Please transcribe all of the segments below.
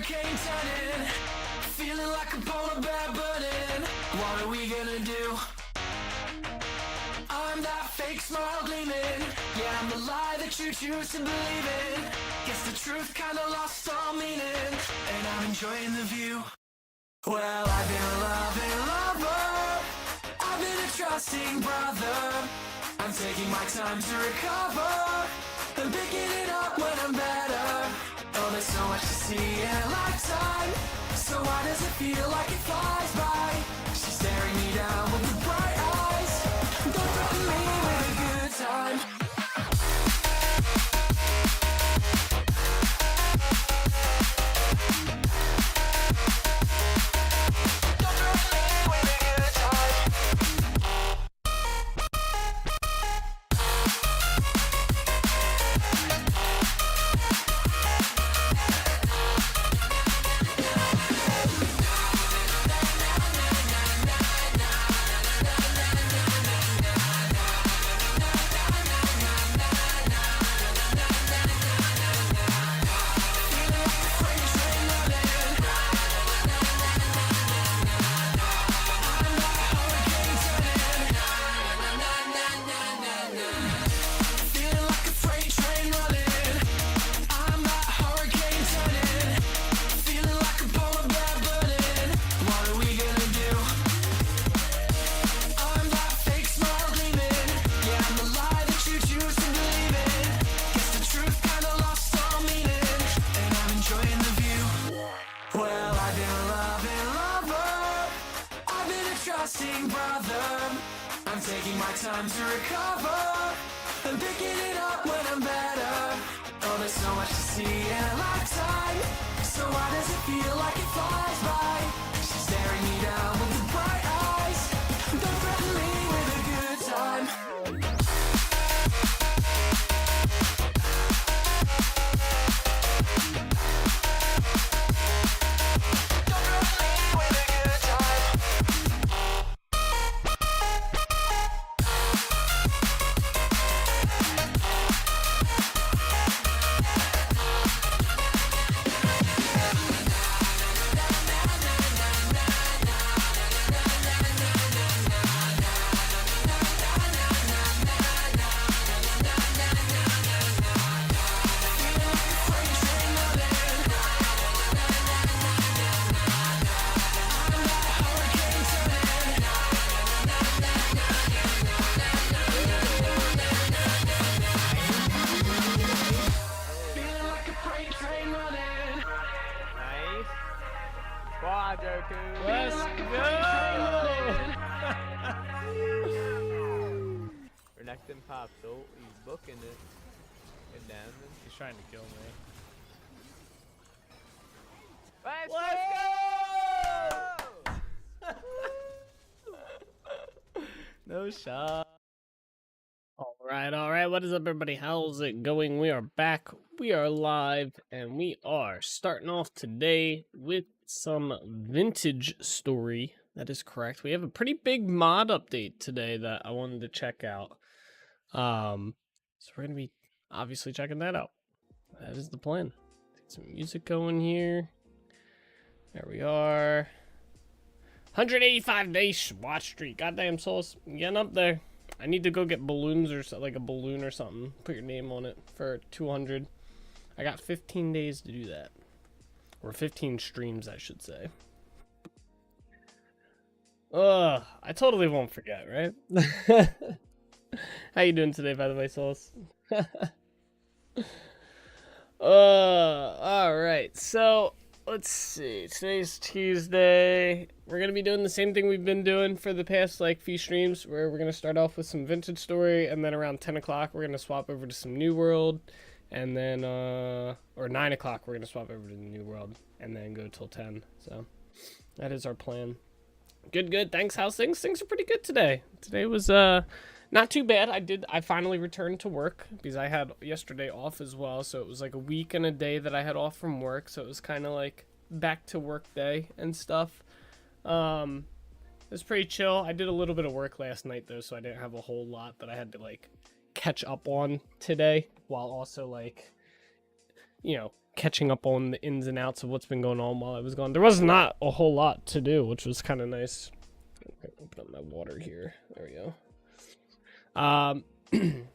hurricane turning, feeling like a polar bear burning. What are we gonna do? I'm that fake smile gleaming. Yeah, I'm the lie that you choose to believe in. Guess the truth kinda lost all meaning, and I'm enjoying the view. Well, I've been a loving lover, I've been a trusting brother. I'm taking my time to recover and picking it up when I'm better. Oh, there's so much to see in a lifetime, so why does it feel like it flies by? She's staring me down with the bright eyes. Don't threaten me with a good time. I'm taking my time to recover and picking it up when I'm better. Oh, there's so much to see in a lifetime, so why does it feel like it flies by? She's staring me down with the bright eyes. Don't threaten me with a good time. Let's go! Renekton pops ult, he's booking it. Good damage. He's trying to kill me. Let's go! No shot. All right. What is up, everybody? How's it going? We are back. We are live, and we are starting off today with some vintage story. That is correct. We have a pretty big mod update today that I wanted to check out. So we're gonna be obviously checking that out. That is the plan. Get some music going here. There we are. 185 days watch streak. Goddamn Sauce, getting up there. I need to go get balloons or like a balloon or something. Put your name on it for 200. I got 15 days to do that. Or 15 streams, I should say. I totally won't forget, right? How you doing today, by the way, Sauce? Alright, so let's see. Today's Tuesday. We're gonna be doing the same thing we've been doing for the past like few streams, where we're gonna start off with some vintage story, and then around 10 o'clock we're gonna swap over to some New World, and then or 9 o'clock we're gonna swap over to the New World, and then go till 10. So that is our plan. Good. Thanks. How's things? Things are pretty good today. Today was not too bad. I finally returned to work because I had yesterday off as well, so it was like a week and a day that I had off from work, so it was kind of like back to work day and stuff. It was pretty chill. I did a little bit of work last night though, so I didn't have a whole lot that I had to like catch up on today, while also like, you know, catching up on the ins and outs of what's been going on while I was gone. There was not a whole lot to do, which was kind of nice. Open up my water here. There we go.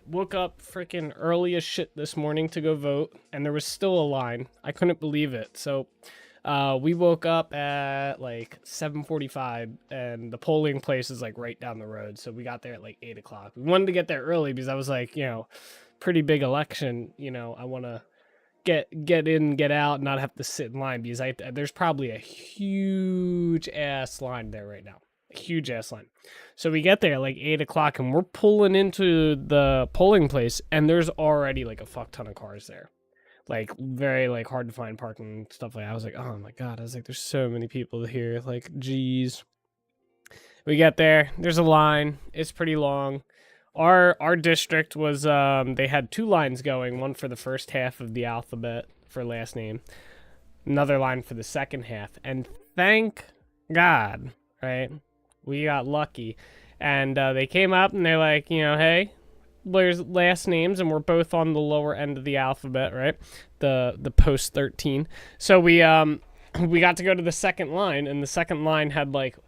Woke up freaking early as shit this morning to go vote, and there was still a line. I couldn't believe it. So we woke up at like 7:45, and the polling place is like right down the road. So we got there at like 8 o'clock. We wanted to get there early because I was like, you know, pretty big election. You know, I want to get in, get out, not have to sit in line because there's probably a huge ass line there right now. A huge ass line. So we get there like 8 o'clock, and we're pulling into the polling place, and there's already like a fuck ton of cars there. Like very like hard to find parking and stuff like that. I was like, oh my god, I was like, there's so many people here. Like, geez. We get there, there's a line, it's pretty long. Our district was they had 2 lines going, one for the first half of the alphabet for last name, another line for the second half, and thank God, right? We got lucky, and they came up and they're like, you know, hey, there's last names, and we're both on the lower end of the alphabet, right? The post 13. So we got to go to the second line, and the second line had like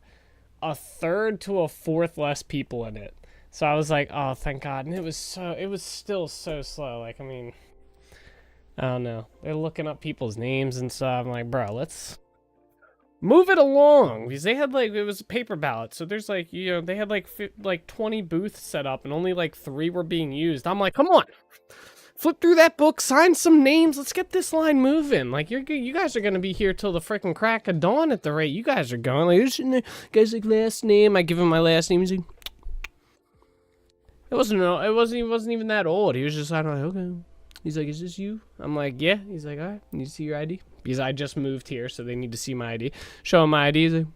a third to a fourth less people in it. So I was like, oh, thank God. And it was still so slow. Like, I mean, I don't know. They're looking up people's names and stuff. I'm like, bro, let's move it along, because they had like, it was a paper ballot, so there's like, you know, they had like 20 booths set up, and only like 3 were being used. I'm like, come on, flip through that book, sign some names, let's get this line moving. Like, you guys are gonna be here till the freaking crack of dawn at the rate you guys are going. Like, this guy's like, last name. I give him my last name. He's like, it wasn't even that old. He was just, I don't know, okay. He's like, is this you? I'm like, yeah. He's like, all right, need to see your ID. Because I just moved here, so they need to see my ID. Show him my ID. He's like,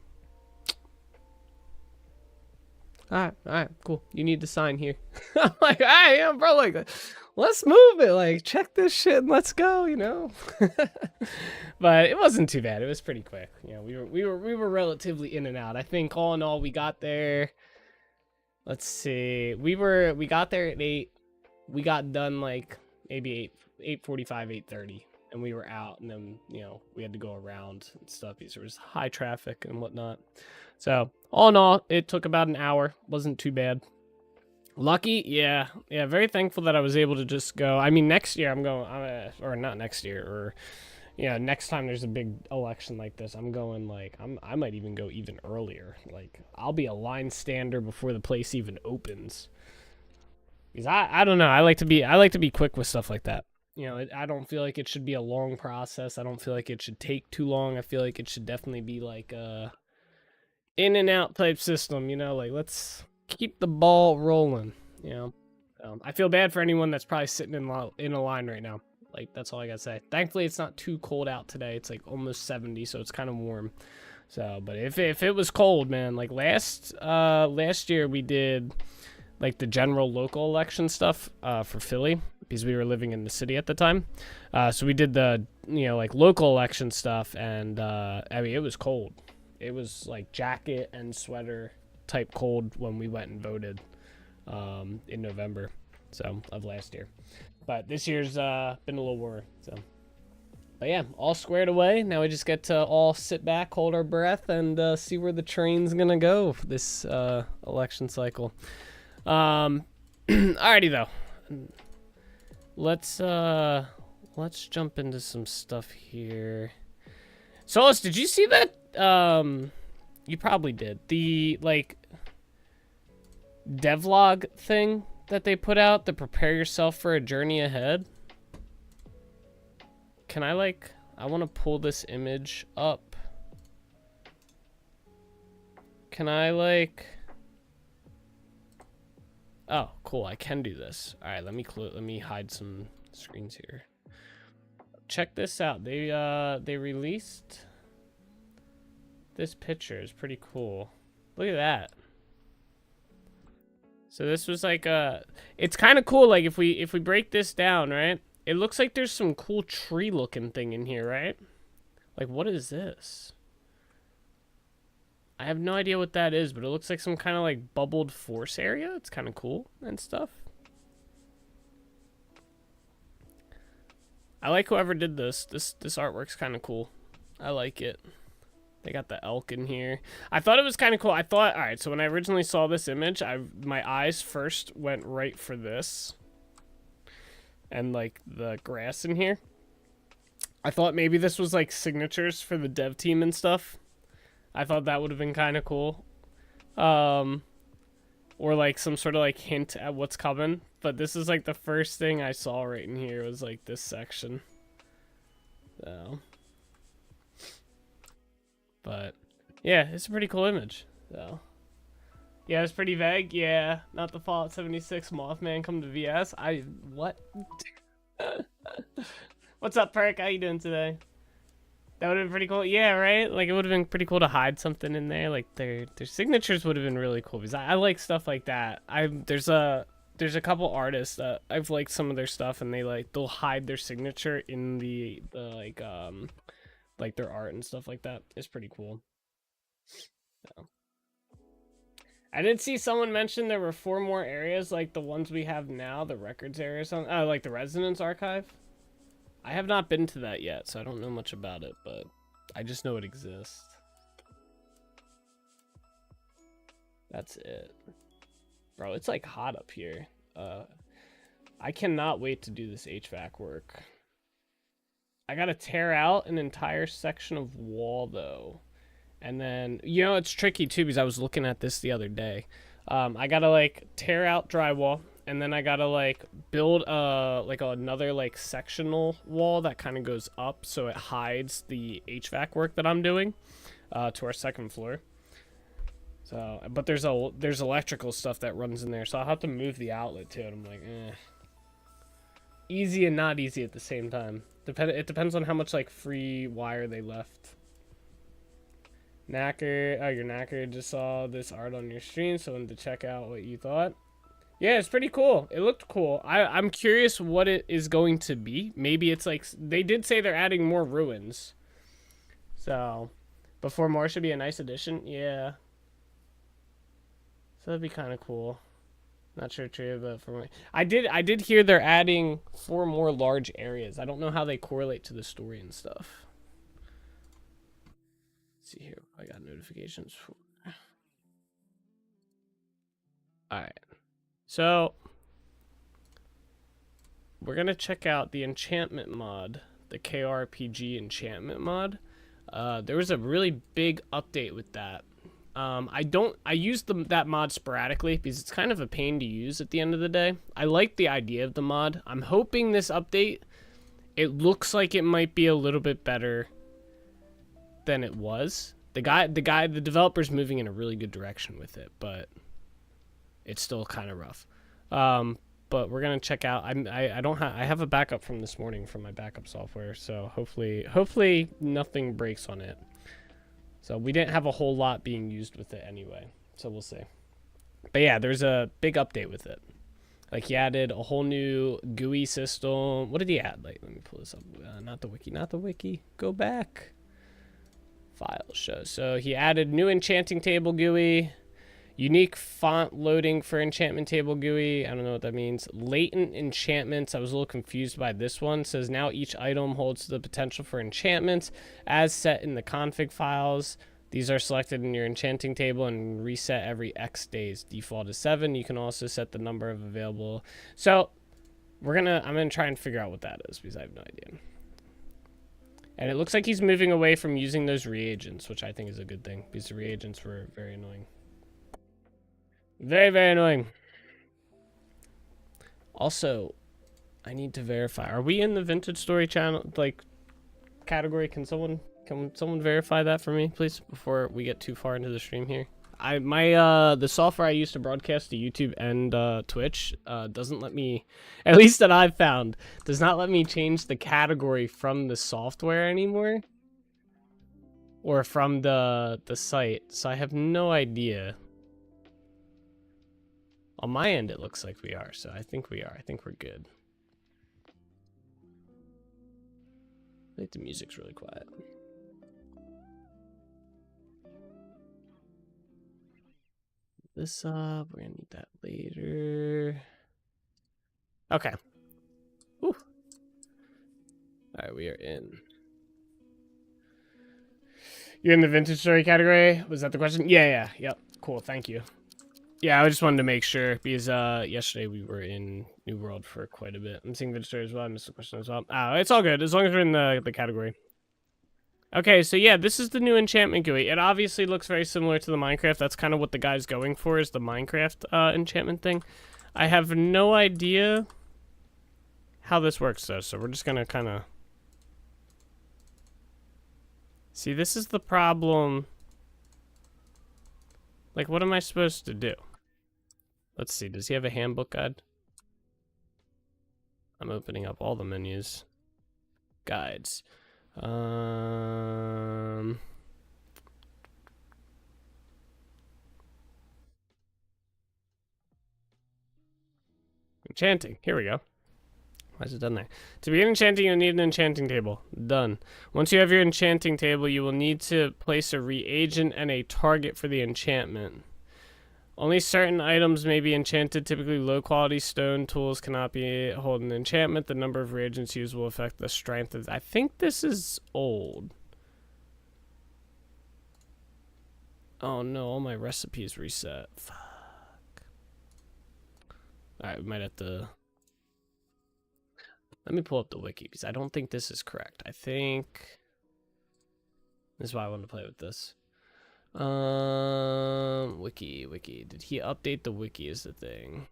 all right, cool. You need to sign here. I'm like, all right, yeah, bro, like, let's move it. Like, check this shit and let's go, you know? But it wasn't too bad. It was pretty quick. You know, we were relatively in and out. I think all in all, we got there. Let's see. We got there at 8. We got done like maybe 8:45, 8:30. And we were out, and then, you know, we had to go around and stuff because there was high traffic and whatnot. So, all in all, it took about an hour. Wasn't too bad. Lucky, yeah, very thankful that I was able to just go. I mean, next year I'm going, or not next year, or, yeah, next time there's a big election like this, I'm going, like, I might even go even earlier. Like, I'll be a line stander before the place even opens. Because I don't know, I like to be quick with stuff like that. You know, I don't feel like it should be a long process. I don't feel like it should take too long. I feel like it should definitely be like a in and out type system, you know, like let's keep the ball rolling, you know. I feel bad for anyone that's probably sitting in a line right now. Like, that's all I gotta say. Thankfully, it's not too cold out today. It's like almost 70, so it's kind of warm. So, but if it was cold, man, like last year we did like the general local election stuff for Philly, because we were living in the city at the time. So we did the, you know, like local election stuff, and I mean, it was cold. It was like jacket and sweater type cold when we went and voted in November of last year. But this year's been a little warmer. So, but yeah, all squared away. Now we just get to all sit back, hold our breath, and see where the train's gonna go for this election cycle. Alrighty though. Let's jump into some stuff here. Solus, did you see that? You probably did. The like devlog thing that they put out, to prepare yourself for a journey ahead. Can I want to pull this image up. Can I oh, cool, I can do this. All right, let me hide some screens here. Check this out. They released this picture. It's pretty cool. Look at that. So this was like it's kind of cool. Like if we break this down, right? It looks like there's some cool tree looking thing in here, right? Like, what is this? I have no idea what that is, but it looks like some kind of like bubbled force area. It's kind of cool and stuff. I like whoever did this. This artwork's kind of cool. I like it. They got the elk in here. I thought it was kind of cool. I thought, all right, so when I originally saw this image, my eyes first went right for this. And like the grass in here. I thought maybe this was like signatures for the dev team and stuff. I thought that would have been kind of cool. Or like some sort of like hint at what's coming. But this is like the first thing I saw right in here was like this section. So. But yeah, it's a pretty cool image. So. Yeah, it's pretty vague. Yeah, not the Fallout 76 Mothman come to VS. What? What's up, Perk? How you doing today? That would have been pretty cool. Yeah, right? Like, it would have been pretty cool to hide something in there. Like, their signatures would have been really cool. Because I like stuff like that. There's a couple artists that I've liked some of their stuff. And they'll hide their signature in the like their art and stuff like that. It's pretty cool. So. I did see someone mention there were 4 more areas like the ones we have now, the records areas on, like the Resonance Archive. I have not been to that yet, so I don't know much about it, but I just know it exists. That's it. Bro, it's like hot up here. I cannot wait to do this HVAC work. I gotta tear out an entire section of wall though. And then, you know, it's tricky too because I was looking at this the other day. I gotta like tear out drywall, and then I gotta like build another like sectional wall that kind of goes up so it hides the HVAC work that I'm doing to our 2nd floor. So, but there's electrical stuff that runs in there, so I'll have to move the outlet to it. I'm like, easy and not easy at the same time. It depends on how much like free wire they left. Knacker, oh, your Knacker just saw this art on your stream, so I wanted to check out what you thought. Yeah, it's pretty cool. It looked cool. I'm curious what it is going to be. Maybe it's like, they did say they're adding more ruins. So, but 4 more should be a nice addition. Yeah. So that'd be kind of cool. Not sure true, but for me, I did hear they're adding 4 more large areas. I don't know how they correlate to the story and stuff. See here, I got notifications for. Alright, so we're gonna check out the enchantment mod, the KRPG enchantment mod. There was a really big update with that. I use that mod sporadically because it's kind of a pain to use at the end of the day. I like the idea of the mod. I'm hoping this update, it looks like it might be a little bit better than it was. The developer's moving in a really good direction with it, but it's still kind of rough. But we're gonna check out. I have a backup from this morning from my backup software, so hopefully nothing breaks on it. So we didn't have a whole lot being used with it anyway, so we'll see. But yeah, there's a big update with it. Like, he added a whole new GUI system. What did he add? Like, let me pull this up. Not the wiki. Go back. File show. So he added new enchanting table GUI, unique font loading for enchantment table GUI. I don't know what that means. Latent enchantments. I was a little confused by this one. It says now each item holds the potential for enchantments as set in the config files. These are selected in your enchanting table and reset every X days. Default is 7. You can also set the number of available. So I'm gonna try and figure out what that is because I have no idea. And it looks like he's moving away from using those reagents, which I think is a good thing because the reagents were very annoying. Very, very annoying. Also, I need to verify. Are we in the vintage story channel, like, category? Can someone verify that for me, please, before we get too far into the stream here? The software I use to broadcast to YouTube and Twitch doesn't let me, at least that I've found, does not let me change the category from the software anymore, or from the site. So I have no idea. On my end, it looks like we are, so I think we are. I think we're good. I think the music's really quiet. This up, we're gonna need that later. Okay. Whew. Alright, we are in. You're in the vintage story category? Was that the question? Yeah. Yep. Cool, thank you. Yeah, I just wanted to make sure because yesterday we were in New World for quite a bit. I'm seeing vintage story as well. I missed the question as well. It's all good as long as we're in the category. Okay, so yeah, this is the new enchantment GUI. It obviously looks very similar to the Minecraft. That's kind of what the guy's going for, is the Minecraft enchantment thing. I have no idea how this works though, so we're just gonna kind of... See, this is the problem. Like, what am I supposed to do? Let's see, does he have a handbook guide? I'm opening up all the menus. Guides. Enchanting. Here we go. Why is it done there? To begin enchanting, you'll need an enchanting table. Done. Once you have your enchanting table, you will need to place a reagent and a target for the enchantment. Only certain items may be enchanted. Typically, low-quality stone tools cannot be hold an enchantment. The number of reagents used will affect the strength of... I think this is old. Oh no, all my recipes reset. Fuck. Alright, we might have to... Let me pull up the wiki, because I don't think this is correct. I think... This is why I want to play with this. Wiki. Did he update the wiki is the thing?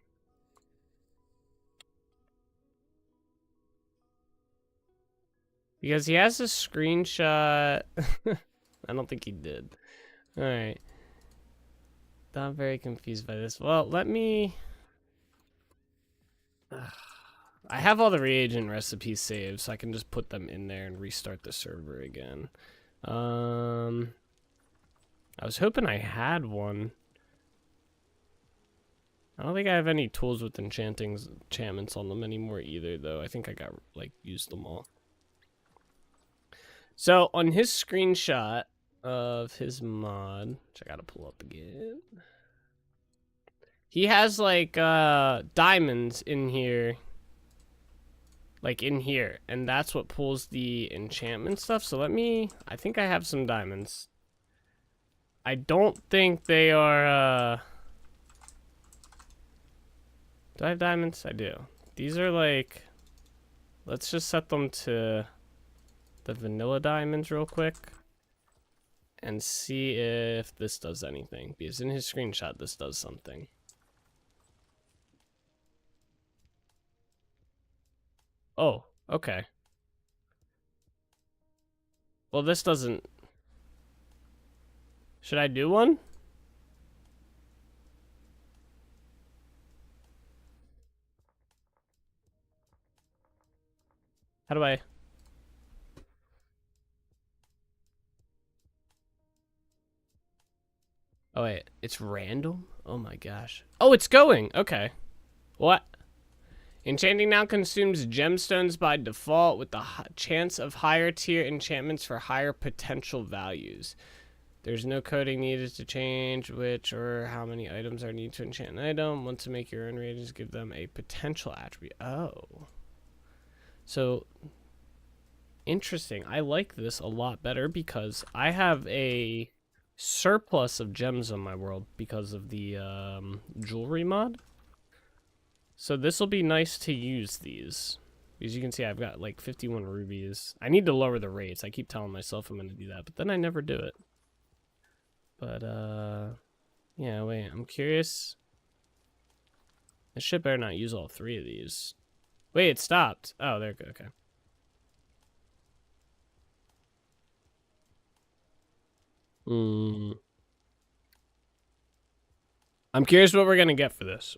Because he has a screenshot. I don't think he did. Alright. I'm very confused by this. Well, let me... I have all the reagent recipes saved, so I can just put them in there and restart the server again. I was hoping I had one. I don't think I have any tools with enchantments on them anymore either, though. I think I got, like, used them all. So, on his screenshot of his mod, which I gotta pull up again, he has, like, diamonds in here. Like, in here. And that's what pulls the enchantment stuff. So, I think I have some diamonds. I don't think they are, Do I have diamonds? I do. These are like... Let's just set them to the vanilla diamonds real quick. And see if this does anything. Because in his screenshot, this does something. Oh, okay. Well, this doesn't... Should I do one? How do I... Oh, wait. It's random? Oh my gosh. Oh, it's going! Okay. What? Enchanting now consumes gemstones by default with the chance of higher tier enchantments for higher potential values. There's no coding needed to change which or how many items are needed to enchant an item. Want to make your own reagents, give them a potential attribute. Oh. So, interesting. I like this a lot better because I have a surplus of gems on my world because of the jewelry mod. So this will be nice to use these. As you can see, I've got like 51 rubies. I need to lower the rates. I keep telling myself I'm going to do that, but then I never do it. But, yeah, wait, I'm curious. I should better not use all three of these. Wait, it stopped. Oh, there, okay. I'm curious what we're going to get for this.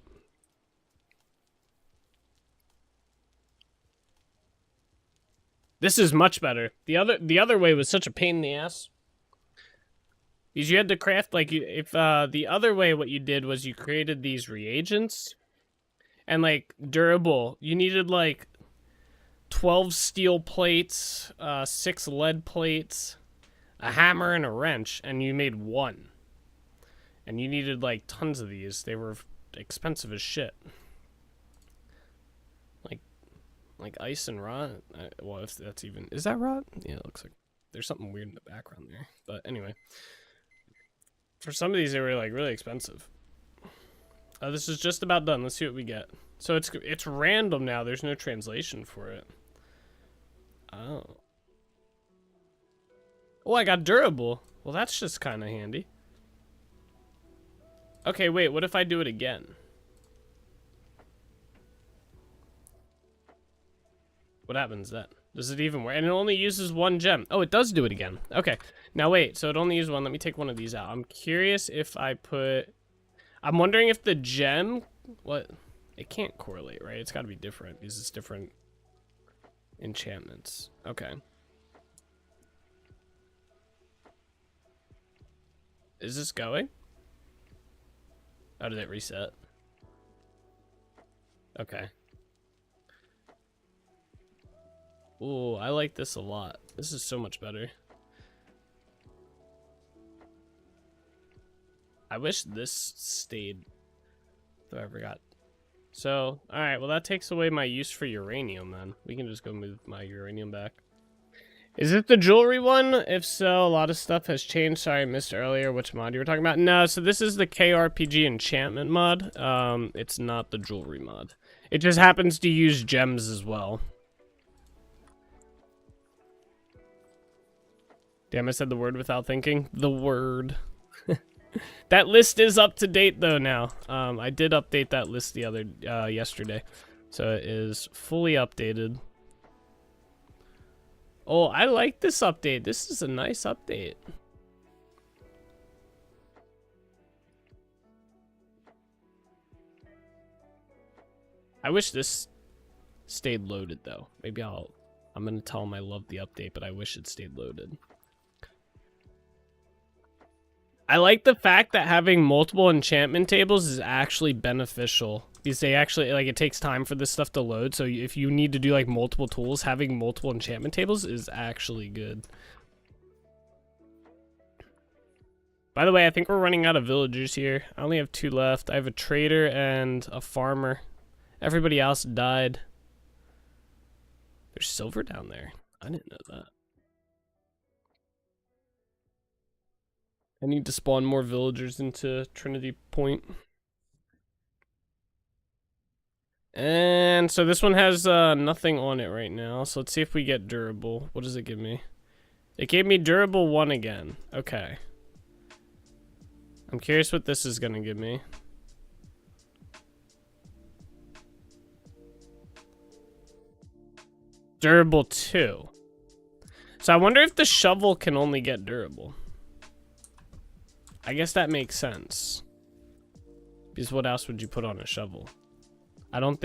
This is much better. The other way was such a pain in the ass. Because you had to craft, like, if the other way what you did was you created these reagents. And, like, durable. You needed, like, 12 steel plates, 6 lead plates, a hammer, and a wrench. And you made one. And you needed, like, tons of these. They were expensive as shit. Like, Like ice and rot. Well, if that's even... Is that rot? Yeah, it looks like there's something weird in the background there. But anyway. For some of these, they were like really expensive. This is just about done. Let's see what we get. So it's random now. There's no translation for it. Oh. Oh, I got durable. Well, that's just kind of handy. Okay, wait. What if I do it again? What happens then? Does it even work? And it only uses one gem. Oh, it does do it again. Okay. Now, wait. So it only uses one. Let me take one of these out. I'm curious if I put... I'm wondering if the gem... What? It can't correlate, right? It's got to be different because it's different enchantments. Okay. Is this going? Oh, did it reset? Okay. Ooh, I like this a lot. This is so much better. I wish this stayed. Though I forgot. So, alright, well that takes away my use for uranium then. We can just go move my uranium back. Is it the jewelry one? If so, a lot of stuff has changed. Sorry, I missed earlier which mod you were talking about. No, so this is the KRPG enchantment mod. It's not the jewelry mod. It just happens to use gems as well. Damn, I said the word without thinking. The word. That list is up to date though now. I did update that list yesterday. So it is fully updated. Oh, I like this update. This is a nice update. I wish this stayed loaded though. Maybe I'm gonna tell him I love the update, but I wish it stayed loaded. I like the fact that having multiple enchantment tables is actually beneficial. Because they actually, like, it takes time for this stuff to load. So if you need to do, like, multiple tools, having multiple enchantment tables is actually good. By the way, I think we're running out of villagers here. I only have 2 left. I have a trader and a farmer. Everybody else died. There's silver down there. I didn't know that. I need to spawn more villagers into Trinity Point. And so this one has nothing on it right now. So let's see if we get durable. What does it give me? It gave me durable 1 again. Okay. I'm curious what this is going to give me. Durable 2. So I wonder if the shovel can only get durable. I guess that makes sense. Because what else would you put on a shovel? I don't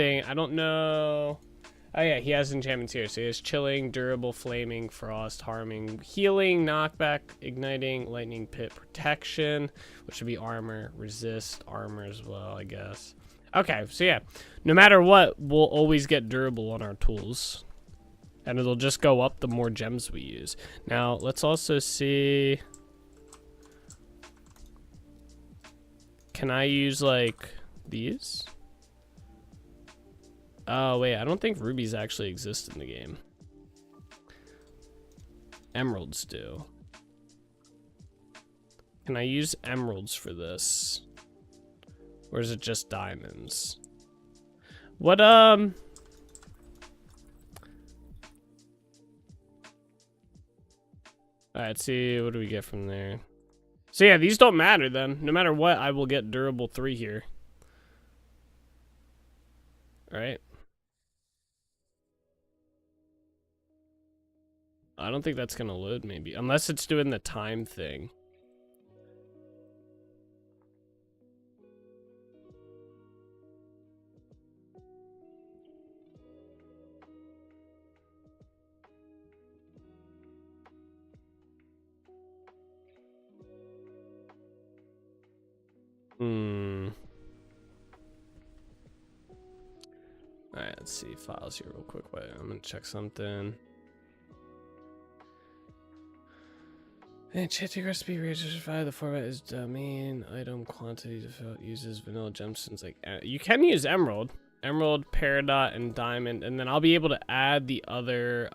know. Oh yeah, he has enchantments here. So he has chilling, durable, flaming, frost, harming, healing, knockback, igniting, lightning pit, protection, which should be armor, resist, armor as well, I guess. Okay, so yeah, no matter what, we'll always get durable on our tools. And it'll just go up the more gems we use. Now, let's also see... Can I use, like, these? Oh, wait, I don't think rubies actually exist in the game. Emeralds do. Can I use emeralds for this? Or is it just diamonds? What, Alright, let's see, what do we get from there? So yeah, these don't matter then. No matter what, I will get durable 3 here. Alright. I don't think that's gonna load maybe. Unless it's doing the time thing. Alright, let's see files here real quick. Wait, I'm gonna check something. Enchanting recipe registered. The format is domain item quantity default uses vanilla gemstones like you can use emerald. emerald, peridot, and diamond, and then I'll be able to add the other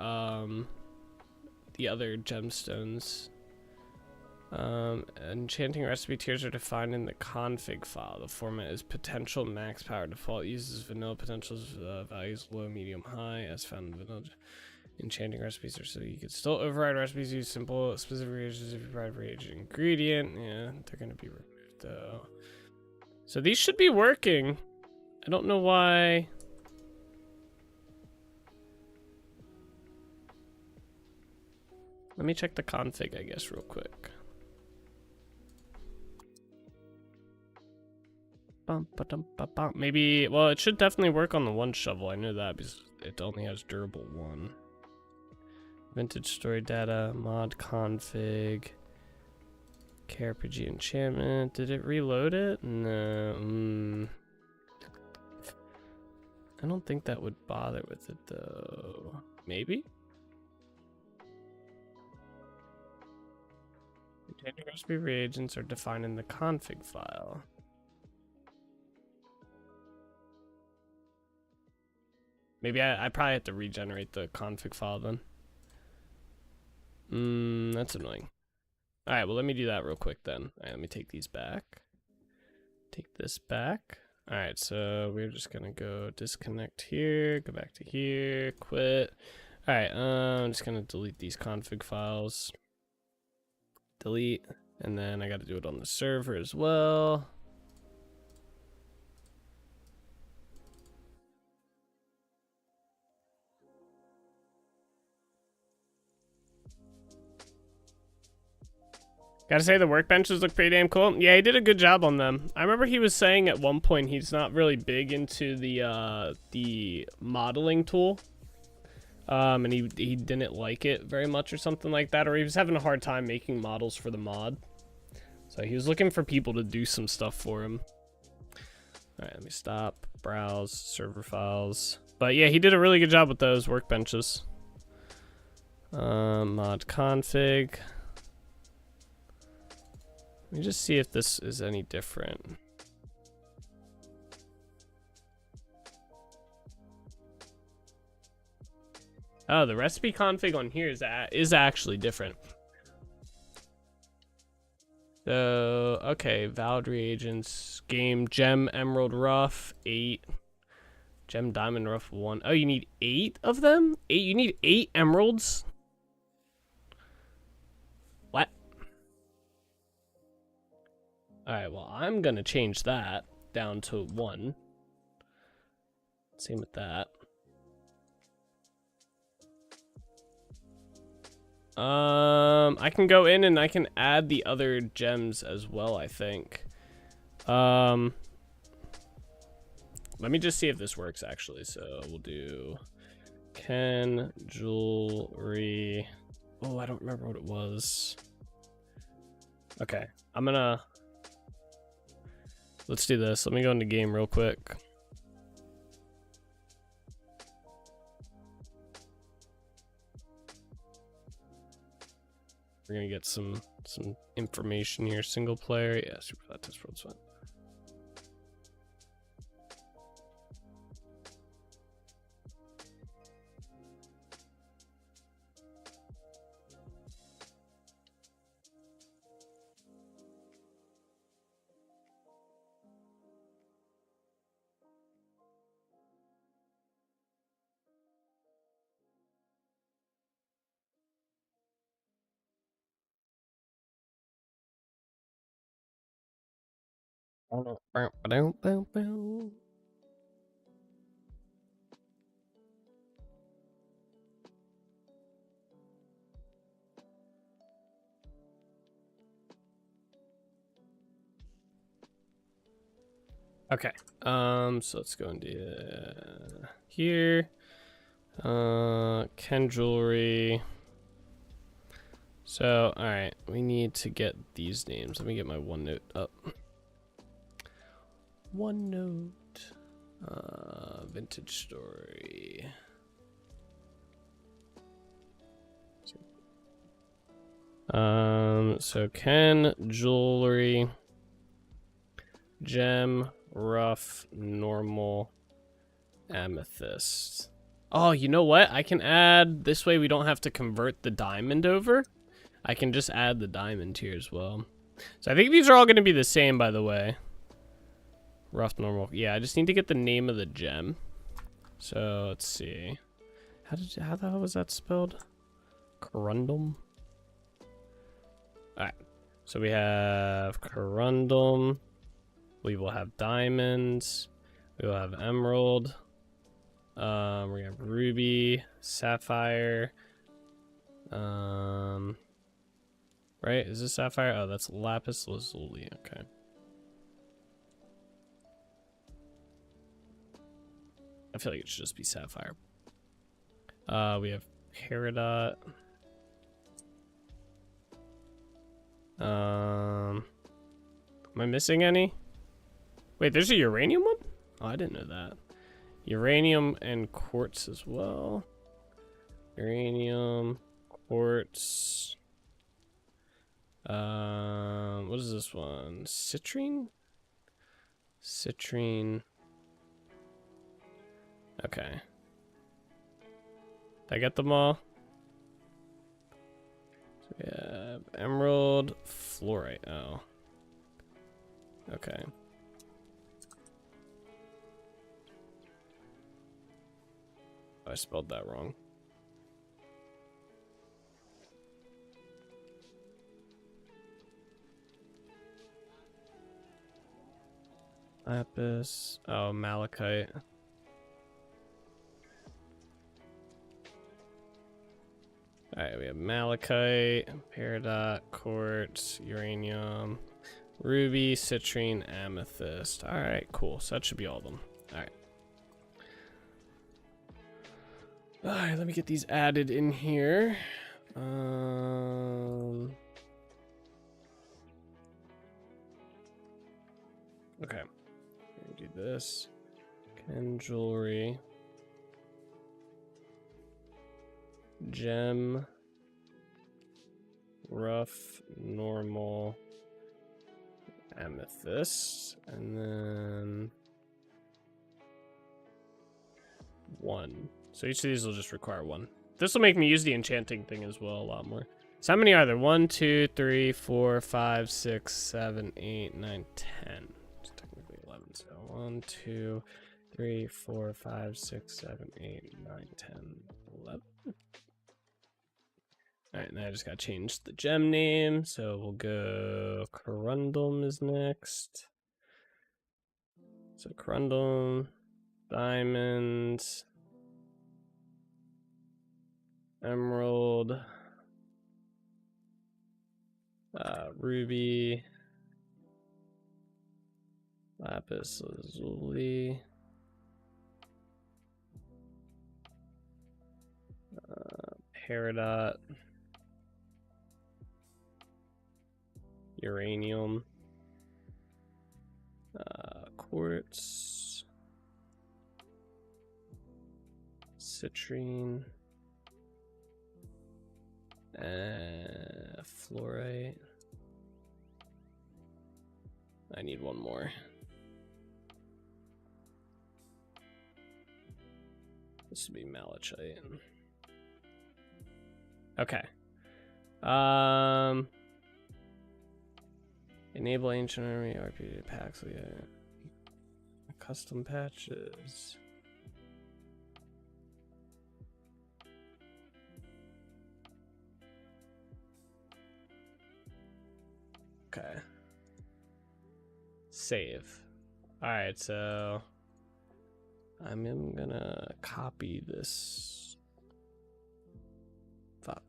gemstones. Enchanting recipe tiers are defined in the config file. The format is potential max power. Default uses vanilla potentials, values low, medium, high, as found in vanilla. Enchanting recipes are so you can still override recipes, use simple specific reagents if you provide reagent ingredient. Yeah, they're gonna be removed though. So these should be working. I don't know why. Let me check the config, I guess, real quick. Maybe, well, it should definitely work on the one shovel. I know that because it only has durable one. Vintage story data, mod config, KRPG enchantment. Did it reload it? No. I don't think that would bother with it though. Maybe? Enchanting recipe reagents are defined in the config file. Maybe I probably have to regenerate the config file then. That's annoying. Alright, well let me do that real quick then. Alright, let me take these back. Take this back. Alright, so we're just gonna go disconnect here, go back to here, quit. Alright, I'm just gonna delete these config files. Delete, and then I gotta do it on the server as well. Gotta say the workbenches look pretty damn cool. Yeah, he did a good job on them. I remember he was saying at one point he's not really big into the modeling tool. And he didn't like it very much or something like that, or he was having a hard time making models for the mod. So he was looking for people to do some stuff for him. Alright, let me stop, browse, server files. But yeah, he did a really good job with those workbenches. Mod config. Let me just see if this is any different. Oh, the recipe config on here is actually different. So, okay, valid reagents, game, gem, emerald, rough, 8. Gem, diamond, rough, 1. Oh, you need 8 of them? 8? You need 8 emeralds? What? Alright, well, I'm gonna change that down to 1. Same with that. I can go in and I can add the other gems as well, I think. Let me just see if this works actually. So we'll do Ken jewelry. Oh, I don't remember what it was. Okay, let's do this. Let me go into game real quick. We're gonna get some information here. Single player, yeah, super flat test world's fine. Okay, so let's go into here. Ken jewelry. So, all right, we need to get these names. Let me get my OneNote up. OneNote, vintage story. So Ken jewelry, gem, rough, normal, Amethyst. Oh, you know what? I can add, this way we don't have to convert the diamond over. I can just add the diamond here as well. So I think these are all going to be the same, by the way. Rough, normal. Yeah, I just need to get the name of the gem. So let's see. How the hell was that spelled? Corundum. Alright. So we have corundum. We will have diamonds. We will have emerald. We're gonna have ruby, sapphire. Right? Is this sapphire? Oh, that's lapis lazuli. Okay. I feel like it should just be sapphire. We have peridot. Am I missing any? Wait, there's a uranium one? Oh, I didn't know that. Uranium and quartz as well. Uranium, quartz. What is this one? Citrine? Citrine. Okay. Did I get them all? So we have emerald, fluorite. Oh. Okay. Oh, I spelled that wrong. Lapis. Oh, malachite. Alright, we have malachite, peridot, quartz, uranium, ruby, citrine, amethyst. Alright, cool. So that should be all of them. Alright. Alright, let me get these added in here. Okay. Do this. Ken jewelry. Gem. Rough, normal, amethyst, and then 1. So each of these will just require 1. This will make me use the enchanting thing as well a lot more. So how many are there? 1, 2, 3, 4, 5, 6, 7, 8, 9, 10. It's technically 11. So 1, 2, 3, 4, 5, 6, 7, 8, 9, 10, 11. Alright, now I just gotta change the gem name. So we'll go corundum is next. So corundum, diamond, emerald, ruby, lapis lazuli, peridot, uranium, quartz, citrine, fluorite. I need one more. This would be malachite. Okay. Enable ancient army RPG packs. So yeah. Custom patches. Okay. Save. Alright, so I'm gonna copy this. Fuck.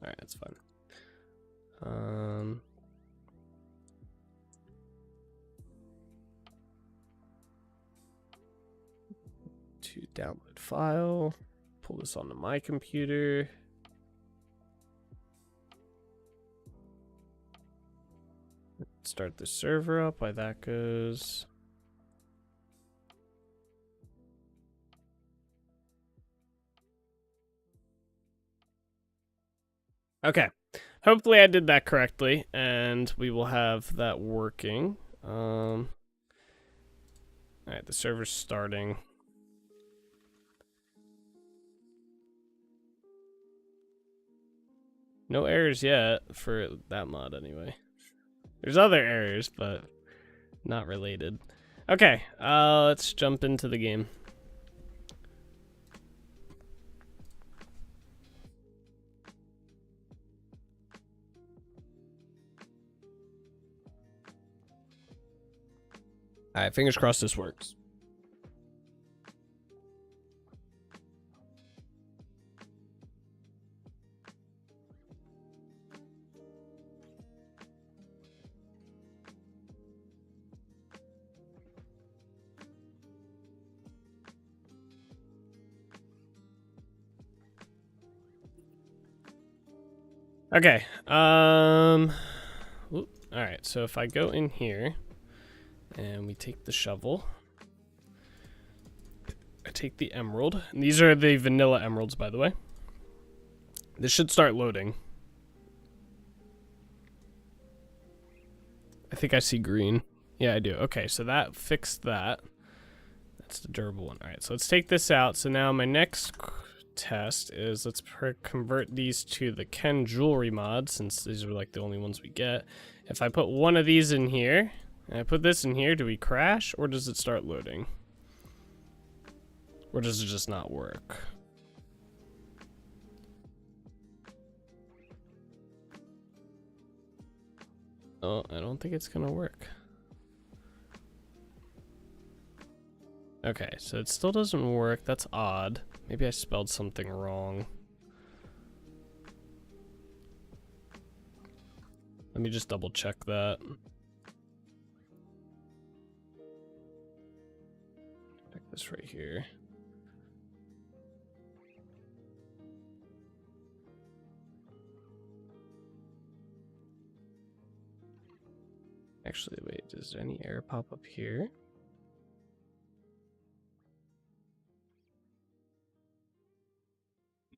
Alright, that's fine. To download file. Pull this onto my computer. Start the server up while that goes. Okay. Hopefully I did that correctly and we will have that working. Alright, the server's starting. No errors yet for that mod anyway. There's other errors, but not related. Okay, let's jump into the game. Alright, fingers crossed this works. Okay, alright, so if I go in here and we take the shovel, I take the emerald, and these are the vanilla emeralds, by the way. This should start loading. I think I see green. Yeah, I do. Okay, so that fixed that. That's the durable one. Alright, so let's take this out. So now my next test is let's convert these to the Ken jewelry mod, since these are like the only ones we get. If I put one of these in here and I put this in here, do we crash or does it start loading? Or does it just not work? Oh, I don't think it's gonna work. Okay, so it still doesn't work. That's odd. Maybe I spelled something wrong. Let me just double check that. Check this right here. Actually, wait, does any error pop up here?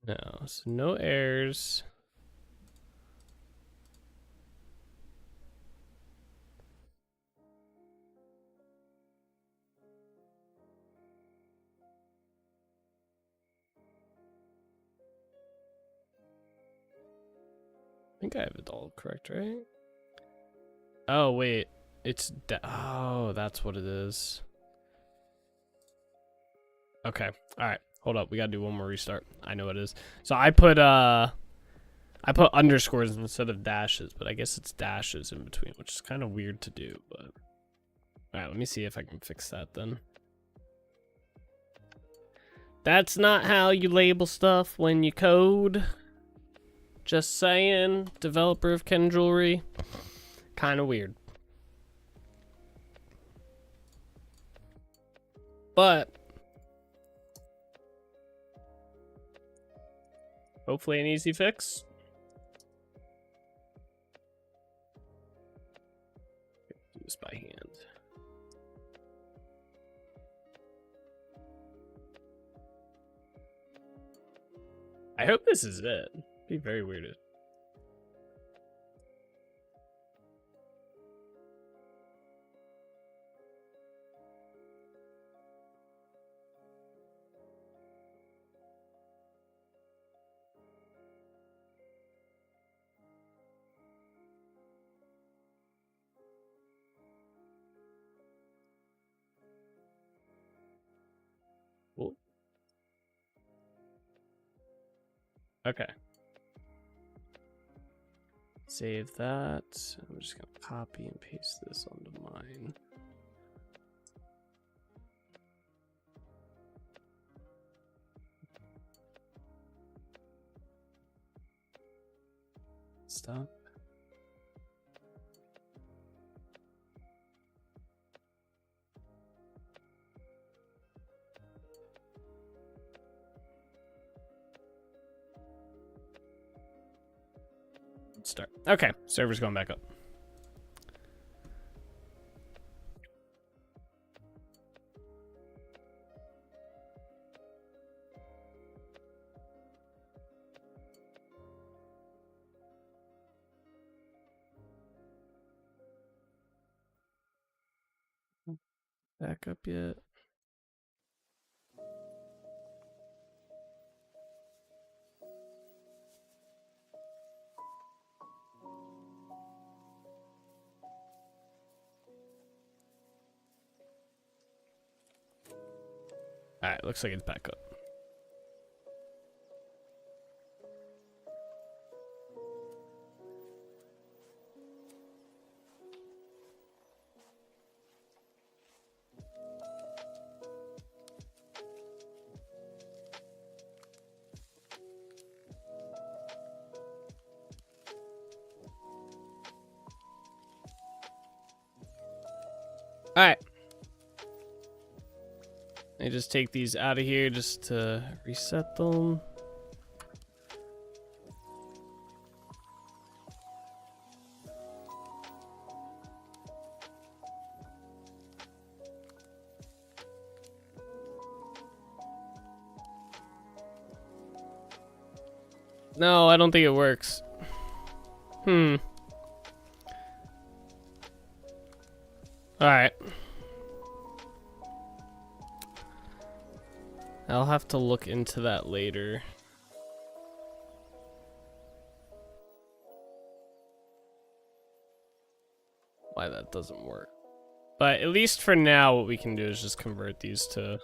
No, so no errors. I think I have it all correct, right? Oh, wait. It's oh, that's what it is. Okay. All right. Hold up. We got to do one more restart. I know what it is. So I put underscores instead of dashes, but I guess it's dashes in between, which is kind of weird to do, but all right, let me see if I can fix that then. That's not how you label stuff when you code. Just saying, developer of Ken Jewelry. Kind of weird. But hopefully an easy fix. Do this by hand. I hope this is it. It'd be very weird. Cool. Okay. Save that. I'm just gonna copy and paste this onto mine. Stop. Start. Okay, server's going back up. Back up yet? Alright, looks like it's back up. Alright. I just take these out of here just to reset them. No, I don't think it works. Alright. I'll have to look into that later. Why that doesn't work. But at least for now, what we can do is just convert these to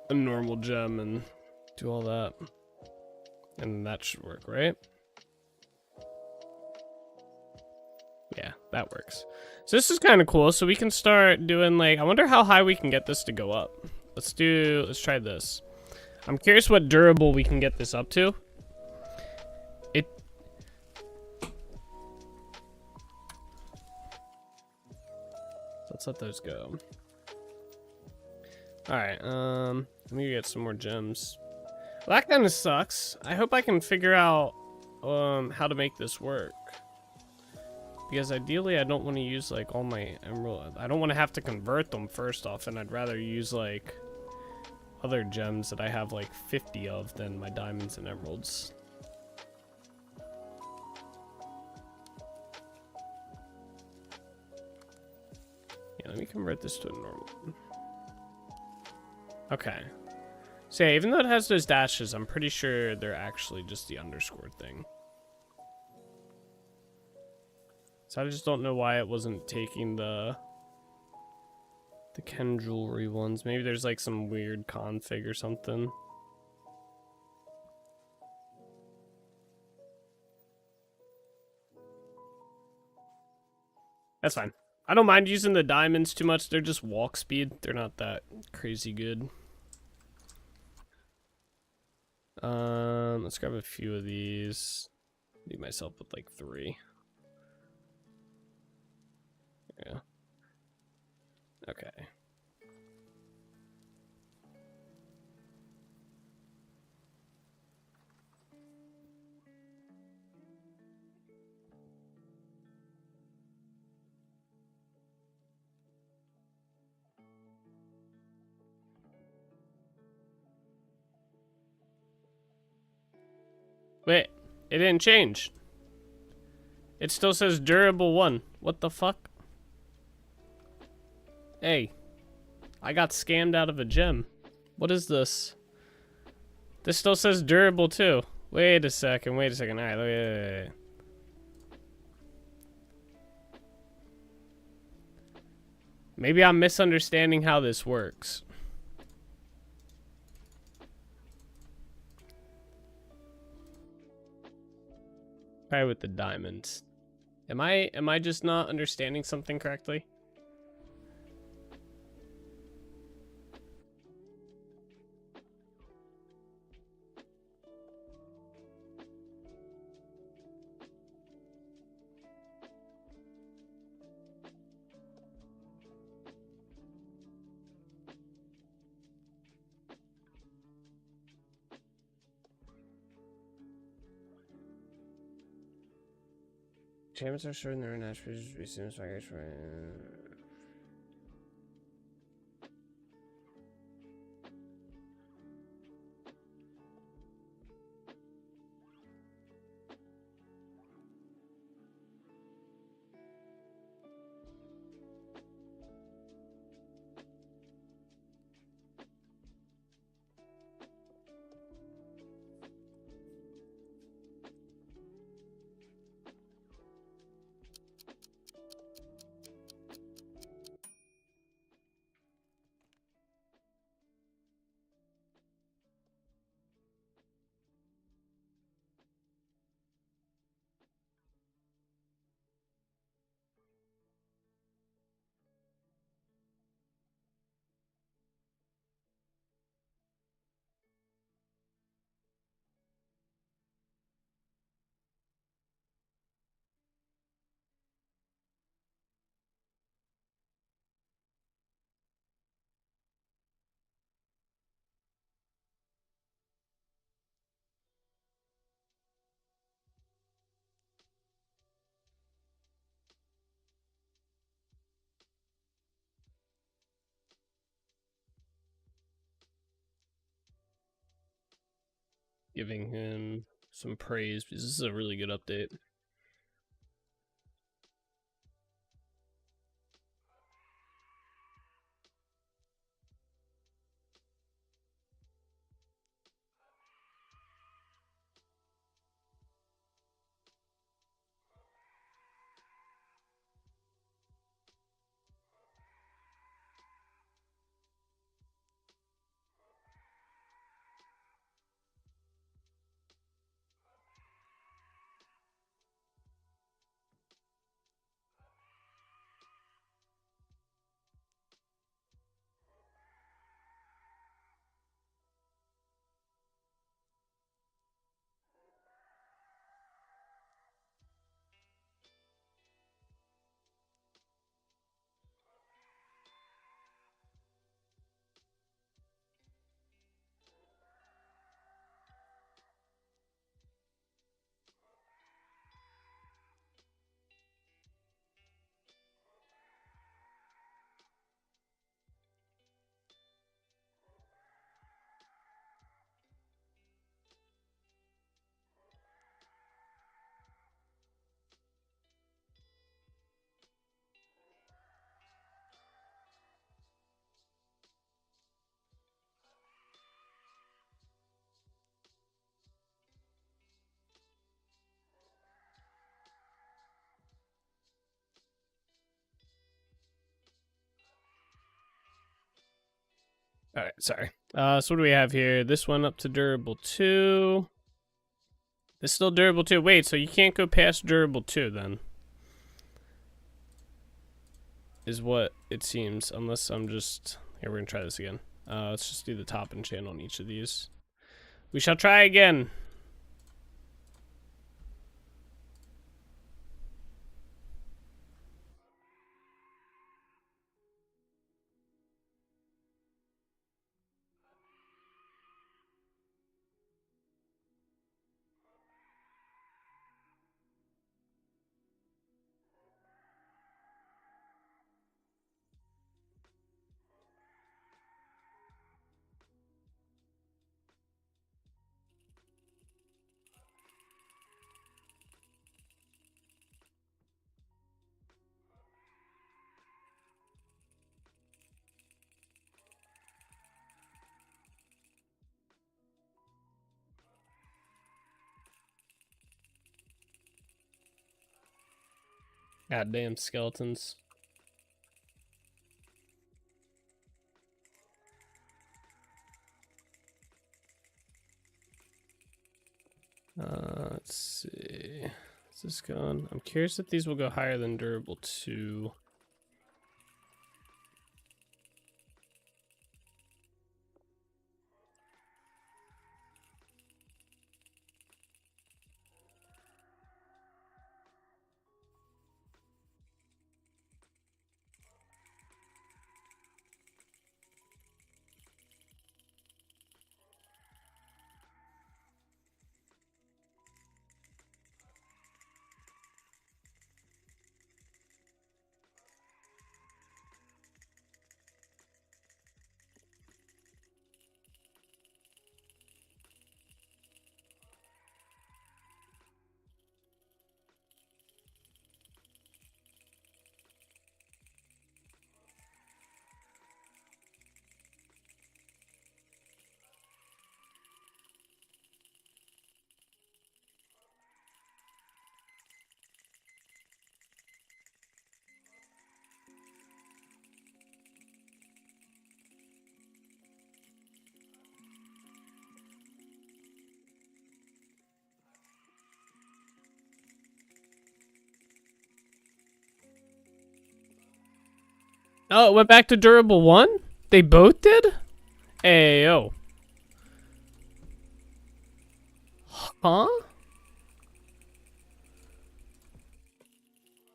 a normal gem and do all that. And that should work, right? Yeah, that works. So this is kind of cool. So we can start doing like, I wonder how high we can get this to go up. Let's try this. I'm curious what durable we can get this up to. Let's let those go. Alright, let me get some more gems. Well, that kind of sucks. I hope I can figure out how to make this work. Because ideally I don't want to use like all my emerald. I don't want to have to convert them first off, and I'd rather use like other gems that I have like 50 of than my diamonds and emeralds. Yeah, let me convert this to a normal one. Okay. So yeah, even though it has those dashes, I'm pretty sure they're actually just the underscore thing. So I just don't know why it wasn't taking the Ken jewelry ones. Maybe there's like some weird config or something. That's fine. I don't mind using the diamonds too much. They're just walk speed. They're not that crazy good. Let's grab a few of these. Leave myself with like 3. Yeah. Okay. Wait, it didn't change. It still says durable 1. What the fuck? Hey, I got scammed out of a gem. What is this? This still says durable 2. Wait a second, wait a second. Alright, wait. Maybe I'm misunderstanding how this works. Try with the diamonds. Am I just not understanding something correctly? Champions are certain their attributes to be seen as fighters for. giving him some praise because this is a really good update. All right, sorry. So what do we have here? This one up to durable 2. It's still durable 2. Wait, so you can't go past durable 2 then? Is what it seems, unless I'm just... Here, we're gonna try this again. Let's just do the top enchant on each of these. We shall try again. Goddamn skeletons. Let's see. Is this going? I'm curious if these will go higher than durable 2. Oh, it went back to durable 1? They both did? Ayo. Huh?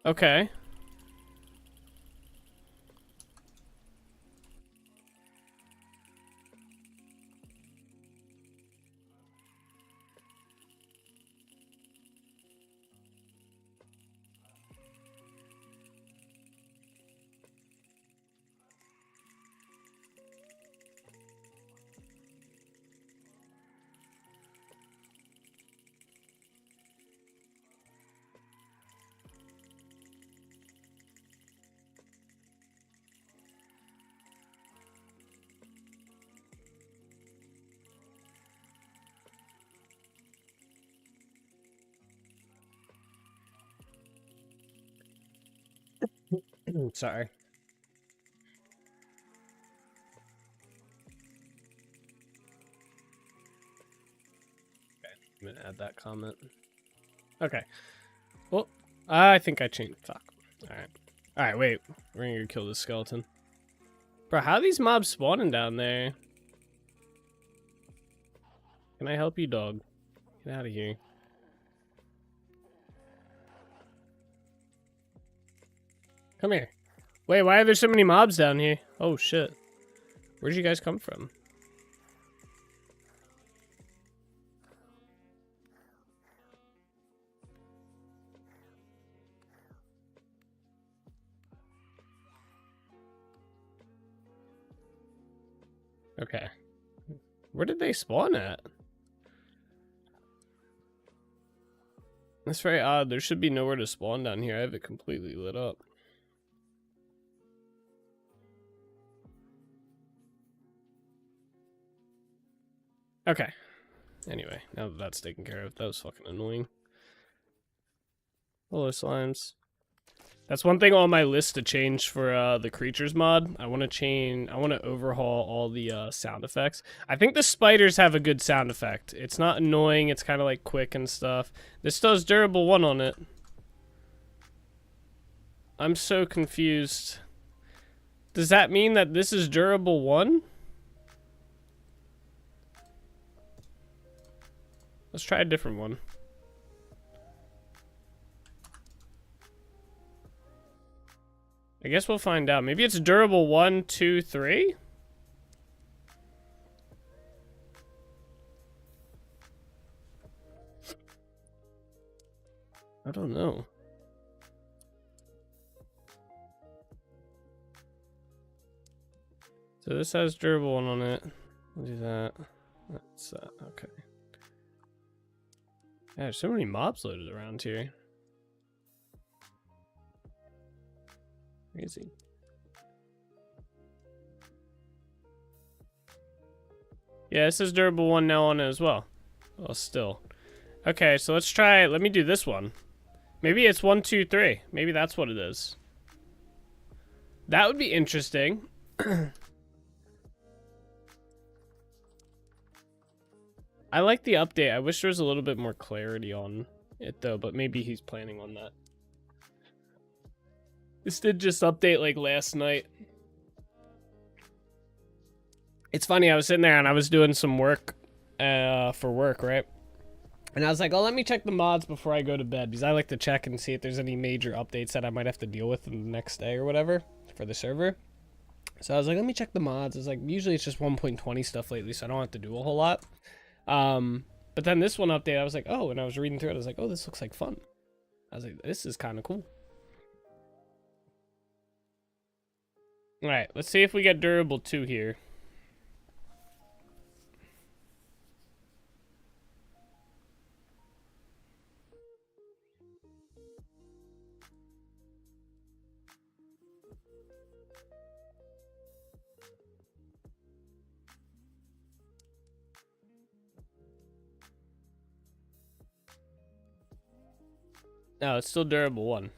Okay. Sorry. Okay, I'm gonna add that comment. Okay. Well, I think I changed. Fuck. Alright. Alright, wait. We're gonna go kill this skeleton. Bro, how are these mobs spawning down there? Can I help you, dog? Get out of here. Come here. Wait, why are there so many mobs down here? Oh, shit. Where'd you guys come from? Okay. Where did they spawn at? That's very odd. There should be nowhere to spawn down here. I have it completely lit up. Okay. Anyway, now that that's taken care of, that was fucking annoying. Hello, slimes. That's one thing on my list to change for the creatures mod. I want to overhaul all the sound effects. I think the spiders have a good sound effect. It's not annoying, it's kind of like quick and stuff. This does durable 1 on it. I'm so confused. Does that mean that this is durable 1? Let's try a different one. I guess we'll find out. Maybe it's durable 1, 2, 3? I don't know. So this has durable 1 on it. We'll do that. That's okay. Yeah, there's so many mobs loaded around here. Crazy. Yeah, this is durable 1 now on it as well. Well, still. Okay, so let's try. Let me do this one. Maybe it's 1, 2, 3. Maybe that's what it is. That would be interesting. I like the update. I wish there was a little bit more clarity on it though, but maybe he's planning on that. This did just update like last night. It's funny, I was sitting there and I was doing some work for work, right? And I was like, oh, let me check the mods before I go to bed, because I like to check and see if there's any major updates that I might have to deal with in the next day or whatever for the server. So I was like, let me check the mods. I was like, usually it's just 1.20 stuff lately, so I don't have to do a whole lot. But then this one update, I was like, oh, and I was reading through it, I was like, oh, this looks like fun. I was like, this is kind of cool. Alright, let's see if we get durable 2 here. No, it's still durable 1.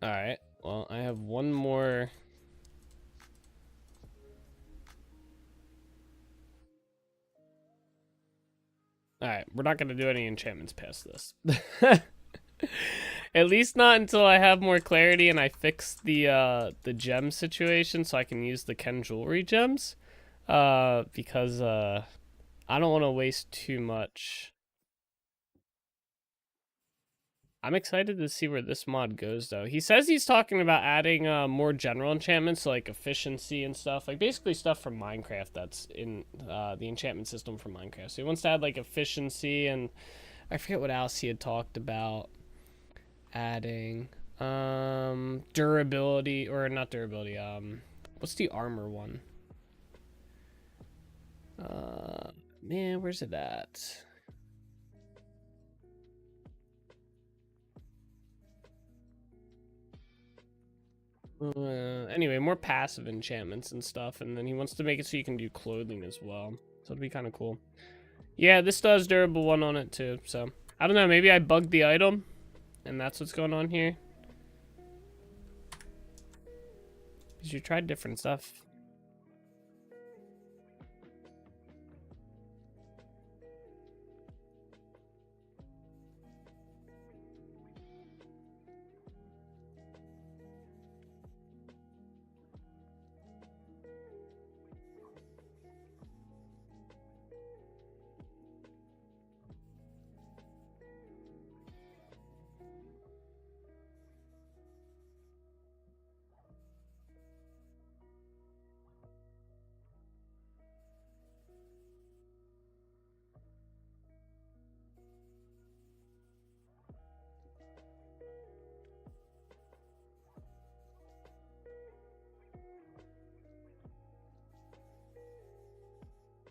Alright, well, I have one more. Alright, we're not going to do any enchantments past this. At least not until I have more clarity and I fix the gem situation so I can use the Ken Jewelry gems. Because I don't want to waste too much. I'm excited to see where this mod goes, though. He says he's talking about adding more general enchantments, like efficiency and stuff. Like, basically stuff from Minecraft that's in the enchantment system for Minecraft. So he wants to add, like, efficiency, and I forget what else he had talked about adding. Durability, or not durability, what's the armor one? Man, where's it at? Anyway, more passive enchantments and stuff, and then he wants to make it so you can do clothing as well. So it'd be kind of cool. Yeah, this does durable 1 on it too, so I don't know, maybe I bugged the item and that's what's going on here? Because you tried different stuff.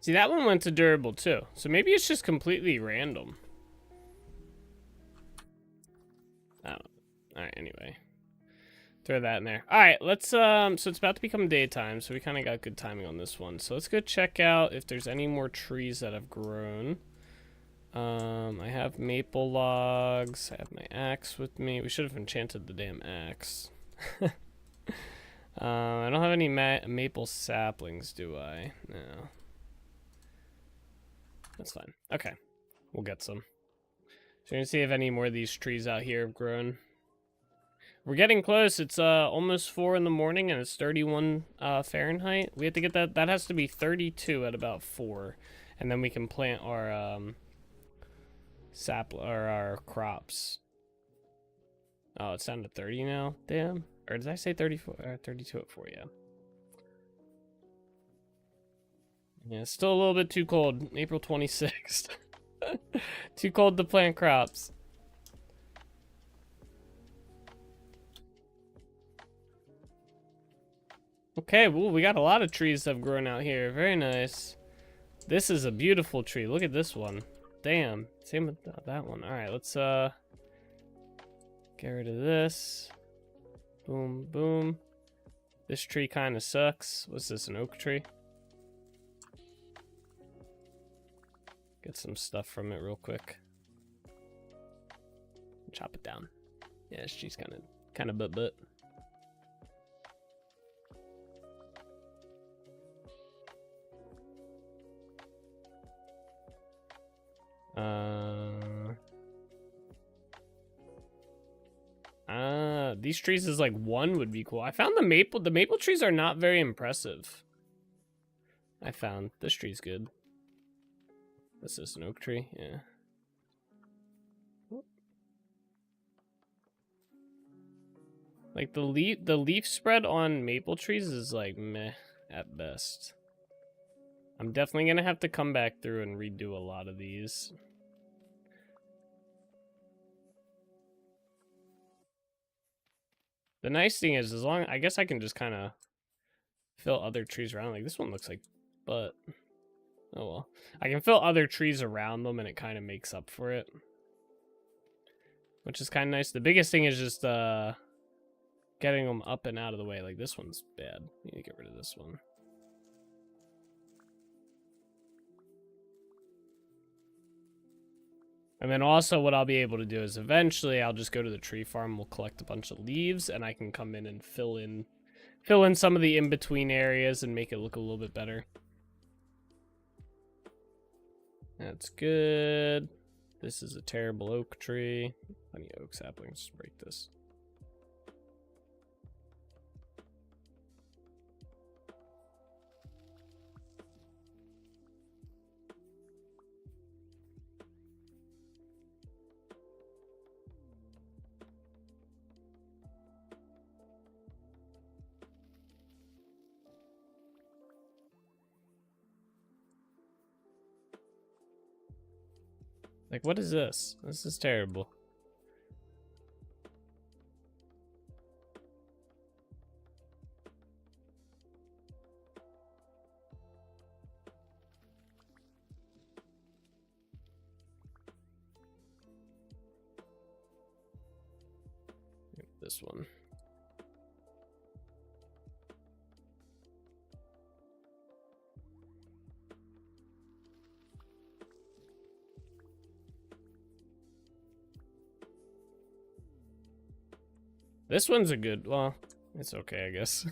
See, that one went to durable too. So maybe it's just completely random. Oh, alright, anyway. Throw that in there. Alright, let's, so it's about to become daytime, so we kind of got good timing on this one. So let's go check out if there's any more trees that have grown. I have maple logs. I have my axe with me. We should have enchanted the damn axe. I don't have any maple saplings, do I? No. That's fine. Okay. We'll get some. So you're gonna see if any more of these trees out here have grown. We're getting close. It's almost 4 in the morning and it's 31 Fahrenheit. We have to get that. That has to be 32 at about 4. And then we can plant our our crops. Oh, it's down to 30 now. Damn. Or did I say 34? 32 at 4, yeah. Yeah, it's still a little bit too cold. April 26th. Too cold to plant crops. Okay, well, we got a lot of trees that have grown out here. Very nice. This is a beautiful tree. Look at this one. Damn. Same with that one. Alright, let's get rid of this. Boom, boom. This tree kind of sucks. What's this, an oak tree? Get some stuff from it real quick. Chop it down. Yeah, this tree's kind of butt. These trees is like 1 would be cool. I found the maple trees are not very impressive. I found this tree's good. This is an oak tree, yeah. Like the leaf spread on maple trees is like meh at best. I'm definitely gonna have to come back through and redo a lot of these. The nice thing is, I guess I can just kind of fill other trees around. Like this one looks like, but oh well. I can fill other trees around them, and it kind of makes up for it, which is kind of nice. The biggest thing is just getting them up and out of the way. Like this one's bad. Need to get rid of this one. And then also what I'll be able to do is eventually I'll just go to the tree farm, we'll collect a bunch of leaves, and I can come in and fill in some of the in-between areas and make it look a little bit better. That's good. This is a terrible oak tree. Plenty of oak saplings, just break this. Like, what is this? This is terrible. This one. This one's a good, well, it's okay, I guess.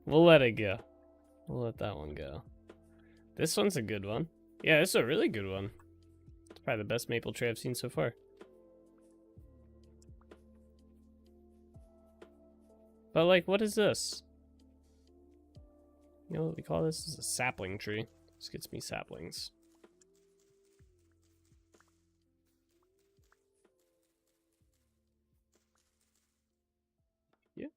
We'll let it go. We'll let that one go. This one's a good one. Yeah, this is a really good one. It's probably the best maple tree I've seen so far. But like, what is this? You know what we call this? This is a sapling tree. This gets me saplings. Yeah.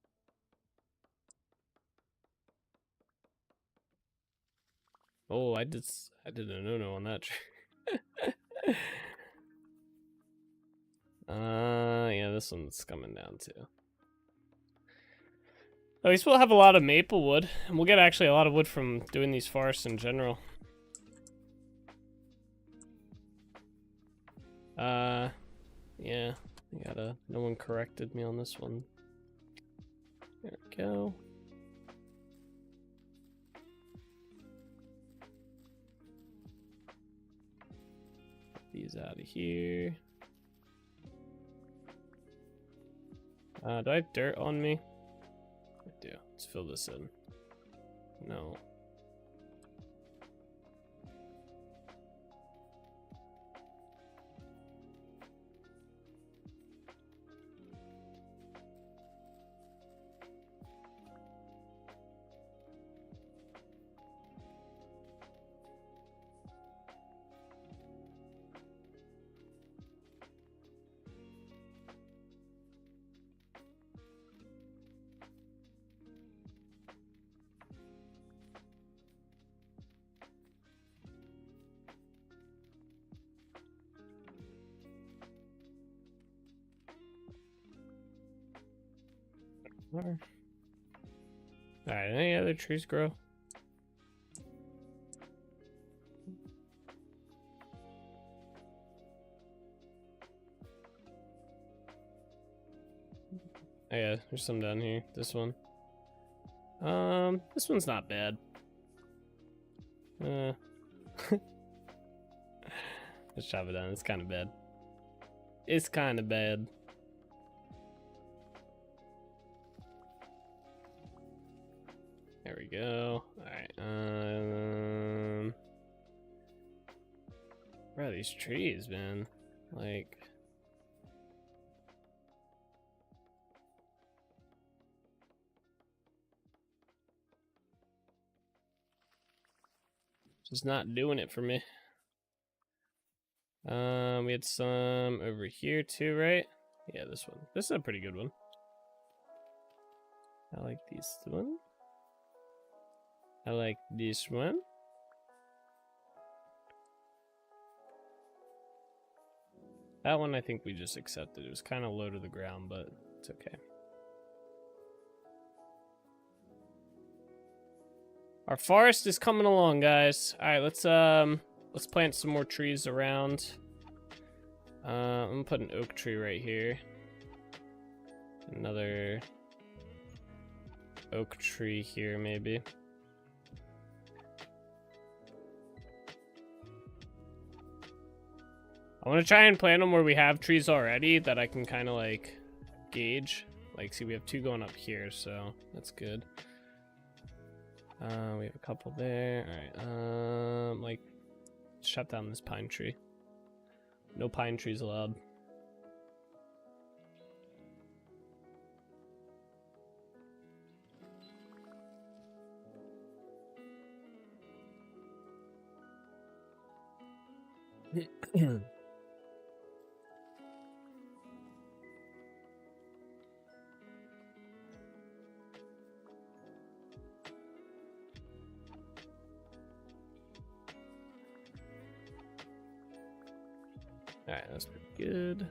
Oh, I did a no-no on that tree. Yeah, this one's coming down too. At least we'll have a lot of maple wood, and we'll get actually a lot of wood from doing these forests in general. Yeah, no one corrected me on this one. There we go. Get these out of here. Do I have dirt on me? I do. Let's fill this in. No. Alright, any other trees grow? Oh yeah, there's some down here. This one. This one's not bad. Let's chop it down. It's kind of bad. It's kind of bad. There we go. Alright, where are these trees, man? Like... just not doing it for me. We had some over here too, right? Yeah, this one. This is a pretty good one. I like this one. I like this one. That one I think we just accepted. It was kind of low to the ground, but it's okay. Our forest is coming along, guys. All right, let's plant some more trees around. I'm gonna put an oak tree right here. Another oak tree here, maybe. I want to try and plant them where we have trees already that I can kind of like gauge. Like, see, we have two going up here, so that's good. We have a couple there. All right. Like, shut down this pine tree. No pine trees allowed. Alright, that's pretty good.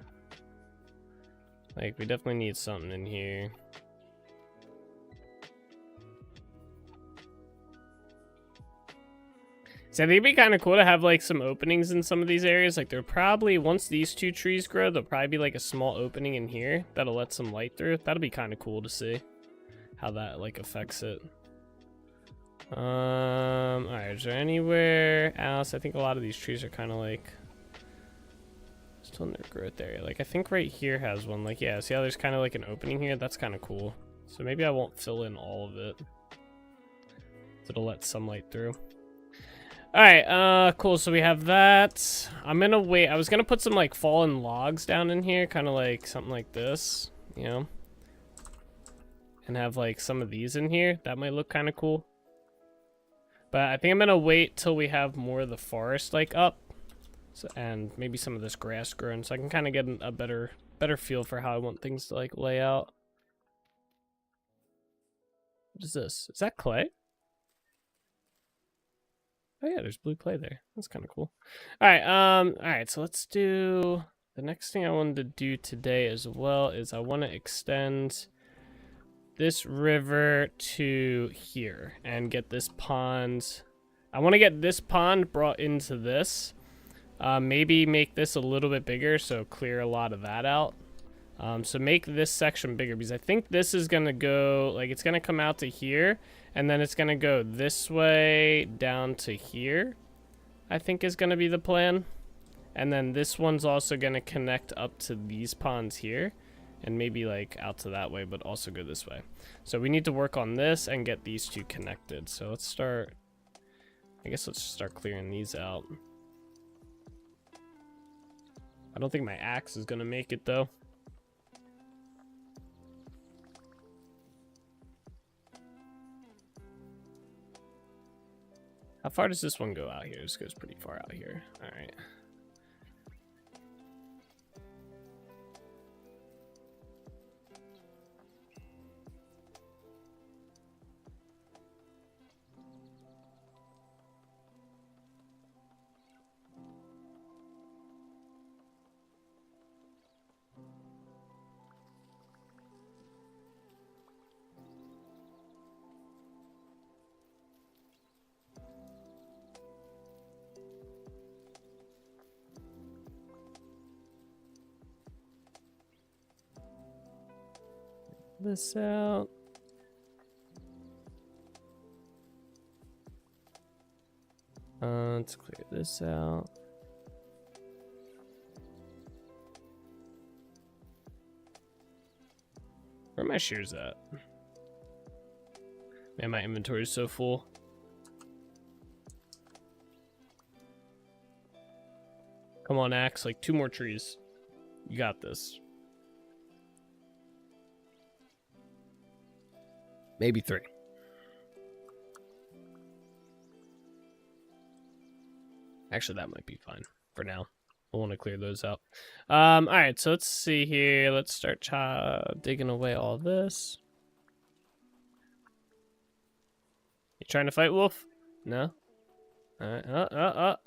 Like, we definitely need something in here. So I think it'd be kind of cool to have, like, some openings in some of these areas. Like, there probably, once these two trees grow, there'll probably be, like, a small opening in here that'll let some light through. That'll be kind of cool to see how that, like, affects it. Alright, is there anywhere else? I think a lot of these trees are kind of, like, Still no growth area. Like, I think right here has one. Like, yeah, see how there's kind of like an opening here? That's kind of cool. So maybe I won't fill in all of it. So it'll let sunlight through. Alright, cool. So we have that. I'm gonna wait. I was gonna put some, like, fallen logs down in here. Kind of like something like this, you know? And have, like, some of these in here. That might look kind of cool. But I think I'm gonna wait till we have more of the forest, like, up. So, and maybe some of this grass growing, so I can kind of get a better feel for how I want things to, like, lay out. What is this? Is that clay? Oh yeah, there's blue clay there. That's kind of cool. Alright, so let's do... The next thing I wanted to do today as well is I want to extend this river to here and get this pond... I want to get this pond brought into this. Maybe make this a little bit bigger, so clear a lot of that out. So make this section bigger, because I think this is going to go, like, it's going to come out to here, and then it's going to go this way down to here, I think is going to be the plan. And then this one's also going to connect up to these ponds here, and maybe, like, out to that way, but also go this way. So we need to work on this and get these two connected. So let's start, I guess let's start clearing these out. I don't think my axe is going to make it, though. How far does this one go out here? This goes pretty far out here. All right. This out. Let's clear this out. Where are my shears at? Man, my inventory is so full. Come on, axe, like 2 more trees. You got this. Maybe 3. Actually, that might be fine for now. I want to clear those out. Alright, so let's see here. Let's start digging away all this. You trying to fight, Wolf? No? Alright,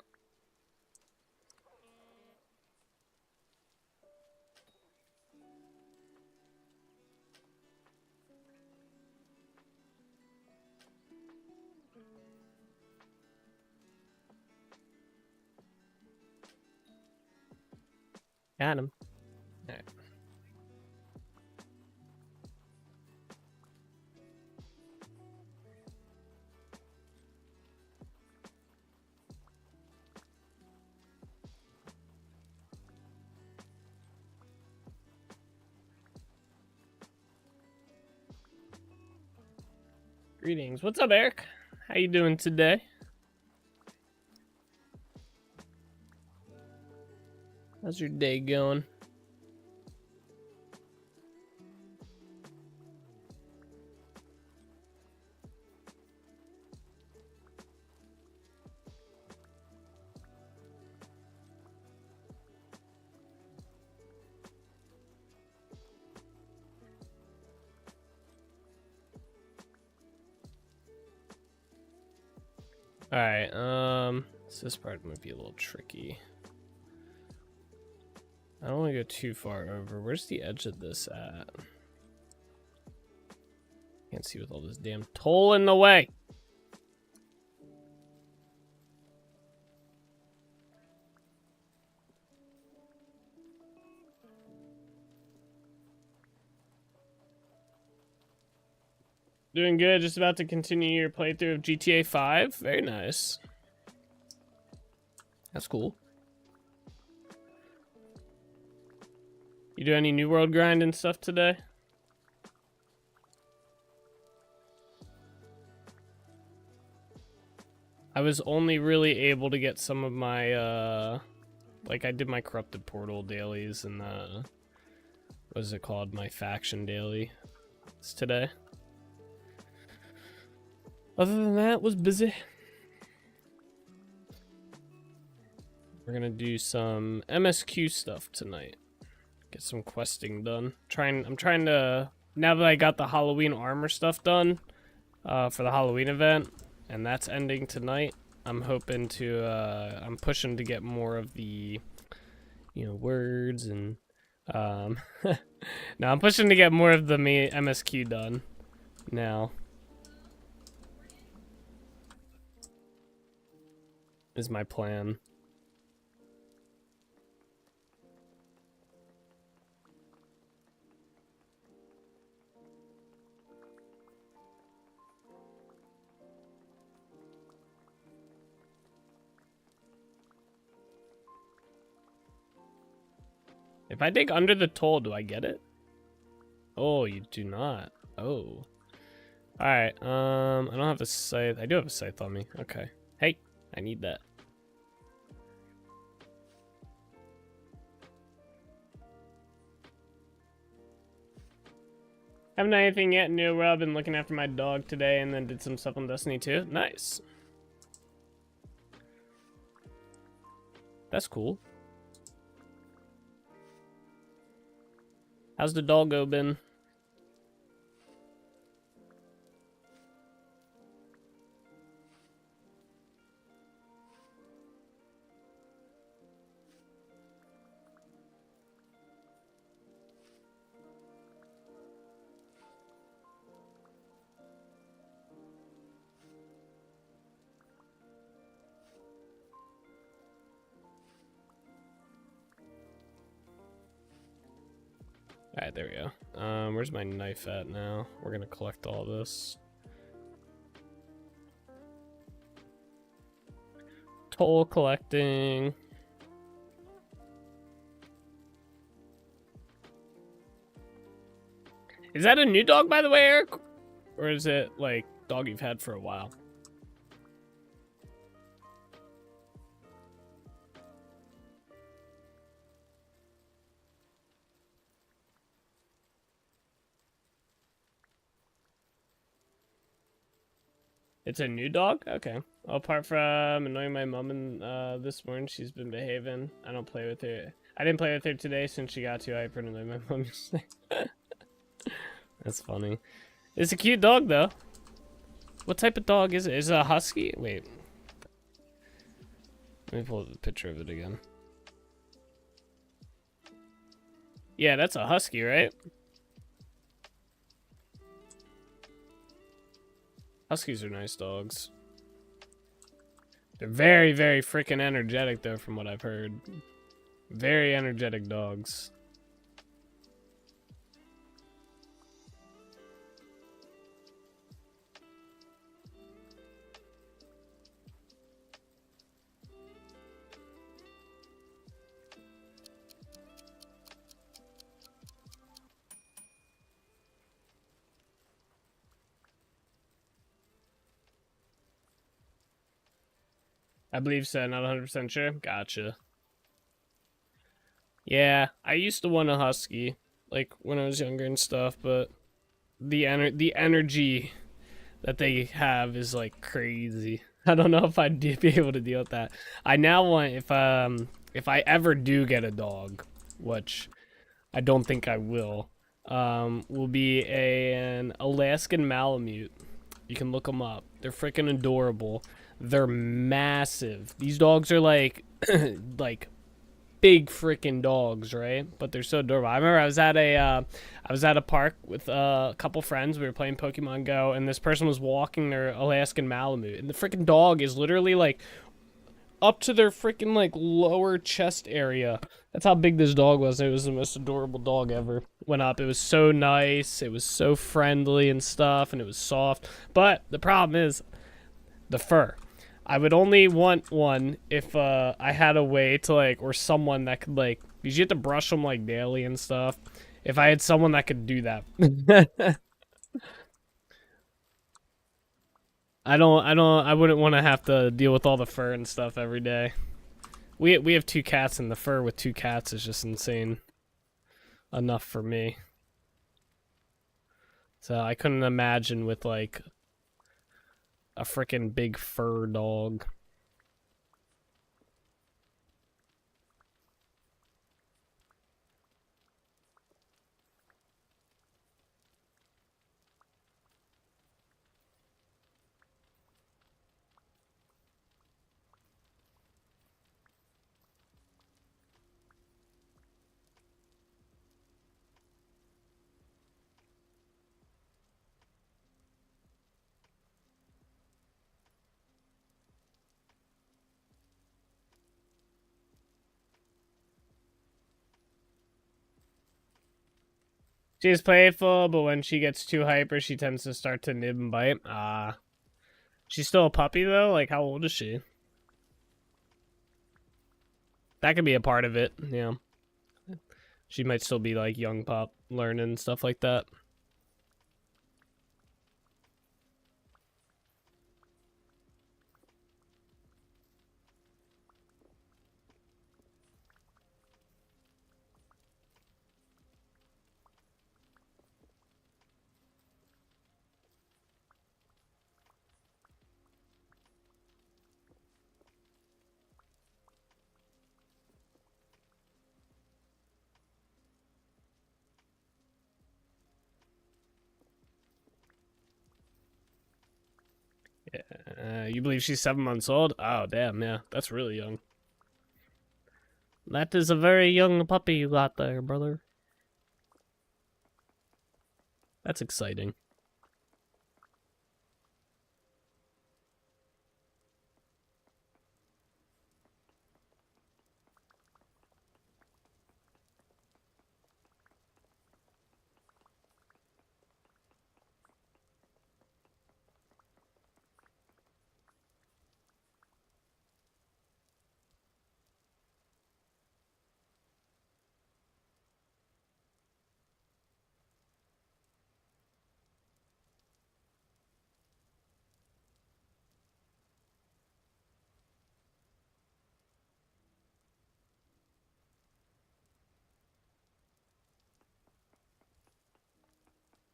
Got him. Alright. Greetings. What's up, Eric? How you doing today? How's your day going? Alright, so this part might be a little tricky. I don't want to go too far over. Where's the edge of this at? Can't see with all this damn toll in the way. Doing good. Just about to continue your playthrough of GTA 5. Very nice. That's cool. You do any New World grind and stuff today? I was only really able to get some of my, like I did my Corrupted Portal dailies and what is it called? My faction daily. It's today. Other than that, was busy. We're gonna do some MSQ stuff tonight. Get some questing done. I'm trying to, now that I got the Halloween armor stuff done, for the Halloween event, and that's ending tonight, I'm hoping to, I'm pushing to get more of the, you know, words and, no, I'm pushing to get more of the MSQ done now. Is my plan. If I dig under the toll, do I get it? Oh, you do not. Oh. Alright, I don't have a scythe. I do have a scythe on me. Okay. Hey, I need that. Haven't done anything yet new. Well, I've been looking after my dog today and then did some stuff on Destiny 2. Nice. That's cool. How's the doggo been? Alright, there we go. Where's my knife at now? We're gonna collect all this. Toll collecting. Is that a new dog, by the way, Eric? Or is it, like, dog you've had for a while? It's a new dog? Okay. Well, apart from annoying my mom and this morning, she's been behaving. I don't play with her. I didn't play with her today since she got too hyper and annoyed my mom yesterday. That's funny. It's a cute dog, though. What type of dog is it? Is it a husky? Wait. Let me pull up the picture of it again. Yeah, that's a husky, right? Huskies are nice dogs. They're very, very freaking energetic, though, from what I've heard. Very energetic dogs. I believe so, not 100% sure. Gotcha. Yeah, I used to want a husky, like, when I was younger and stuff, but the energy that they have is, like, crazy. I don't know if I'd be able to deal with that. I now want, if I ever do get a dog, which I don't think I will be an Alaskan Malamute. You can look them up. They're freaking adorable. They're massive. These dogs are like, like big freaking dogs, right? But they're so adorable. I remember I was at a park with a couple friends. We were playing Pokemon Go, and this person was walking their Alaskan Malamute, and the freaking dog is literally like up to their freaking like lower chest area. That's how big this dog was. It was the most adorable dog ever. Went up. It was so nice. It was so friendly and stuff, and it was soft. But the problem is the fur. I would only want one if I had a way to like, or someone that could like, because you have to brush them like daily and stuff. If I had someone that could do that. I wouldn't want to have to deal with all the fur and stuff every day. We have 2 cats, and the fur with 2 cats is just insane enough for me. So I couldn't imagine with like a freaking big fur dog. She's playful, but when she gets too hyper, she tends to start to nib and bite. She's still a puppy, though? Like, how old is she? That could be a part of it, yeah. She might still be, like, young pup, learning, stuff like that. You believe she's 7 months old? Oh, damn, yeah. That's really young. That is a very young puppy you got there, brother. That's exciting.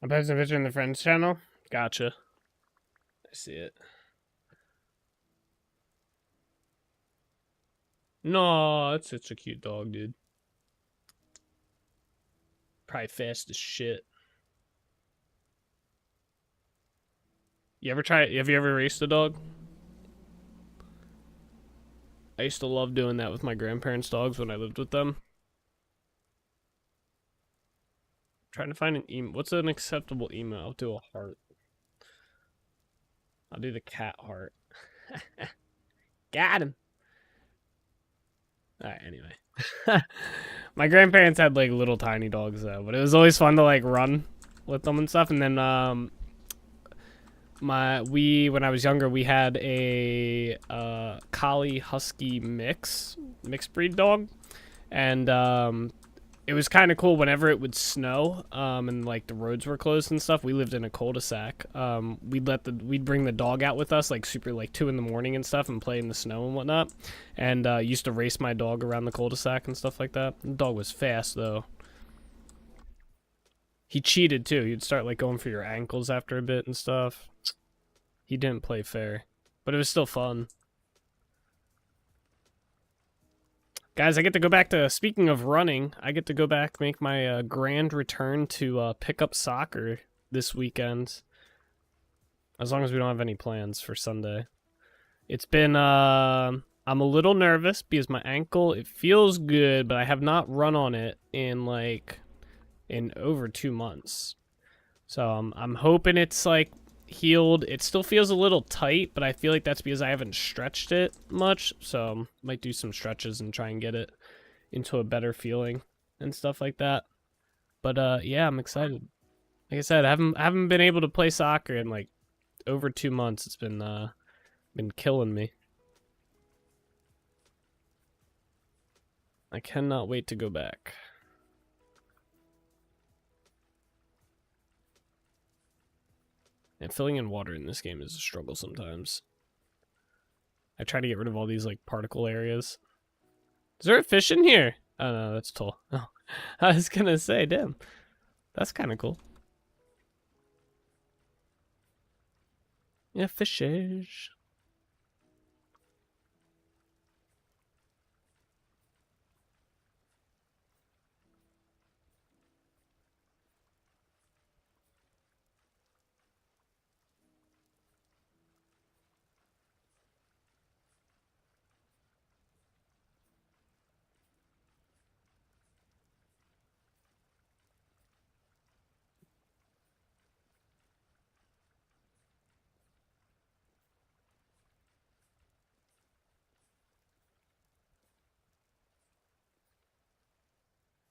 I'm posting a picture in the friends channel. Gotcha. I see it. No, it's such a cute dog, dude. Probably fast as shit. Have you ever raced a dog? I used to love doing that with my grandparents' dogs when I lived with them. Trying to find an email. What's an acceptable email? I'll do a heart. I'll do the cat heart. Got him. Alright, anyway. My grandparents had like little tiny dogs though, but it was always fun to like run with them and stuff. And then when I was younger, we had a collie husky mixed breed dog, and it was kind of cool whenever it would snow and like the roads were closed and stuff. We lived in a cul-de-sac. We'd bring the dog out with us like super like 2 in the morning and stuff and play in the snow and whatnot, and used to race my dog around the cul-de-sac and stuff like that. The dog was fast though. He cheated too. He'd start like going for your ankles after a bit and stuff. He didn't play fair, but it was still fun. Guys, I get to go back to, speaking of running, I get to go back, make my grand return to pick up soccer this weekend. As long as we don't have any plans for Sunday. It's been, I'm a little nervous because my ankle, it feels good, but I have not run on it in over 2 months. So I'm hoping it's like healed. It still feels a little tight, but I feel like that's because I haven't stretched it much, so might do some stretches and try and get it into a better feeling and stuff like that. But yeah, I'm excited. Like I said, I haven't been able to play soccer in like over 2 months. It's been killing me. I cannot wait to go back. And filling in water in this game is a struggle sometimes. I try to get rid of all these like particle areas. Is there a fish in here? Oh no, that's tall. Oh, I was gonna say, damn, that's kind of cool. Yeah, fishes.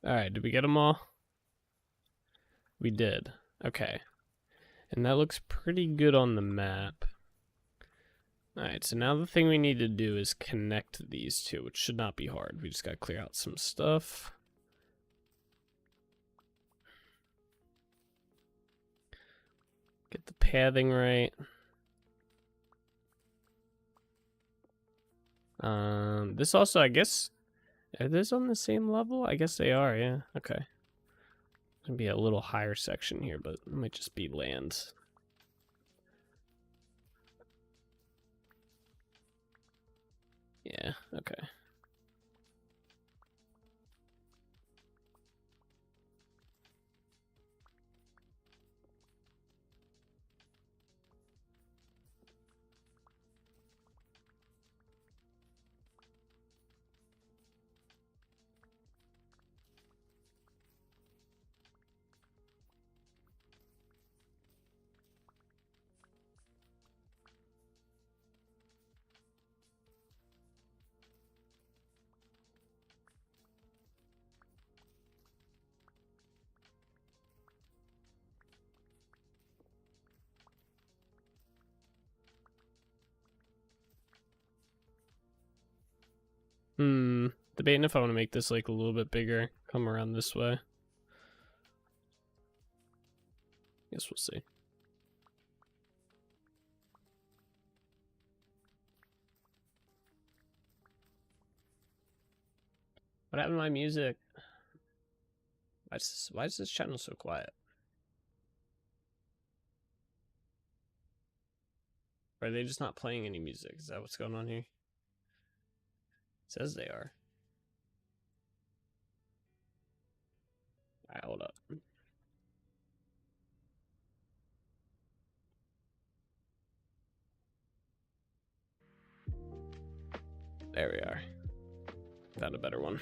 Alright, did we get them all? We did. Okay. And that looks pretty good on the map. Alright, so now the thing we need to do is connect these two, which should not be hard. We just gotta clear out some stuff. Get the pathing right. This also, I guess, are these on the same level? I guess they are, yeah. Okay. Gonna be a little higher section here, but it might just be land. Yeah, okay. Debating if I want to make this like a little bit bigger, come around this way. Guess we'll see. What happened to my music? Why is this channel so quiet? Or are they just not playing any music? Is that what's going on here? It says they are. Alright, hold up. There we are. Found a better one.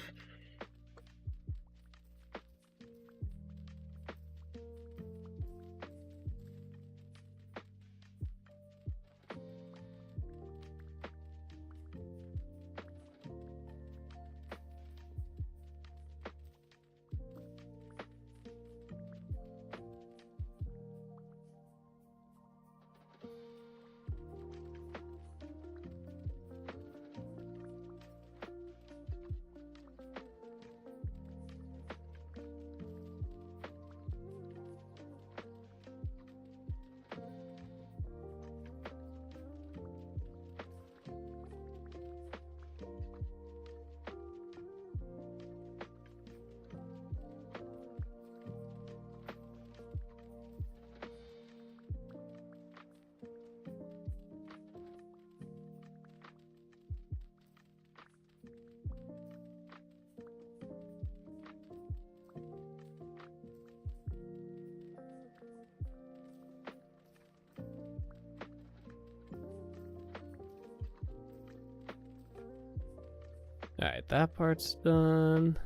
Alright, that part's done.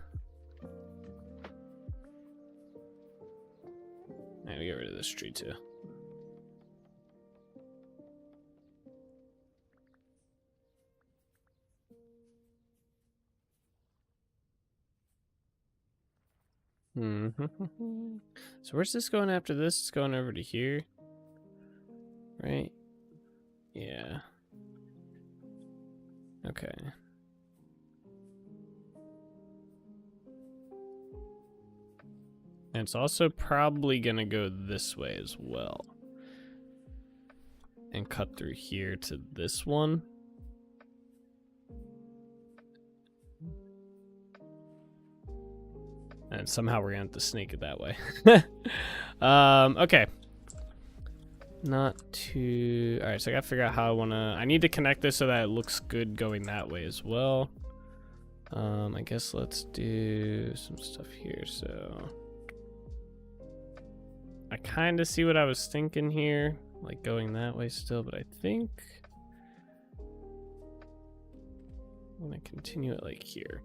Alright, we get rid of this tree too. So where's this going after this? It's going over to here. Right? Yeah. Okay. And it's also probably gonna go this way as well. And cut through here to this one. And somehow we're gonna have to sneak it that way. Okay. Not too... Alright, so I gotta figure out how I wanna... I need to connect this so that it looks good going that way as well. I guess let's do some stuff here, so... I kinda see what I was thinking here. Like going that way still, but I think... I'm gonna continue it like here.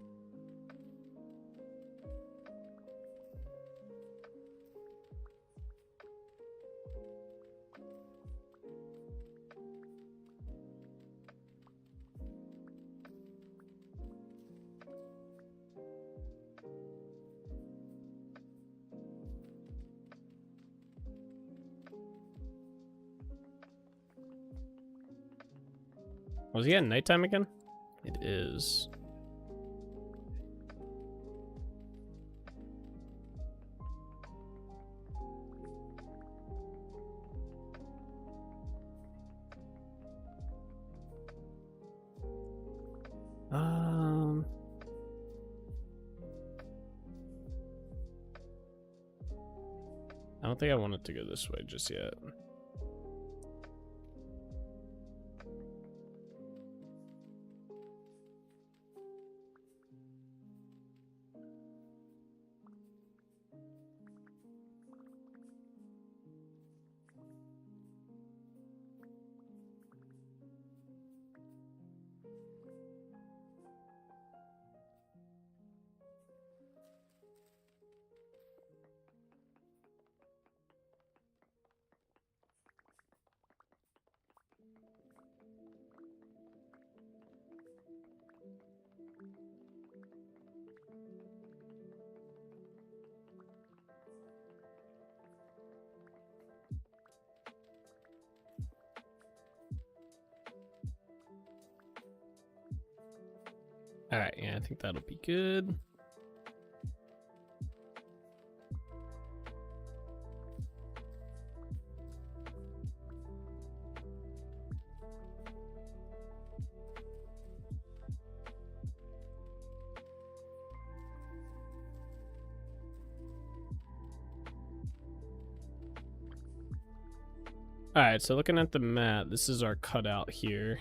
Was he at nighttime again? It is. I don't think I want it to go this way just yet. All right, yeah, I think that'll be good. All right, so looking at the map, this is our cutout here.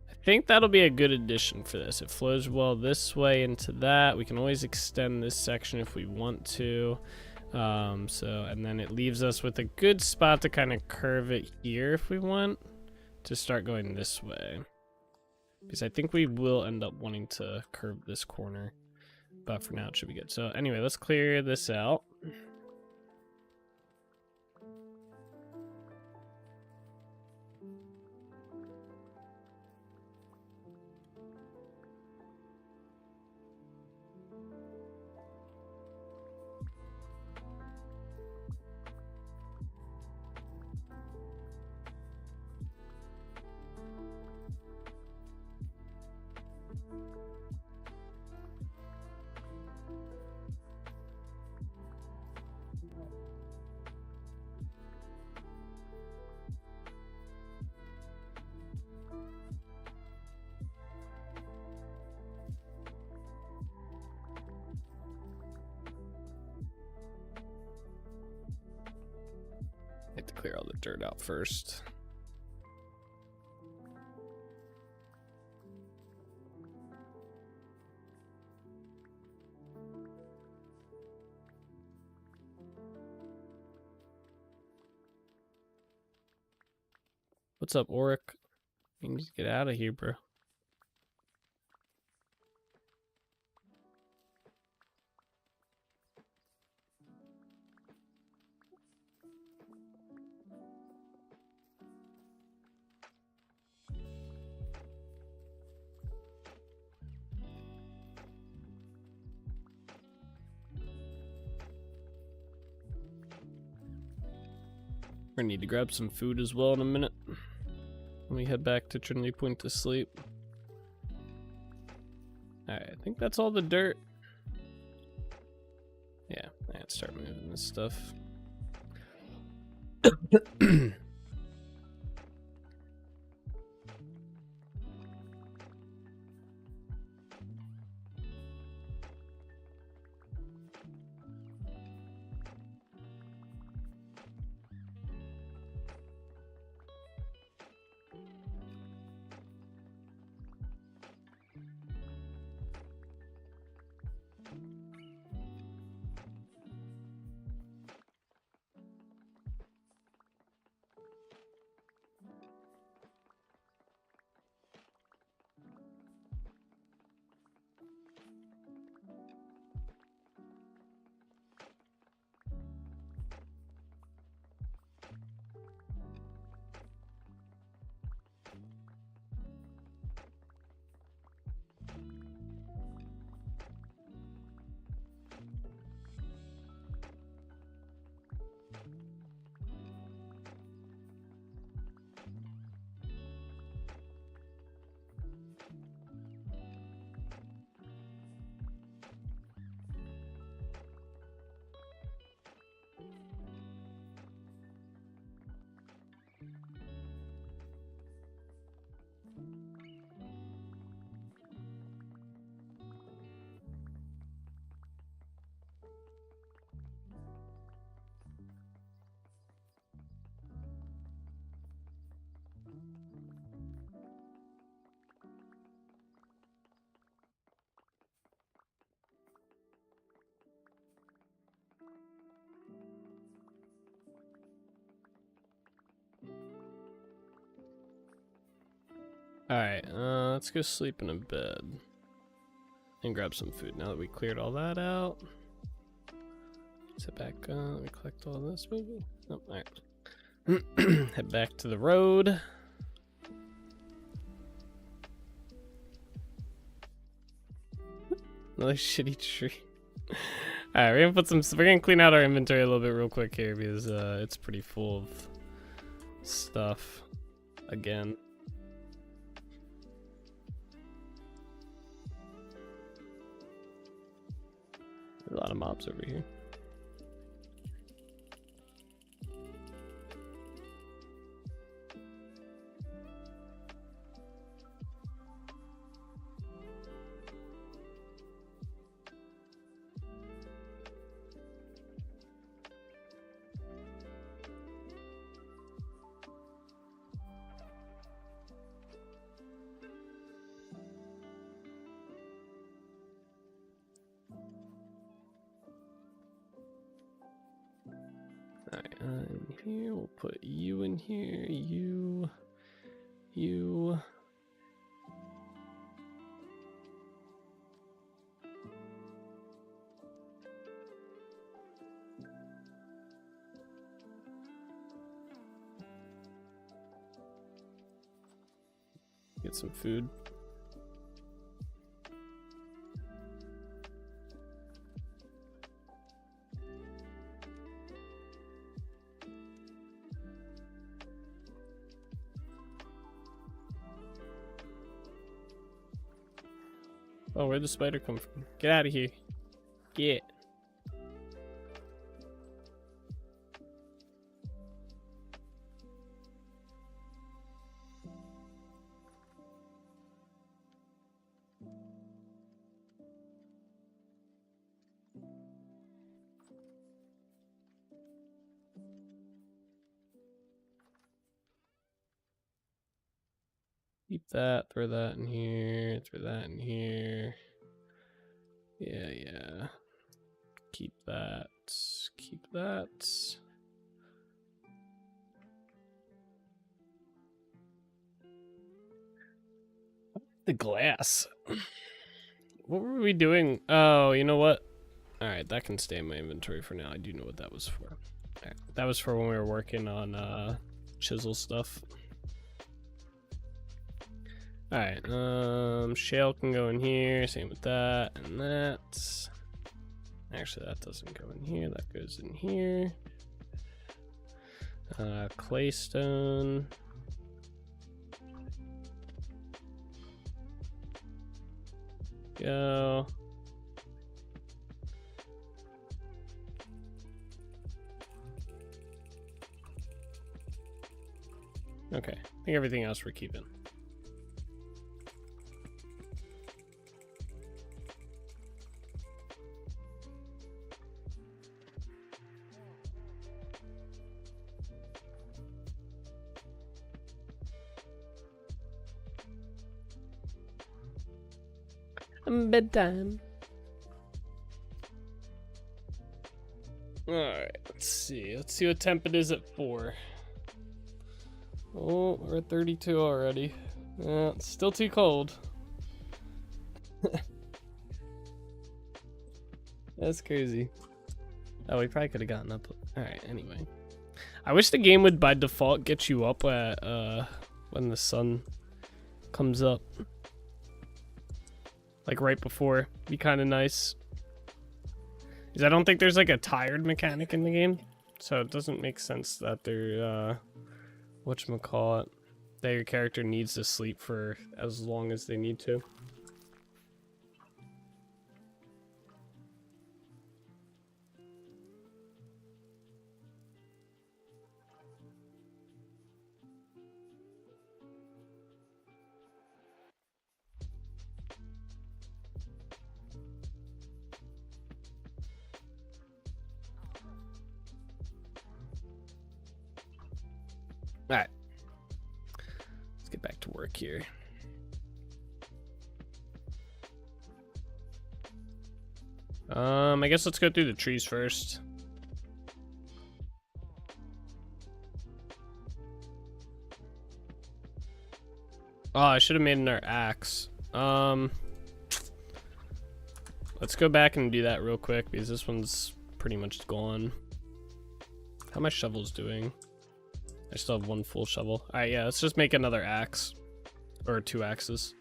I think that'll be a good addition for this. It flows well this way into that. We can always extend this section if we want to. And then it leaves us with a good spot to kind of curve it here if we want to start going this way. Because I think we will end up wanting to curve this corner. But for now, it should be good. So anyway, let's clear this out. I have to clear all the dirt out first. What's up, Oric? You need to get out of here, bro. We're gonna need to grab some food as well in a minute. When we head back to Trinity Point to sleep. Alright, I think that's all the dirt. Yeah, let's start moving this stuff. Alright, let's go sleep in a bed. And grab some food now that we cleared all that out. Sit back, let me collect all this maybe? Nope, alright. Head back to the road. Another shitty tree. Alright, we're gonna clean out our inventory a little bit real quick here because it's pretty full of stuff again. A lot of mobs over here. Alright, in here, we'll put you in here, you. Get some food. Oh, where'd the spider come from? Get out of here. Get. Keep that, throw that in here, throw that in here. Yeah. Keep that, keep that. The glass. What were we doing? Oh, you know what? Alright, that can stay in my inventory for now. I do know what that was for. Right, that was for when we were working on chisel stuff. Alright, shale can go in here, same with that and that. Actually, that doesn't go in here, that goes in here. Claystone. Go. Okay, I think everything else we're keeping. Bedtime. Alright, let's see. Let's see what temp it is at 4. Oh, we're at 32 already. It's still too cold. That's crazy. Oh, we probably could have gotten up. Alright, anyway. I wish the game would by default get you up at when the sun comes up. Like right before. Be kind of nice. Because I don't think there's like a tired mechanic in the game. So it doesn't make sense that they're whatchamacallit, that your character needs to sleep for as long as they need to. Alright. Let's get back to work here. I guess let's go through the trees first. Oh, I should have made another axe. Let's go back and do that real quick because this one's pretty much gone. How my shovel's doing? I still have 1 full shovel. Alright, yeah, let's just make another axe. Or 2 axes.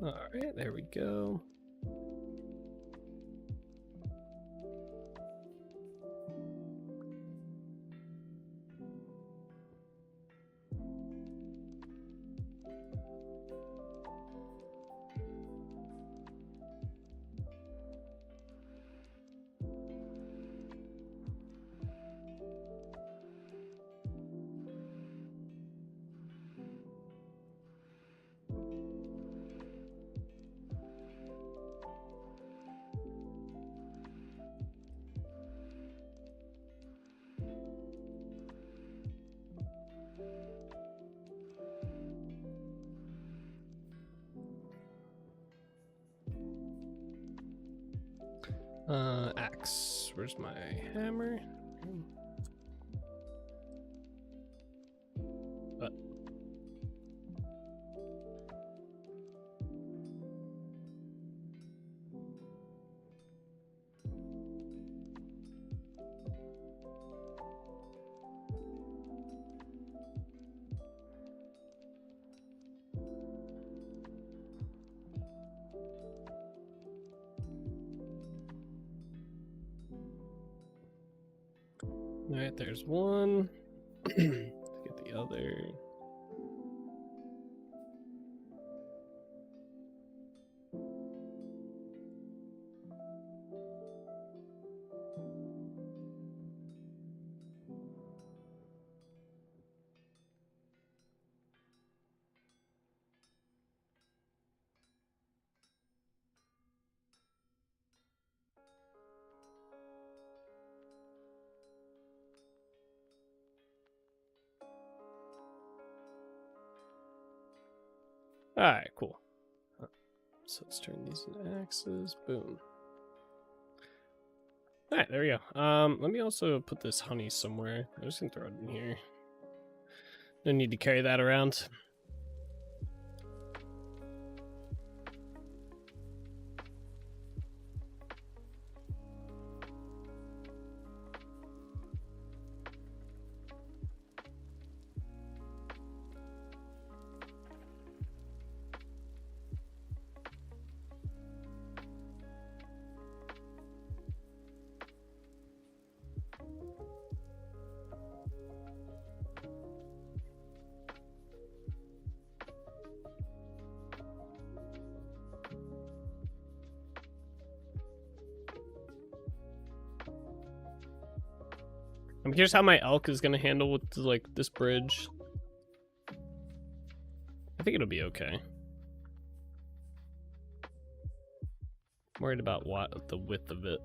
Alright, there we go. Axe. Where's my hammer? Alright, there's one. Let's get the other. Alright, cool. So let's turn these into axes. Boom. Alright, there we go. Let me also put this honey somewhere. I'm just gonna throw it in here. Don't need to carry that around. I'm curious how my elk is gonna handle with like this bridge. I think it'll be okay. I'm worried about what the width of it.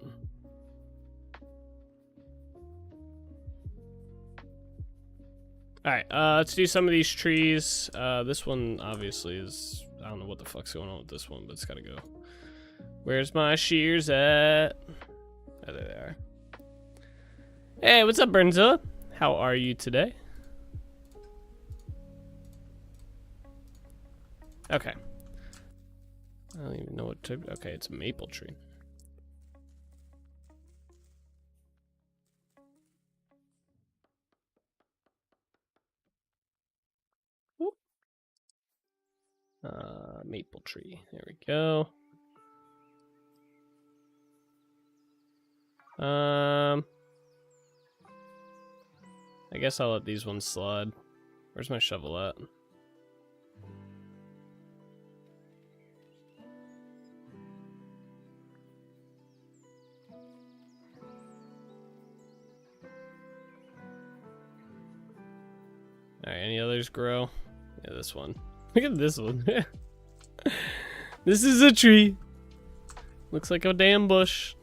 Alright, let's do some of these trees. This one obviously is, I don't know what the fuck's going on with this one, but it's gotta go. Where's my shears at? Oh, there they are. Hey, what's up, Burnzilla? How are you today? Okay. I don't even know what type. Okay, it's a maple tree. Whoop. Maple tree. There we go. I guess I'll let these ones slide. Where's my shovel at? Alright, any others grow? Yeah, this one. Look at this one. This is a tree. Looks like a damn bush.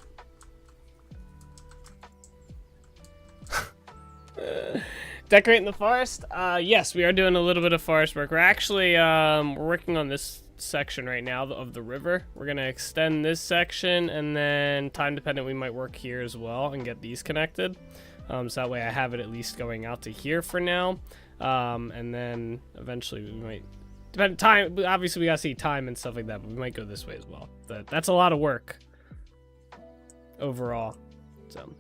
Decorating the forest? Yes, we are doing a little bit of forest work. We're actually we're working on this section right now of the river. We're gonna extend this section, and then time dependent we might work here as well and get these connected. So that way I have it at least going out to here for now. And then eventually we might depend time. Obviously we gotta see time and stuff like that, but we might go this way as well. That's a lot of work overall. So.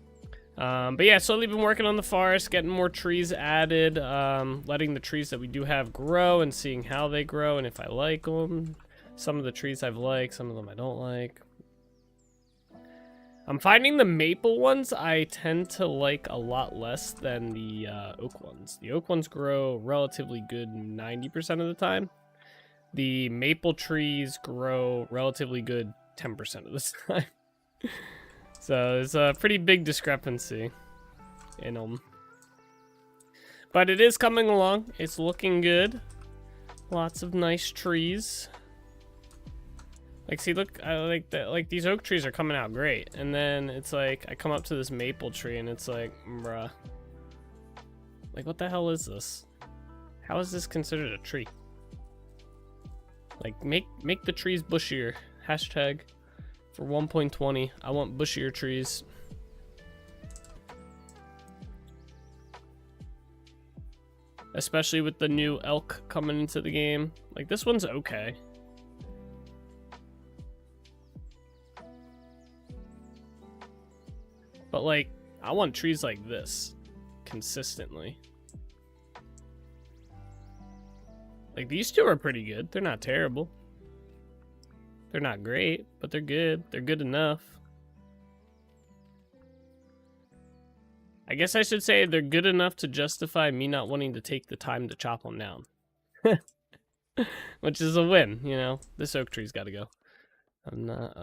But yeah, slowly been working on the forest, getting more trees added, letting the trees that we do have grow and seeing how they grow and if I like them. Some of the trees I've liked, some of them I don't like. I'm finding the maple ones I tend to like a lot less than the oak ones. The oak ones grow relatively good 90% of the time. The maple trees grow relatively good 10% of the time. So there's a pretty big discrepancy in them. But it is coming along. It's looking good. Lots of nice trees. Like, see, look, I like that. Like, these oak trees are coming out great. And then it's like, I come up to this maple tree and it's like, bruh. Like, what the hell is this? How is this considered a tree? Like, make the trees bushier. Hashtag. For 1.20, I want bushier trees. Especially with the new elk coming into the game. Like, this one's okay. But, like, I want trees like this. Consistently. Like, these two are pretty good. They're not terrible. They're not great, but they're good. They're good enough. I guess I should say they're good enough to justify me not wanting to take the time to chop them down. Which is a win, you know. This oak tree's got to go. I'm not,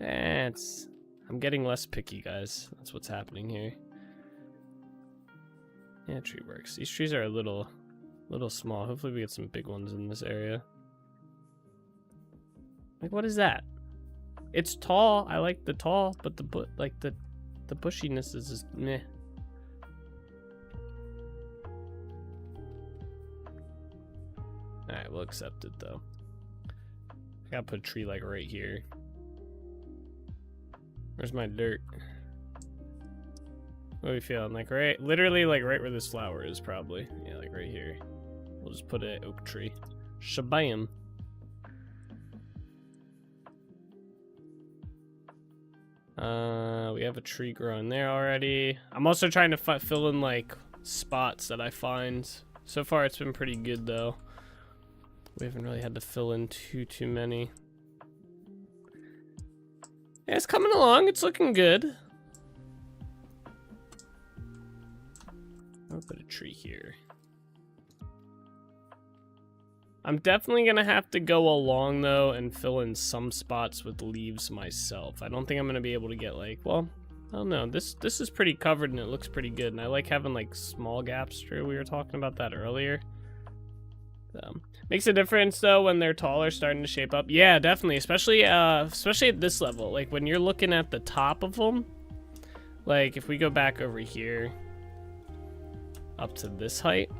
I'm getting less picky, guys. That's what's happening here. Yeah, tree works. These trees are a little small. Hopefully we get some big ones in this area. Like, what is that? It's tall. I like the tall, but the bushiness is just meh. we'll accept it though. I gotta put a tree like right here. Where's my dirt? What are we feeling? Like right, literally like right where this flower is probably. Yeah, like right here. We'll just put an oak tree. Shabam. We have a tree growing there already. I'm also trying to fill in like spots that I find. So far it's been pretty good though. We haven't really had to fill in too many. Yeah, it's coming along. It's looking good. I'll put a tree here. I'm definitely gonna have to go along though and fill in some spots with leaves myself. I don't think I'm gonna be able to get like, well, I don't know. This is pretty covered and it looks pretty good. And I like having like small gaps through. We were talking about that earlier. Makes a difference though when they're taller, starting to shape up. Yeah, definitely, especially at this level. Like when you're looking at the top of them. Like if we go back over here, up to this height.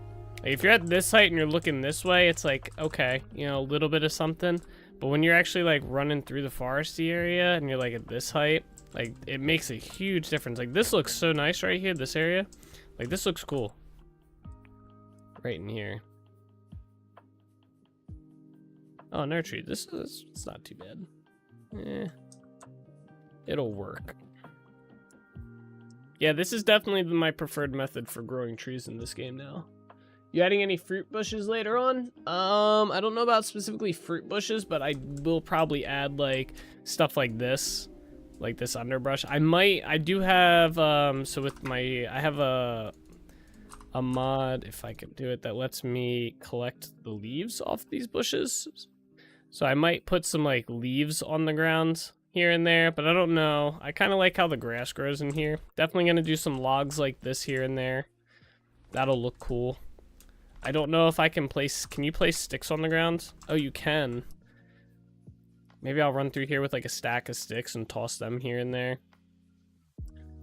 Like if you're at this height and you're looking this way, it's like, okay, you know, a little bit of something. But when you're actually like running through the foresty area and you're like at this height, like it makes a huge difference. Like this looks so nice right here, this area. Like this looks cool. Right in here. Oh, no tree. This is, it's not too bad. Eh. It'll work. Yeah, this is definitely my preferred method for growing trees in this game now. You adding any fruit bushes later on? I don't know about specifically fruit bushes, but I will probably add like stuff like this underbrush. I do have, so with my, I have a mod, if I can do it, that lets me collect the leaves off these bushes. So I might put some like leaves on the ground here and there, but I don't know. I kind of like how the grass grows in here. Definitely gonna do some logs like this here and there. That'll look cool. I don't know if I can place, can you place sticks on the ground? Oh, you can. Maybe I'll run through here with like a stack of sticks and toss them here and there.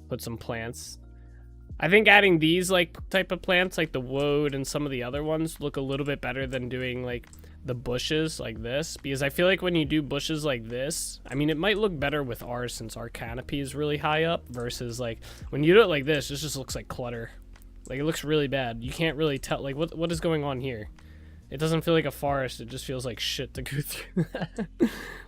Put some plants. I think adding these like type of plants, like the woad and some of the other ones, look a little bit better than doing like the bushes like this, because I feel like when you do bushes like this, I mean, it might look better with ours since our canopy is really high up versus like when you do it like this, it just looks like clutter. Like it looks really bad. You can't really tell like what is going on here. It doesn't feel like a forest. It just feels like shit to go through.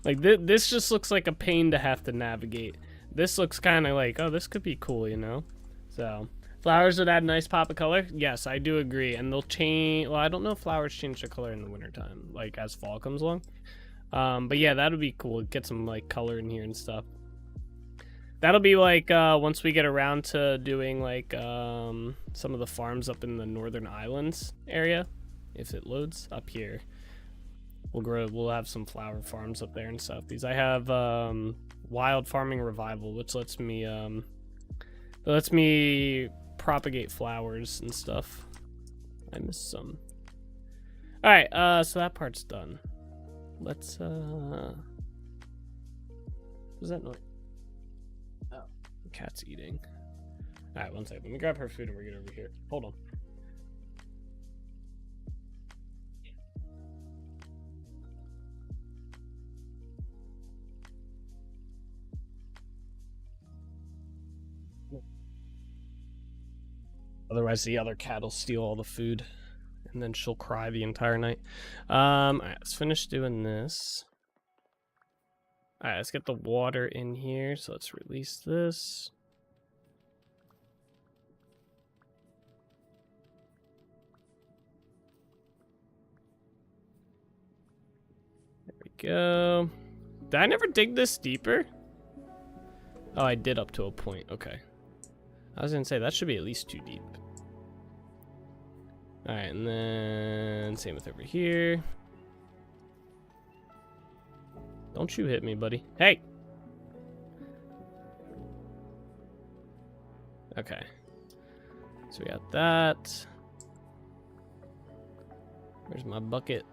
Like this just looks like a pain to have to navigate. This looks kind of like, oh, this could be cool, you know? So flowers would add a nice pop of color. Yes, I do agree. And they'll change. Well, I don't know if flowers change their color in the wintertime, like as fall comes along. But yeah, that would be cool. Get some like color in here and stuff. That'll be like once we get around to doing like some of the farms up in the northern islands area. If it loads up here, we'll have some flower farms up there and stuff. These I have wild farming revival, which lets me propagate flowers and stuff. I missed some. All right, so that part's done. Let's what's that noise? Oh, the cat's eating. All right, one second. Let me grab her food and we'll get over here. Hold on. Otherwise, the other cat will steal all the food, and then she'll cry the entire night. All right, let's finish doing this. All right, let's get the water in here. So let's release this. There we go. Did I never dig this deeper? Oh, I did up to a point. Okay. I was gonna say that should be at least 2 deep. All right, and then same with over here. Don't you hit me, buddy. Hey! Okay. So we got that. Where's my bucket?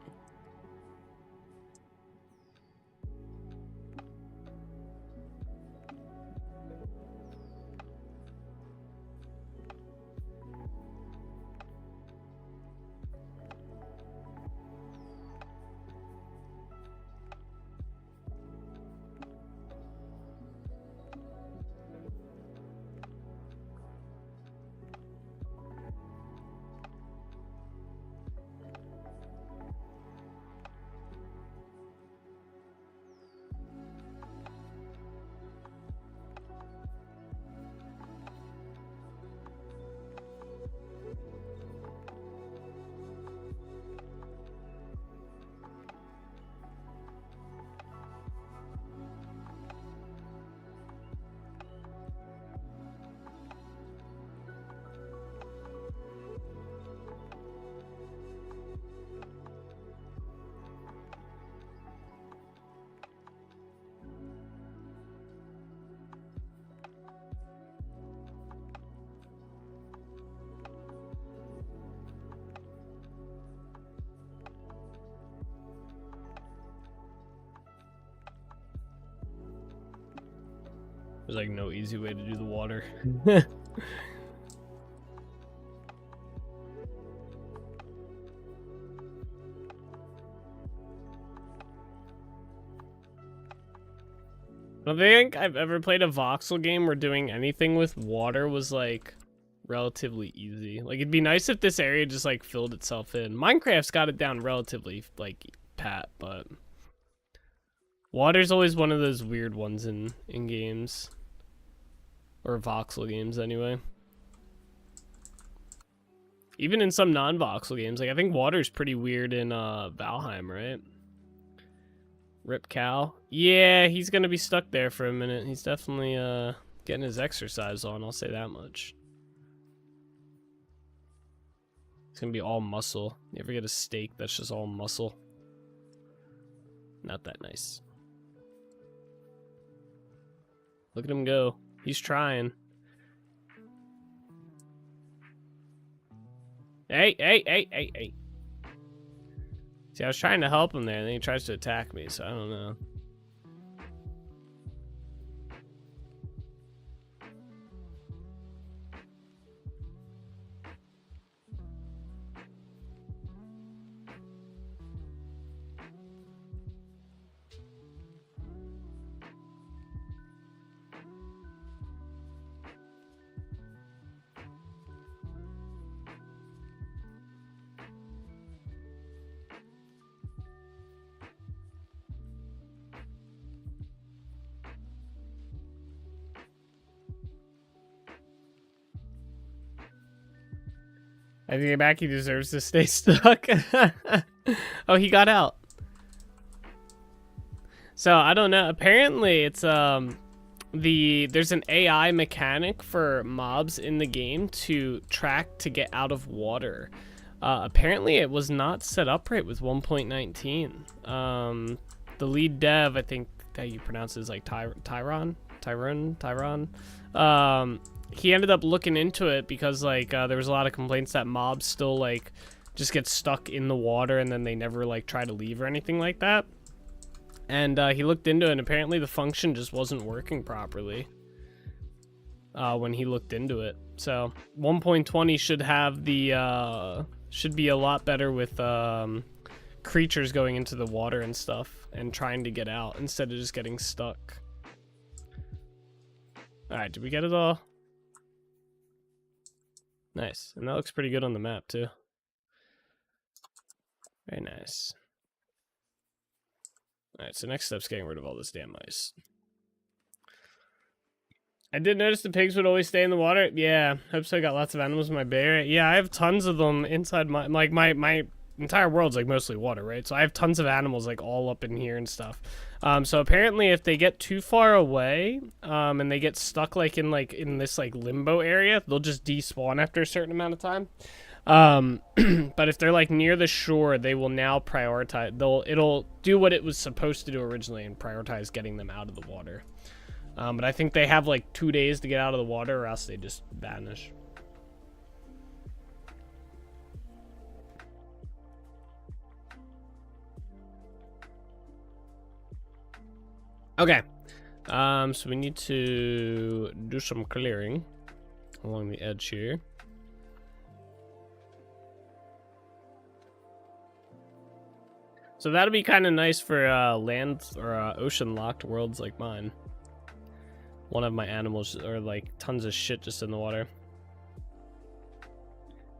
There's like no easy way to do the water. I don't think I've ever played a voxel game where doing anything with water was like relatively easy. Like it'd be nice if this area just like filled itself in. Minecraft's got it down relatively like pat, but water's always one of those weird ones in games. Or voxel games anyway. Even in some non-voxel games, like I think water's pretty weird in Valheim, right? Rip Cal. Yeah, he's gonna be stuck there for a minute. He's definitely getting his exercise on, I'll say that much. It's gonna be all muscle. You ever get a steak that's just all muscle? Not that nice. Look at him go. He's trying. Hey, hey, hey, hey, hey. See, I was trying to help him there, and then he tries to attack me, so I don't know. I think back he deserves to stay stuck. Oh, he got out. So I don't know. Apparently it's there's an AI mechanic for mobs in the game to track to get out of water. Apparently it was not set up right with 1.19. The lead dev, I think how you pronounce it is like Tyron. He ended up looking into it because like there was a lot of complaints that mobs still like just get stuck in the water and then they never like try to leave or anything like that. And he looked into it and apparently the function just wasn't working properly when he looked into it. So 1.20 should have the should be a lot better with creatures going into the water and stuff and trying to get out instead of just getting stuck. All right, did we get it all? Nice. And that looks pretty good on the map, too. Very nice. Alright, so next step's getting rid of all this damn ice. I did notice the pigs would always stay in the water. Yeah, hope so. I got lots of animals in my bay area. Yeah, I have tons of them inside my... Like, my entire world's, like, mostly water, right? So I have tons of animals, like, all up in here and stuff. So apparently if they get too far away, and they get stuck, like, in this, like, limbo area, they'll just despawn after a certain amount of time. But if they're, like, near the shore, they will now prioritize... It'll do what it was supposed to do originally and prioritize getting them out of the water. But I think they have, like, 2 days to get out of the water or else they just vanish. Okay, so we need to do some clearing along the edge here. So that'll be kind of nice for land or ocean locked worlds like mine. One of my animals or like tons of shit just in the water.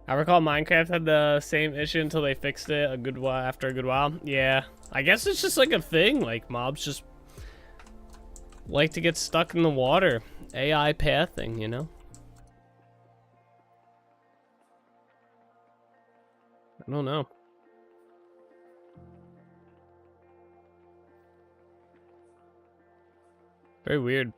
I recall Minecraft had the same issue until they fixed it after a good while. Yeah, I guess it's just like a thing. Like mobs just like to get stuck in the water. AI pathing, you know? I don't know. Very weird.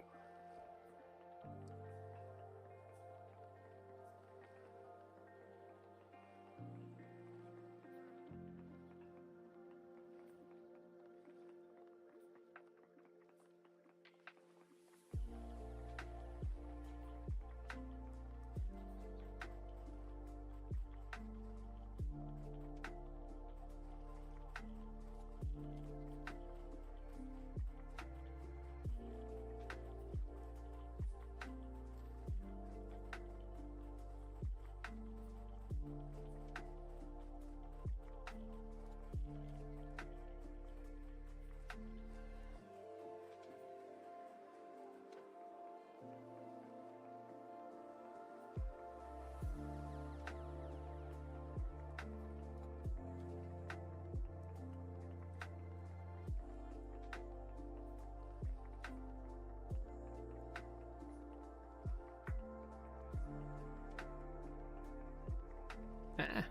Ah.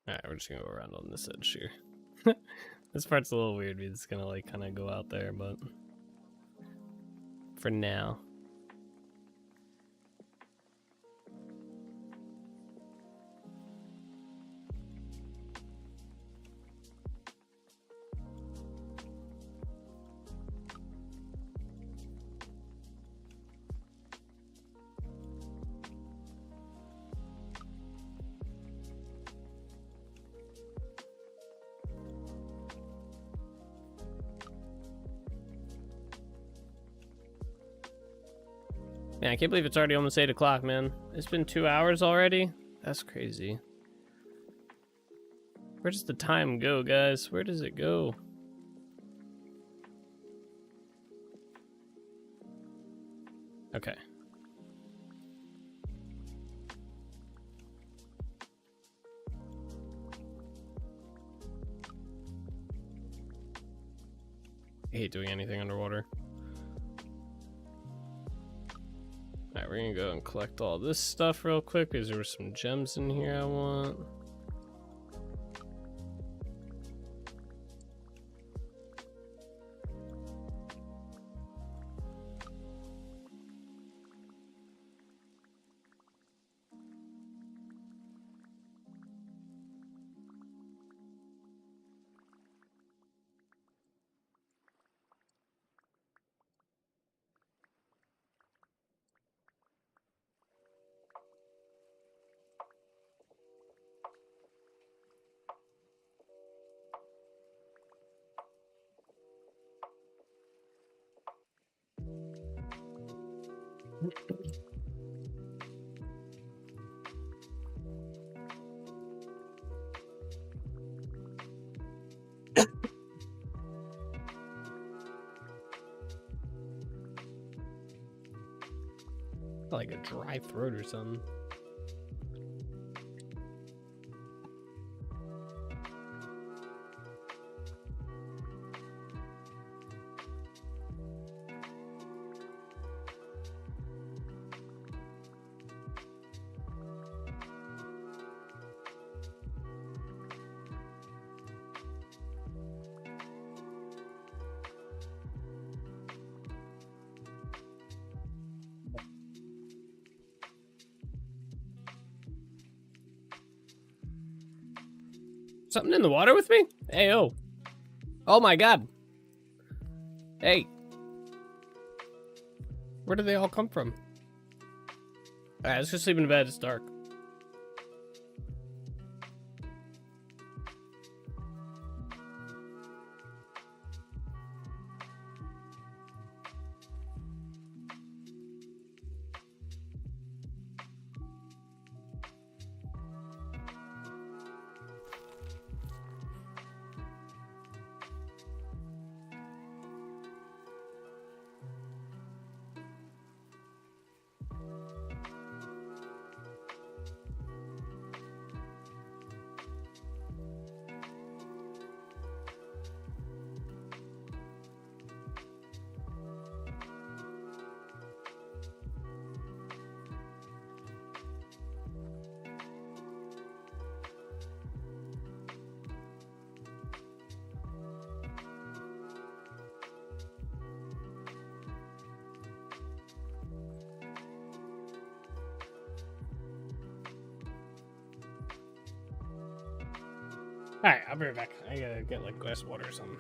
Alright, we're just gonna go around on this edge here. This part's a little weird. We're just gonna like kind of go out there, but for now. Man, I can't believe it's already almost 8 o'clock, man. It's been 2 hours already? That's crazy. Where does the time go, guys? Where does it go? Okay. I hate doing anything underwater. Alright, we're gonna go and collect all this stuff real quick because there were some gems in here I want. Like a dry throat or something. Something in the water with me? Hey, oh. Oh my god. Hey. Where do they all come from? Alright, let's just sleep in bed. It's dark. Alright, I'll be right back. I gotta get like glass of water or something.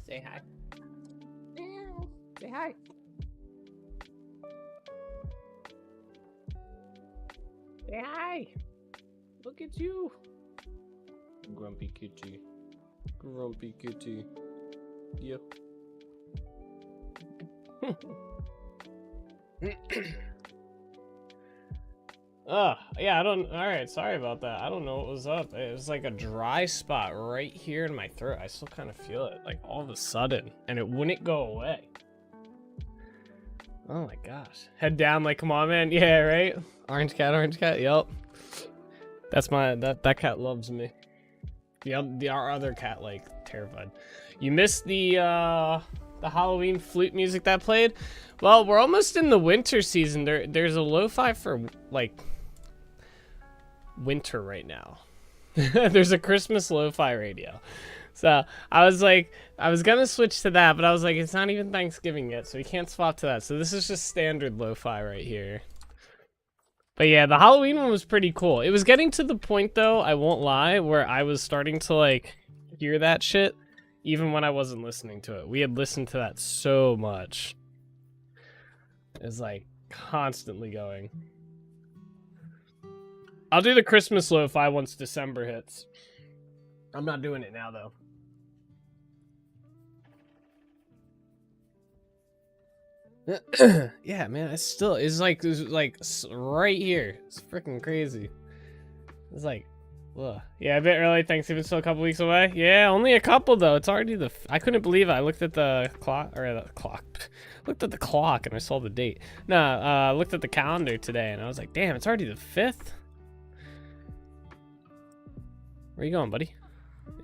Say hi. Say hi. Say hi. Look at you. Grumpy kitty. Grumpy kitty. Yep. Yeah, alright, sorry about that. I don't know what was up. It was like a dry spot right here in my throat. I still kind of feel it, like all of a sudden, and it wouldn't go away. Oh my gosh. Head down, like, come on, man. Yeah, right? Orange cat, yep. That's that cat loves me. Our other cat, like, terrified. You missed the Halloween flute music that played? Well, we're almost in the winter season. There's a lo-fi for, like, winter right now. There's a Christmas lo-fi radio. So I was gonna switch to that, but I was like, it's not even Thanksgiving yet, so we can't swap to that. So this is just standard lo-fi right here. But yeah, the Halloween one was pretty cool. It was getting to the point, though, I won't lie, where I was starting to, like, hear that shit even when I wasn't listening to it. We had listened to that so much. It was, like, constantly going. I'll do the Christmas lo-fi once December hits. I'm not doing it now, though. Yeah, man, it's like right here. It's freaking crazy. It's like, ugh. Yeah, a bit early. Thanksgiving's still a couple weeks away. Yeah, only a couple though. It's already I couldn't believe it. I looked at the clock, looked at the clock, and I saw the date. No, I looked at the calendar today, and I was like, damn, it's already the 5th. Where you going, buddy?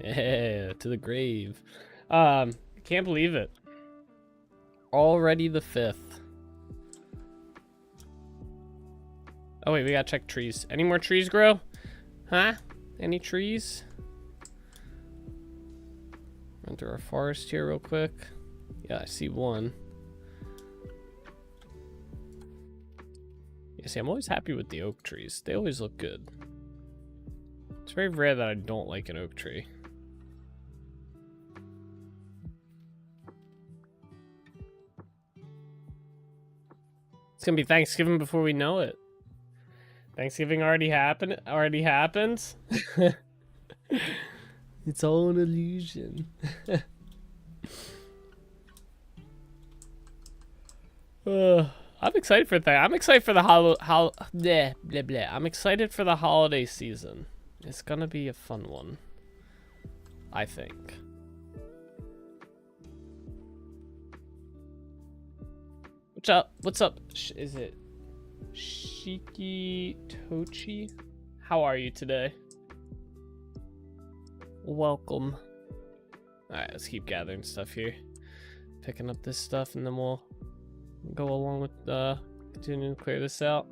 Yeah, to the grave. Can't believe it. Already the 5th. Oh wait, we gotta check trees. Any more trees grow? Huh? Any trees? Run through our forest here real quick. Yeah, I see one. Yeah, see, I'm always happy with the oak trees. They always look good. It's very rare that I don't like an oak tree. It's gonna be Thanksgiving before we know it. Thanksgiving already happened. Already happens. It's all an illusion. I'm excited for that. I'm excited for the I'm excited for the holiday season. It's gonna be a fun one, I think. What's up? What's up? Is it Shiki Tochi? How are you today? Welcome. Alright, let's keep gathering stuff here. Picking up this stuff, and then we'll go along with continuing to clear this out.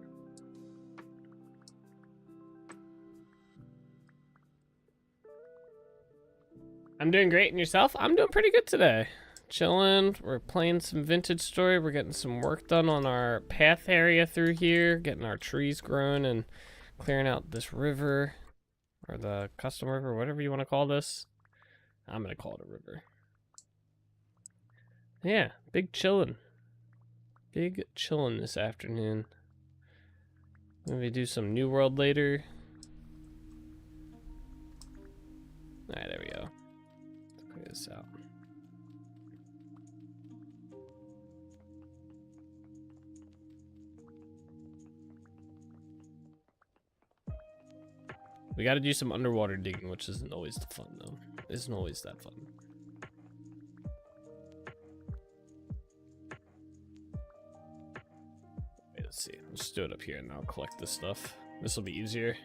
I'm doing great, and yourself? I'm doing pretty good today. Chilling. We're playing some Vintage Story. We're getting some work done on our path area through here, getting our trees grown and clearing out this river, or the custom river, whatever you want to call this. I'm gonna call it a river. Yeah, big chillin'. Big chillin' this afternoon. Maybe do some New World later. Alright, there we go. Let's clear this out. We gotta do some underwater digging, which isn't always the fun, though. Isn't always that fun. Wait, let's see. Let's do it up here, and I'll collect this stuff. This will be easier.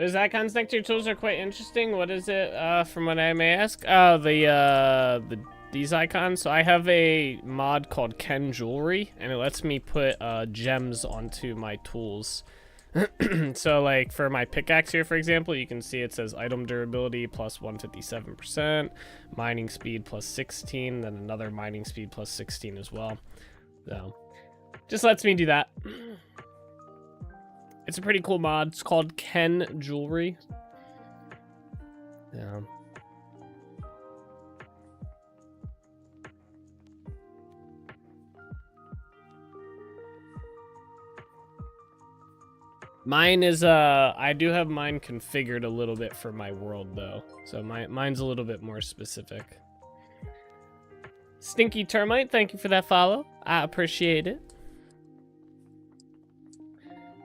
Those icons next to your tools are quite interesting. What is it, from what I may ask? Oh, these icons. So I have a mod called Ken Jewelry, and it lets me put gems onto my tools. So like for my pickaxe here, for example, you can see it says item durability plus 157%, mining speed plus 16, then another mining speed plus 16 as well. So just lets me do that. It's a pretty cool mod. It's called Ken Jewelry. Yeah. Mine is, I do have mine configured a little bit for my world, though. So mine's a little bit more specific. Stinky Termite, thank you for that follow. I appreciate it.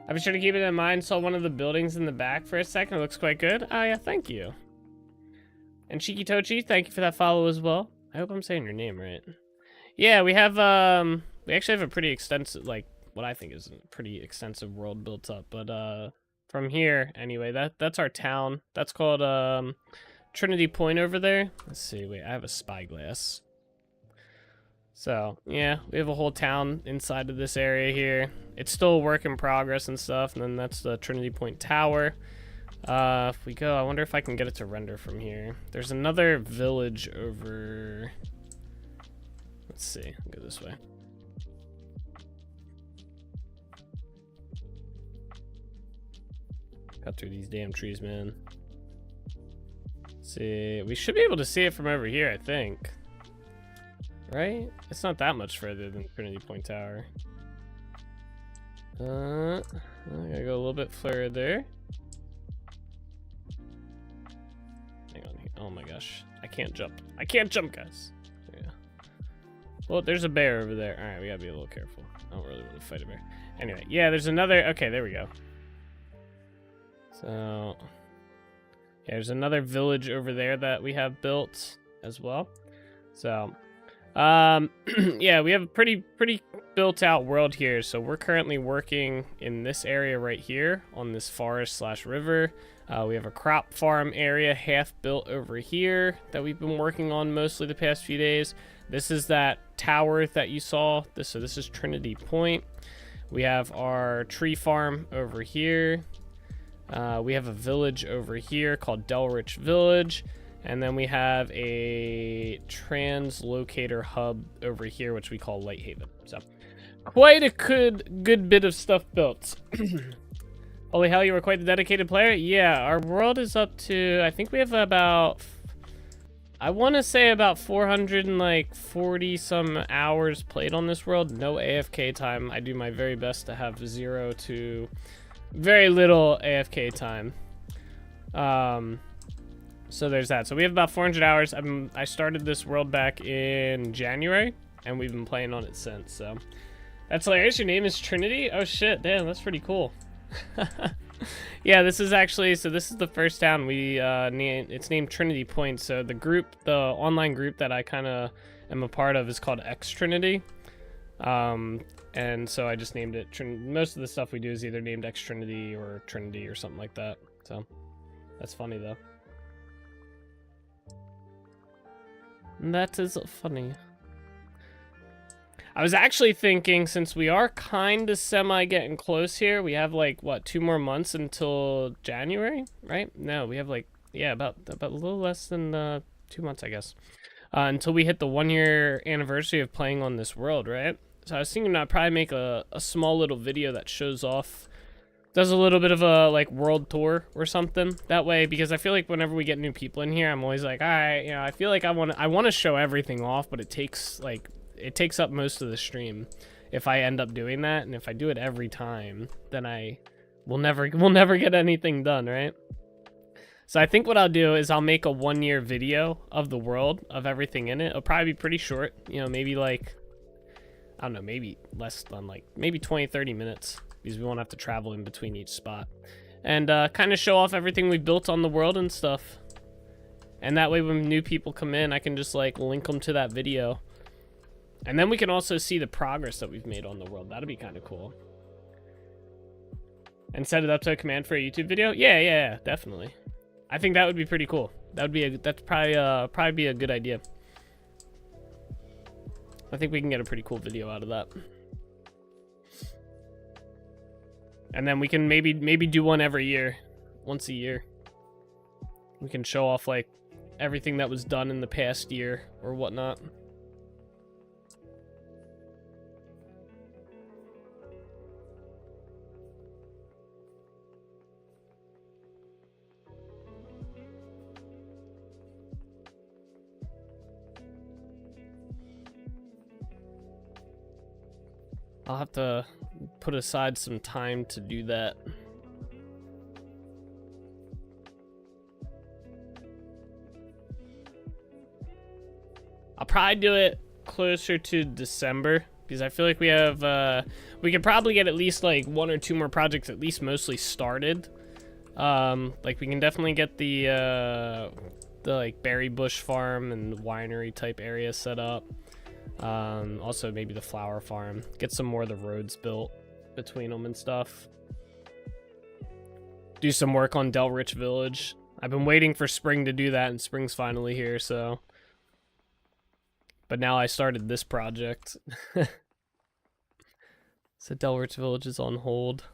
I be sure to keep it in mind. Saw one of the buildings in the back for a second. It looks quite good. Oh, yeah, thank you. And Shiki Tochi, thank you for that follow as well. I hope I'm saying your name right. Yeah, we have, we actually have a pretty extensive, like, what I think is a pretty extensive world built up, but from here anyway, that's our town. That's called Trinity Point over there. Let's see, wait, I have a spyglass. So yeah, we have a whole town inside of this area here. It's still a work in progress and stuff. And then that's the Trinity Point Tower. If we go, I wonder if I can get it to render from here. There's another village over, let's see, I'll go this way. Cut through these damn trees, man. Let's see, we should be able to see it from over here, I think. Right? It's not that much further than Trinity Point Tower. I gotta go a little bit further. Hang on. Oh my gosh. I can't jump. I can't jump, guys. Yeah. Well, there's a bear over there. Alright, we gotta be a little careful. I don't really want to fight a bear. Anyway, yeah, there's another. Okay, there we go. So, yeah, there's another village over there that we have built as well. So, yeah, we have a pretty built out world here. So we're currently working in this area right here on this forest / river. We have a crop farm area half built over here that we've been working on mostly the past few days. This is that tower that you saw. So this is Trinity Point. We have our tree farm over here. We have a village over here called Delrich Village. And then we have a translocator hub over here, which we call Lighthaven. So quite a good bit of stuff built. Holy hell, you were quite the dedicated player. Yeah, our world is up to, I think we have about, I want to say about 440 some hours played on this world. No AFK time. I do my very best to have 0 to very little AFK time. So there's that. So we have about 400 hours. I started this world back in January, and we've been playing on it since. So that's hilarious. Your name is Trinity? Oh shit, damn, that's pretty cool. Yeah, this is actually, so this is the first town we it's named Trinity Point. So the group, the online group that I kind of am a part of is called X Trinity. And so I just named it. Most of the stuff we do is either named X Trinity or Trinity or something like that. So that's funny though. That is funny. I was actually thinking, since we are kind of semi getting close here, we have like, what, 2 more months until January, right? No, we have like, yeah, about a little less than 2 months, I guess, until we hit the 1-year anniversary of playing on this world, right? So I was thinking I'd probably make a small little video that shows off, does a little bit of a like world tour or something that way, because I feel like whenever we get new people in here, I'm always like, all right, you know, I feel like I want to show everything off, but it takes up most of the stream if I end up doing that, and if I do it every time, then we'll never get anything done, right? So I think what I'll do is I'll make a 1-year video of the world, of everything in it. It'll probably be pretty short, you know, maybe like, I don't know, maybe less than like maybe 20-30 minutes, because we won't have to travel in between each spot, and kind of show off everything we built on the world and stuff. And that way when new people come in, I can just like link them to that video, and then we can also see the progress that we've made on the world. That'd be kind of cool. And set it up to a command for a YouTube video? Yeah, definitely. I think that would be pretty cool. That's probably be a good idea. I think we can get a pretty cool video out of that. And then we can maybe do one every year. Once a year. We can show off like everything that was done in the past year or whatnot. I'll have to put aside some time to do that. I'll probably do it closer to December because I feel like we have we could probably get at least like 1 or 2 more projects at least mostly started. Like we can definitely get the like berry bush farm and winery type area set up. Also maybe the flower farm, get some more of the roads built between them and stuff. Do some work on Del Rich Village. I've been waiting for spring to do that, and spring's finally here, so. But now I started this project. So Del Rich Village is on hold.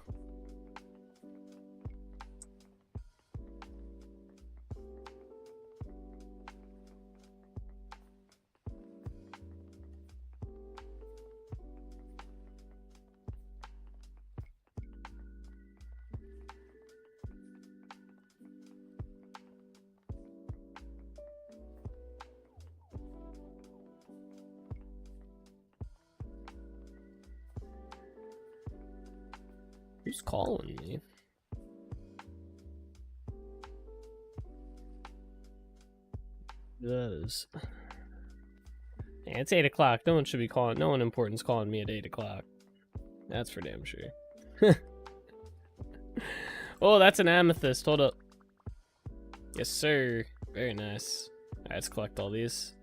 Who's calling me? That is. Yeah, it's 8 o'clock. No one should be calling. No one important's calling me at 8 o'clock. That's for damn sure. Oh, that's an amethyst. Hold up. Yes, sir. Very nice. Alright, let's collect all these.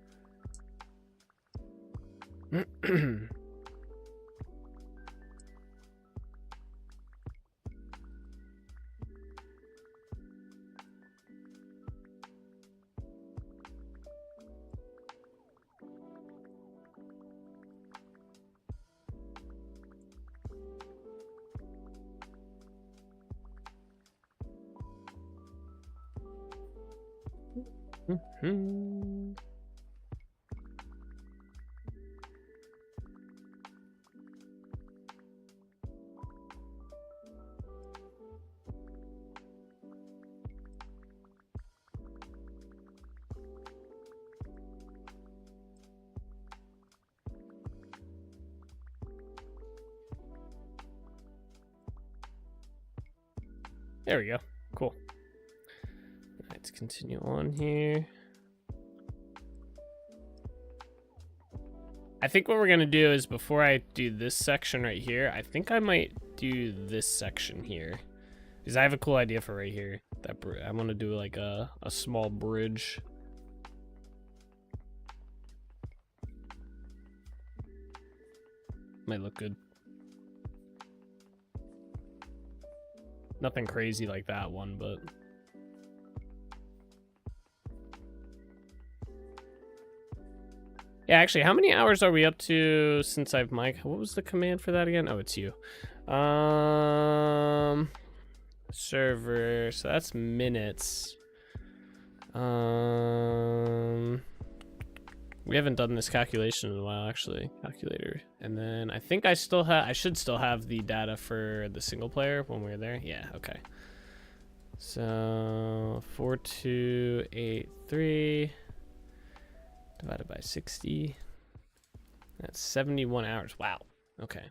There we go. Cool. Let's continue on here. I think what we're going to do is before I do this section right here, I think I might do this section here. Because I have a cool idea for right here. I want to do like a small bridge. Might look good. Nothing crazy like that one, but... Yeah, actually, how many hours are we up to since I've what was the command for that again? Oh, it's you. Server, so that's minutes. We haven't done this calculation in a while, actually. Calculator. And then I think I should still have the data for the single player when we were there. Yeah, okay. So 4283 divided by 60. That's 71 hours. Wow. Okay.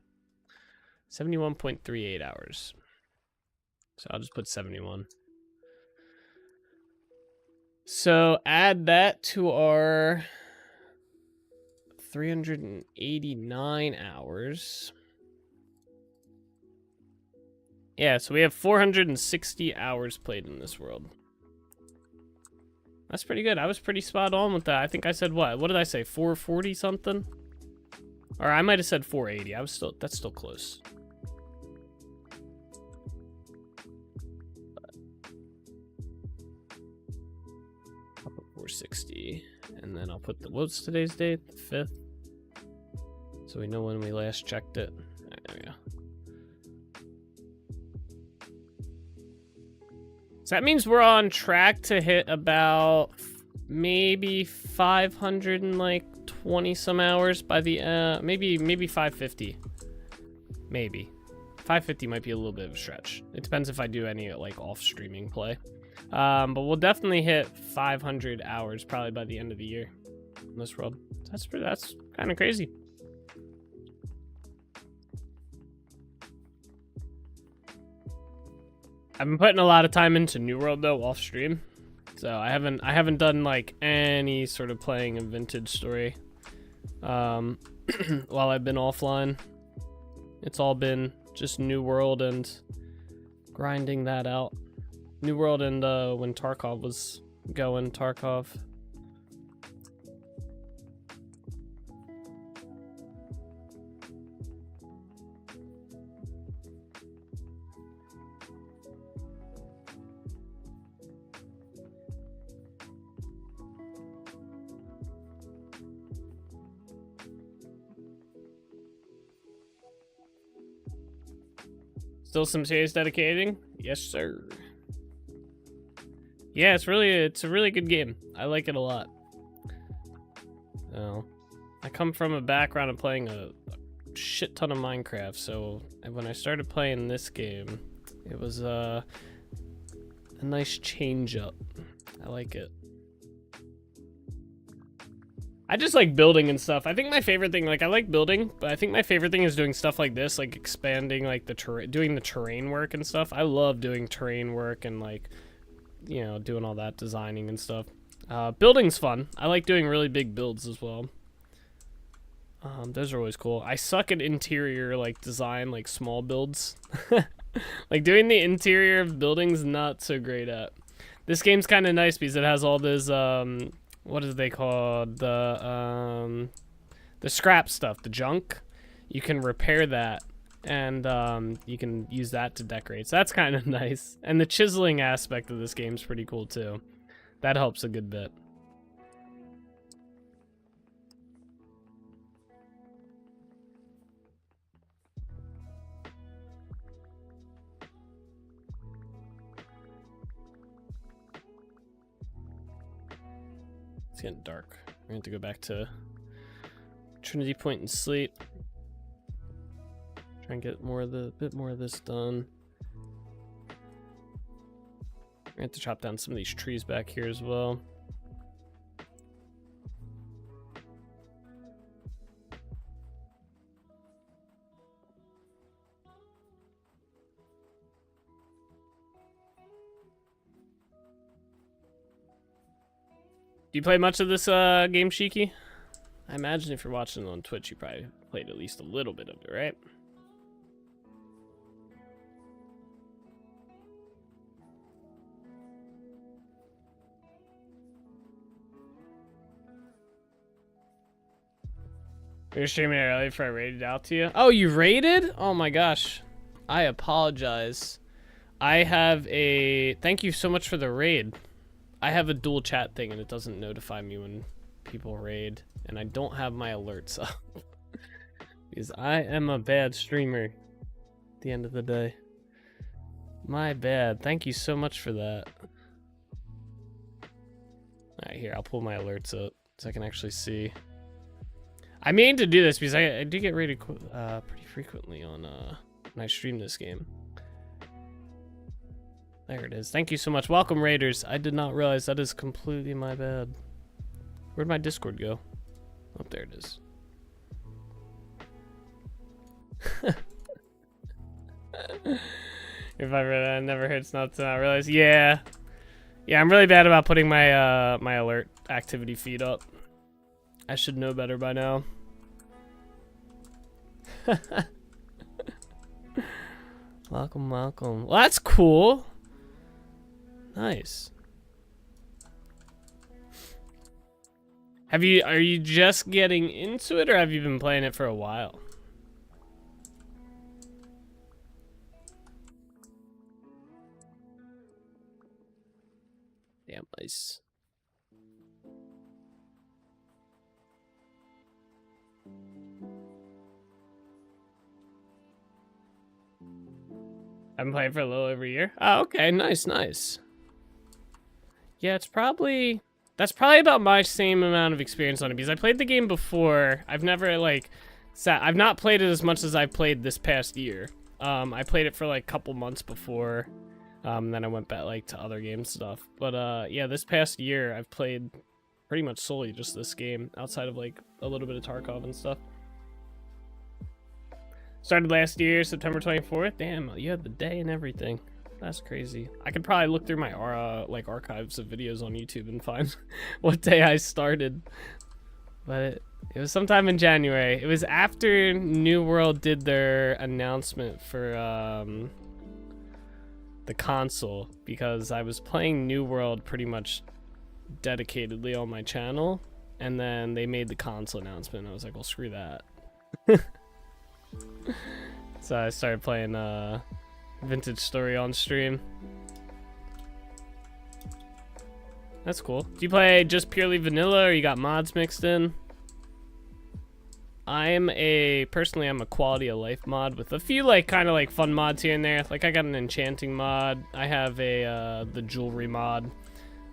71.38 hours. So I'll just put 71. So add that to our 389 hours. Yeah, so we have 460 hours played in this world. That's pretty good. I was pretty spot on with that. I think I said what? What did I say? 440 something? Or I might have said 480. That's still close. I'll put the, what's today's date? The 5th. So we know when we last checked it. There we go. So that means we're on track to hit about maybe 520 some hours by the maybe 550. Maybe 550 might be a little bit of a stretch. It depends if I do any like off streaming play. But we'll definitely hit 500 hours probably by the end of the year in this world. That's kind of crazy. I've been putting a lot of time into New World though off stream, so I haven't done like any sort of playing a vintage story while I've been offline. It's all been just New World and grinding that out. New World and when Tarkov was going, Tarkov. Still some serious dedicating? Yes, sir. Yeah, it's a really good game. I like it a lot. I come from a background of playing a shit ton of Minecraft, so when I started playing this game, it was a nice change up. I like it. I just like building and stuff. I think my favorite thing, like I like building, but I think my favorite thing is doing stuff like this, like expanding like the doing the terrain work and stuff. I love doing terrain work and like, you know, doing all that designing and stuff. Building's fun. I like doing really big builds as well. Those are always cool. I suck at interior like design, like small builds. Like doing the interior of buildings, not so great at. This game's kind of nice because it has all those what is they called, the scrap stuff, the junk. You can repair that, and you can use that to decorate. So that's kind of nice. And the chiseling aspect of this game's pretty cool too. That helps a good bit. It's getting dark. We're going to go back to Trinity Point and sleep. Try and get bit more of this done. We're going to have to chop down some of these trees back here as well. Do you play much of this game, Shiki? I imagine if you're watching on Twitch, you probably played at least a little bit of it, right? You're streaming early before I raided out to you? Oh, you raided? Oh my gosh. I apologize. I have a... Thank you so much for the raid. I have a dual chat thing and it doesn't notify me when people raid, and I don't have my alerts up because I am a bad streamer at the end of the day. My bad. Thank you so much for that. Alright, here, I'll pull my alerts up so I can actually see. I mean to do this because I do get raided pretty frequently on when I stream this game. There it is. Thank you so much. Welcome, Raiders. I did not realize that is completely my bad. Where'd my Discord go? Oh, there it is. If I never hurts not to not realize. Yeah. Yeah, I'm really bad about putting my my alert activity feed up. I should know better by now. Welcome, welcome. Well, that's cool. Nice. Are you just getting into it, or have you been playing it for a while? Damn, nice. I've been playing for a little over a year. Oh, okay, nice, nice. Yeah, that's probably about my same amount of experience on it because I played the game before. I've never like I've not played it as much as I've played this past year. I played it for like a couple months before. Then I went back like to other game stuff. But yeah, this past year I've played pretty much solely just this game outside of like a little bit of Tarkov and stuff. Started last year, September 24th. Damn, you had the day and everything. That's crazy. I could probably look through my like archives of videos on YouTube and find what day I started. But it was sometime in January. It was after New World did their announcement for the console, because I was playing New World pretty much dedicatedly on my channel, and then they made the console announcement and I was like, well, screw that. So I started playing Vintage Story on stream. That's cool. Do you play just purely vanilla or you got mods mixed in? I'm a quality of life mod with a few like kind of like fun mods here and there. Like I got an enchanting mod. I have a the jewelry mod.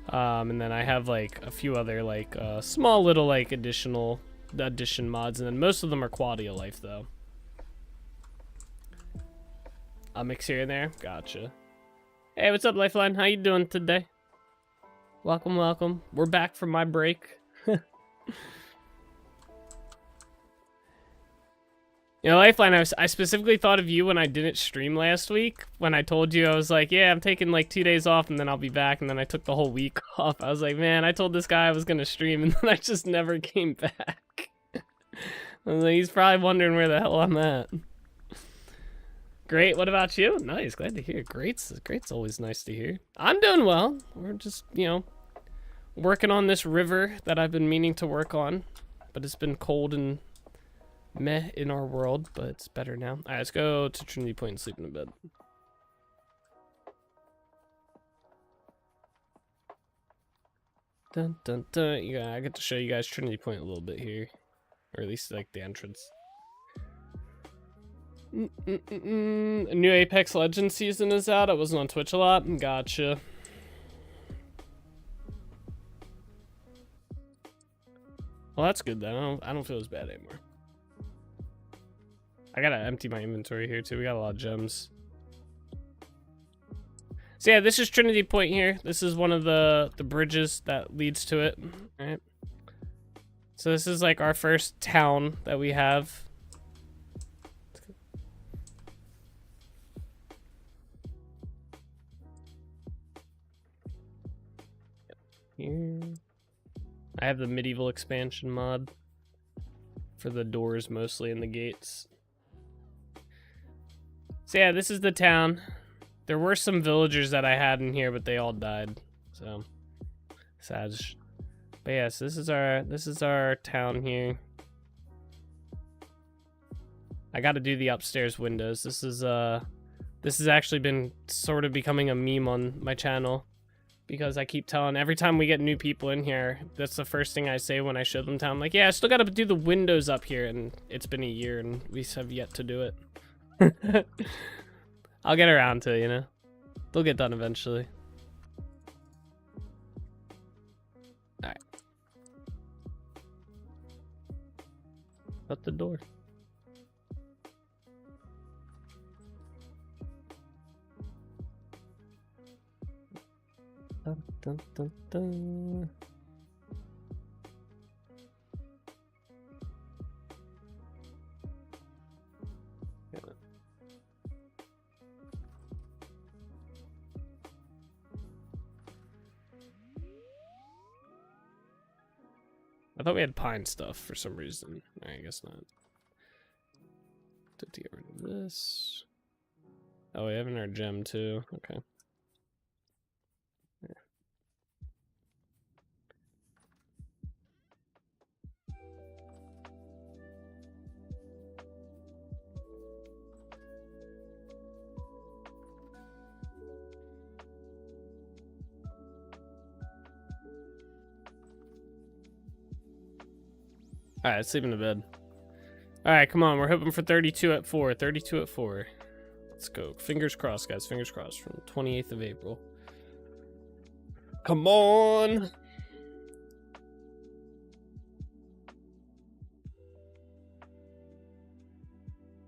And then I have like a few other like small little like addition mods, and then most of them are quality of life though. I'll mix here and there. Gotcha. Hey, what's up, Lifeline? How you doing today? Welcome, welcome. We're back from my break. You know, Lifeline, I specifically thought of you when I didn't stream last week. When I told you, I was like, yeah, I'm taking like 2 days off and then I'll be back. And then I took the whole week off. I was like, man, I told this guy I was going to stream and then I just never came back. I was like, he's probably wondering where the hell I'm at. Great. What about you? Nice. Glad to hear. Great's always nice to hear. I'm doing well. We're just, you know, working on this river that I've been meaning to work on, but it's been cold and meh in our world, but it's better now. All right, let's go to Trinity Point and sleep in a bed. Dun dun dun. Yeah, I get to show you guys Trinity Point a little bit here, or at least like the entrance. A new Apex Legends season is out. I wasn't on Twitch a lot. Gotcha. Well, that's good then. I don't feel as bad anymore. I gotta empty my inventory here too. We got a lot of gems. So yeah, this is Trinity Point here. This is one of the bridges that leads to it. All right. So this is like our first town that we have. Here. I have the medieval expansion mod for the doors mostly and the gates. So yeah, this is the town. There were some villagers that I had in here, but they all died. So sad. But yes, this is our town here. I got to do the upstairs windows. This has actually been sort of becoming a meme on my channel, because I keep telling every time we get new people in here, that's the first thing I say when I show them town. I'm like, yeah, I still got to do the windows up here, and it's been a year and we have yet to do it. I'll get around to it, you know. They'll get done eventually. All right. Shut the door. Dun, dun, dun, dun. I thought we had pine stuff for some reason. I guess not. To get rid of this. Oh, we have our gem too. Okay. Yeah. Alright, let's sleep in the bed. All right, come on. We're hoping for 32 at 4. 32 at 4. Let's go. Fingers crossed, guys. Fingers crossed from 28th of April. Come on.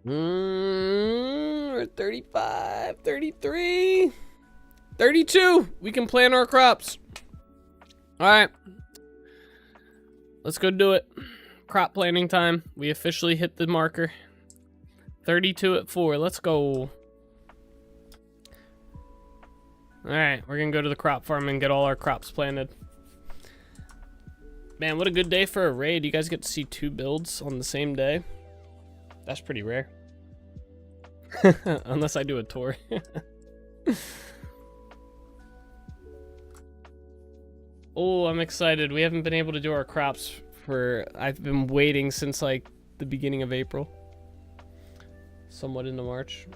We're 35, 33, 32. We can plant our crops. All right. Let's go do it. Crop planting time. We officially hit the marker. 32 at 4. Let's go. All right. We're going to go to the crop farm and get all our crops planted. Man, what a good day for a raid. You guys get to see 2 builds on the same day. That's pretty rare. Unless I do a tour. Oh, I'm excited. We haven't been able to do our crops for... I've been waiting since, like, the beginning of April. Somewhat into March.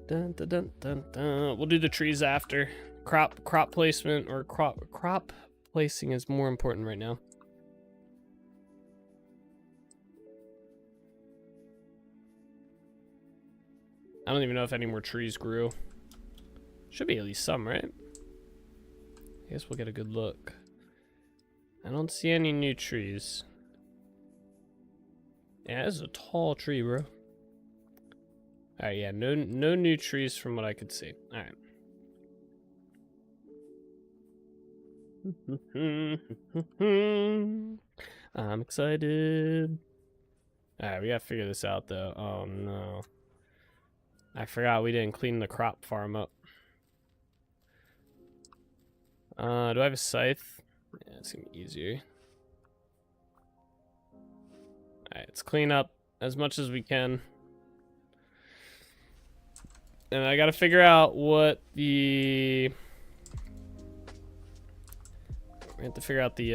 Dun, dun, dun, dun, dun. We'll do the trees after. Crop placement or crop placing is more important right now. I don't even know if any more trees grew. Should be at least some, right? I guess we'll get a good look. I don't see any new trees. Yeah, this is a tall tree, bro. Alright, yeah, no new trees from what I could see. Alright. I'm excited. Alright, we gotta figure this out though. Oh no. I forgot we didn't clean the crop farm up. Do I have a scythe? Yeah, it's gonna be easier. Alright, let's clean up as much as we can. And I gotta figure out what the... We have to figure out the,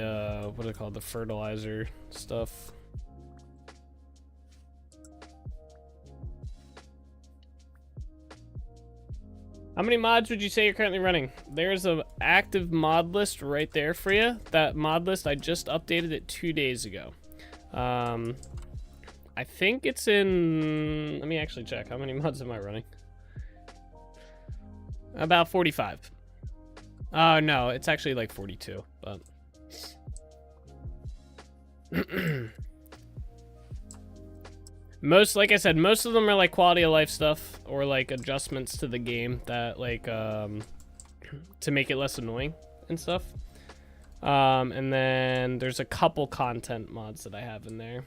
what do they call it? The fertilizer stuff. How many mods would you say you're currently running? There's an active mod list right there for you. That mod list, I just updated it 2 days ago. I think it's in... Let me actually check. How many mods am I running? About 45. Oh, no. It's actually like 42, but... Like I said, most of them are like quality of life stuff or like adjustments to the game that like to make it less annoying and stuff. And then there's a couple content mods that I have in there.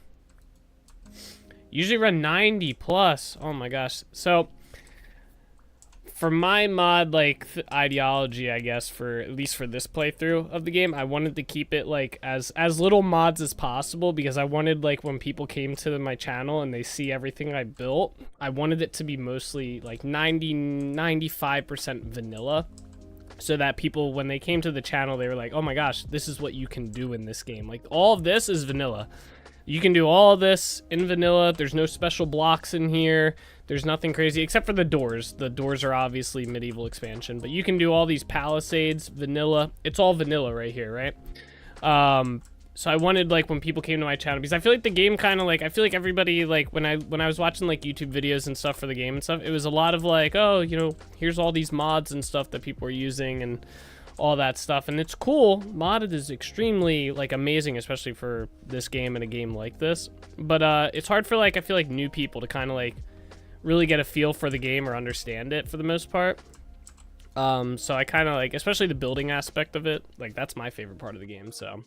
Usually run 90 plus. Oh my gosh. So for my mod like ideology, I guess, for at least for this playthrough of the game, I wanted to keep it like as little mods as possible because I wanted like when people came to my channel and they see everything I built, I wanted it to be mostly like 95% vanilla, so that people when they came to the channel they were like, oh my gosh, this is what you can do in this game. Like all of this is vanilla. You can do all of this in vanilla. There's no special blocks in here. There's nothing crazy except for the doors. The doors are obviously medieval expansion, but you can do all these palisades, vanilla. It's all vanilla right here, right? So I wanted like when people came to my channel, because I feel like the game kind of like, I feel like everybody like when I was watching like YouTube videos and stuff for the game and stuff, it was a lot of like, oh, you know, here's all these mods and stuff that people are using and all that stuff, and it's cool. Modded is extremely like amazing, especially for this game and a game like this, but it's hard for like I feel like new people to kind of like really get a feel for the game or understand it for the most part. So I kind of like, especially the building aspect of it, like that's my favorite part of the game, so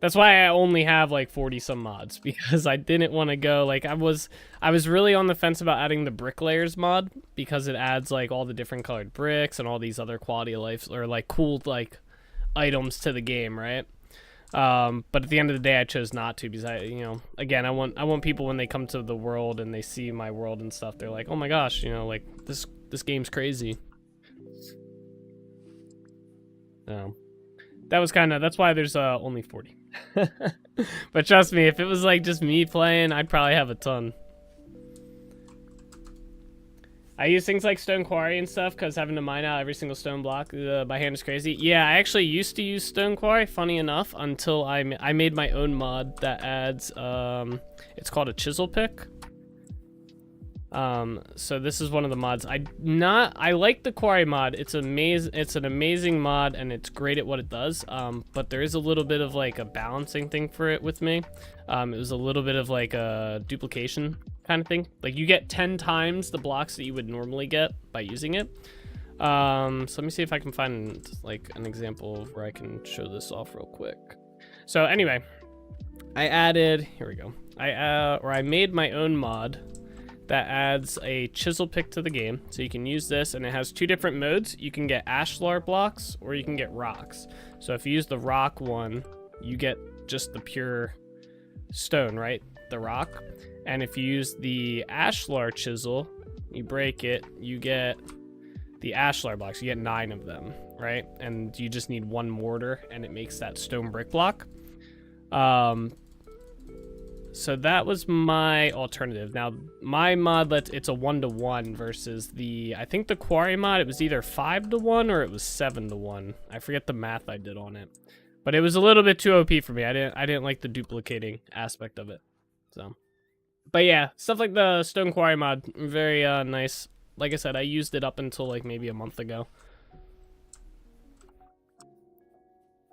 that's why I only have like 40 some mods, because I didn't want to go like I was really on the fence about adding the bricklayers mod, because it adds like all the different colored bricks and all these other quality of life or like cool like items to the game, right? But at the end of the day I chose not to, because I, you know, again, I want people when they come to the world and they see my world and stuff, they're like, oh my gosh, you know, like this game's crazy. That was kind of, that's why there's only 40. But trust me, if it was like just me playing, I'd probably have a ton. I use things like stone quarry and stuff because having to mine out every single stone block by hand is crazy. Yeah, I actually used to use stone quarry, funny enough, until I made my own mod that adds, it's called a chisel pick. So this is one of the mods. I like the quarry mod. It's an amazing mod and it's great at what it does. But there is a little bit of like a balancing thing for it with me. It was a little bit of like a duplication kind of thing. Like you get 10 times the blocks that you would normally get by using it. So let me see if I can find like an example of where I can show this off real quick. So anyway, here we go. I made my own mod that adds a chisel pick to the game. So you can use this, and it has 2 different modes. You can get ashlar blocks or you can get rocks. So if you use the rock one, you get just the pure stone, right? The rock. And if you use the ashlar chisel, you break it, you get the ashlar blocks. You get 9 of them, right? And you just need 1 mortar and it makes that stone brick block. So that was my alternative. Now, my mod, it's a 1-to-1 versus I think the quarry mod, it was either 5-to-1 or it was 7-to-1. I forget the math I did on it. But it was a little bit too OP for me. I didn't like the duplicating aspect of it. So, but yeah, stuff like the stone quarry mod, very nice. Like I said, I used it up until like maybe a month ago.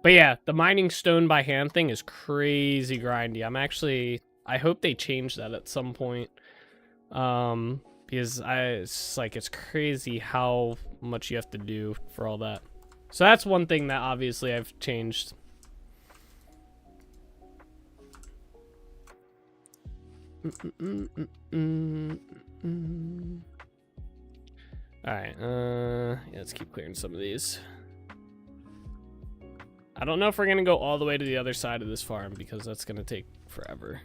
But yeah, the mining stone by hand thing is crazy grindy. I hope they change that at some point. Because it's crazy how much you have to do for all that. So that's one thing that obviously I've changed. Alright, yeah, let's keep clearing some of these. I don't know if we're gonna go all the way to the other side of this farm because that's gonna take forever.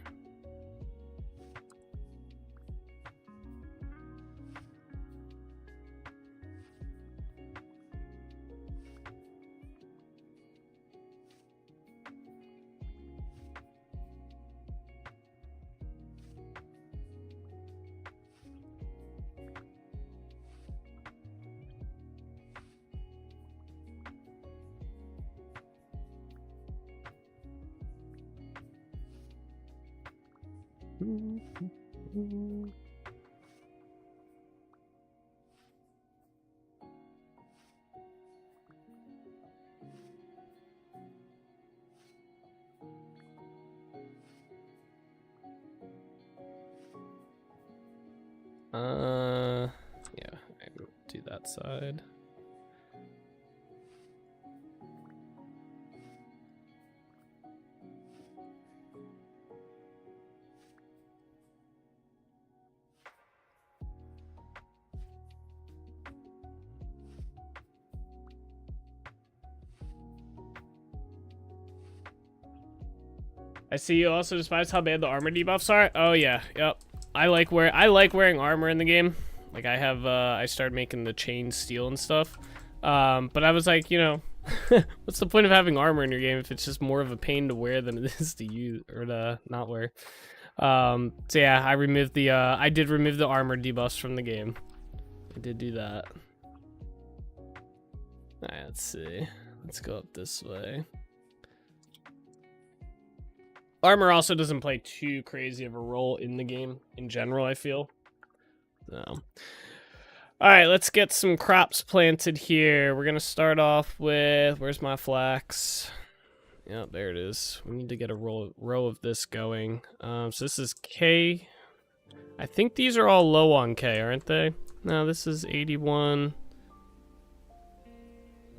Yeah, I do that side. I see you also despise how bad the armor debuffs are. Oh yeah, yep. I like wearing armor in the game. Like I started making the chain steel and stuff. But I was like, you know, what's the point of having armor in your game if it's just more of a pain to wear than it is to use or to not wear? So yeah, I did remove the armor debuffs from the game. I did do that. Alright, let's see. Let's go up this way. Armor also doesn't play too crazy of a role in the game in general, I feel. So, alright, let's get some crops planted here. We're gonna start off with, where's my flax? Yeah, there it is. We need to get a row of this going. So this is K. I think these are all low on K, aren't they? No, this is 81.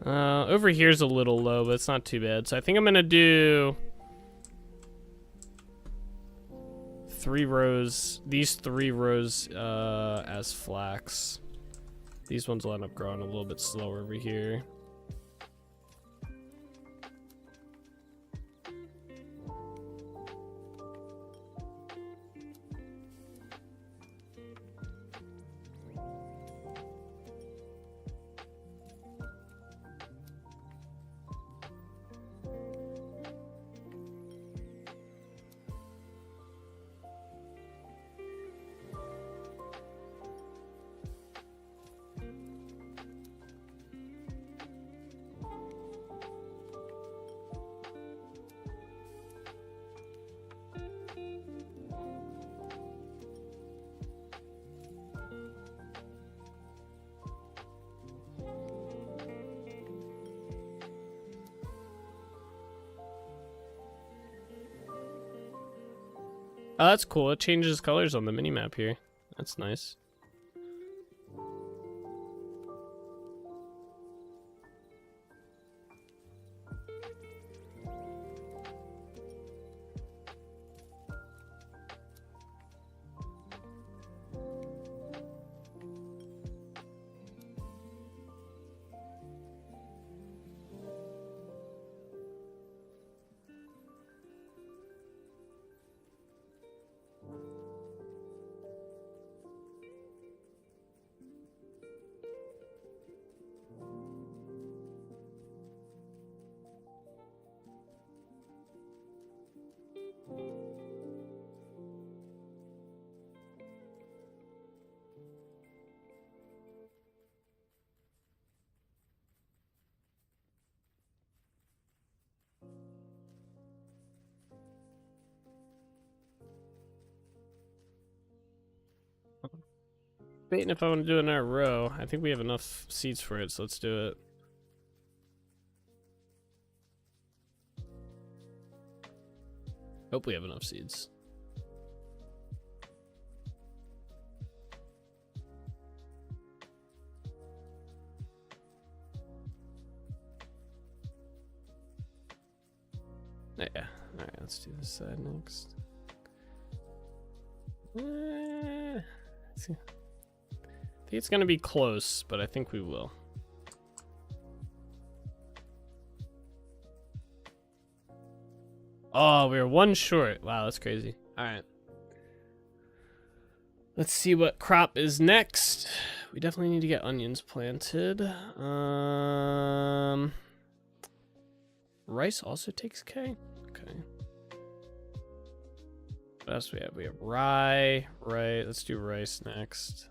Over here's a little low, but it's not too bad. So I think I'm gonna do 3 rows, these 3 rows as flax. These ones will end up growing a little bit slower over here. Oh, that's cool. It changes colors on the minimap here. That's nice. Debating if I want to do it in our row. I think we have enough seats for it, so let's do it. Hope we have enough seats. Yeah. Alright, let's do this side next. Let's see. I think it's gonna be close, but I think we will. Oh, we were one short. Wow, that's crazy. Alright. Let's see what crop is next. We definitely need to get onions planted. Rice also takes K? Okay. What else do we have? We have rye. Right, let's do rice next.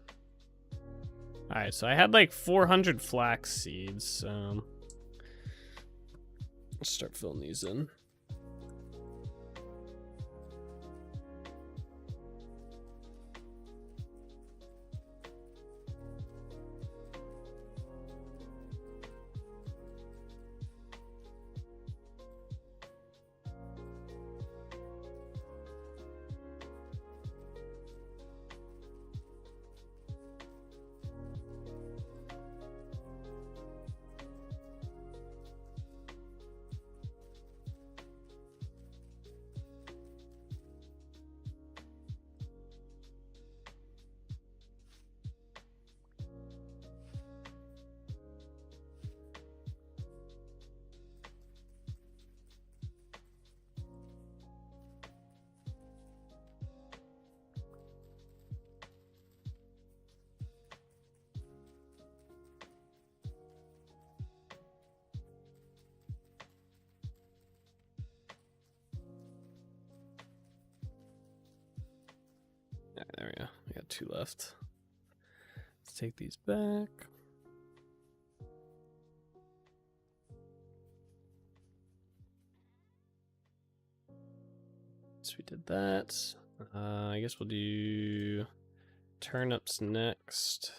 Alright, so I had like 400 flax seeds. Let's start filling these in. Alright, there we go. We got 2 left. Let's take these back. So we did that. I guess we'll do turnips next.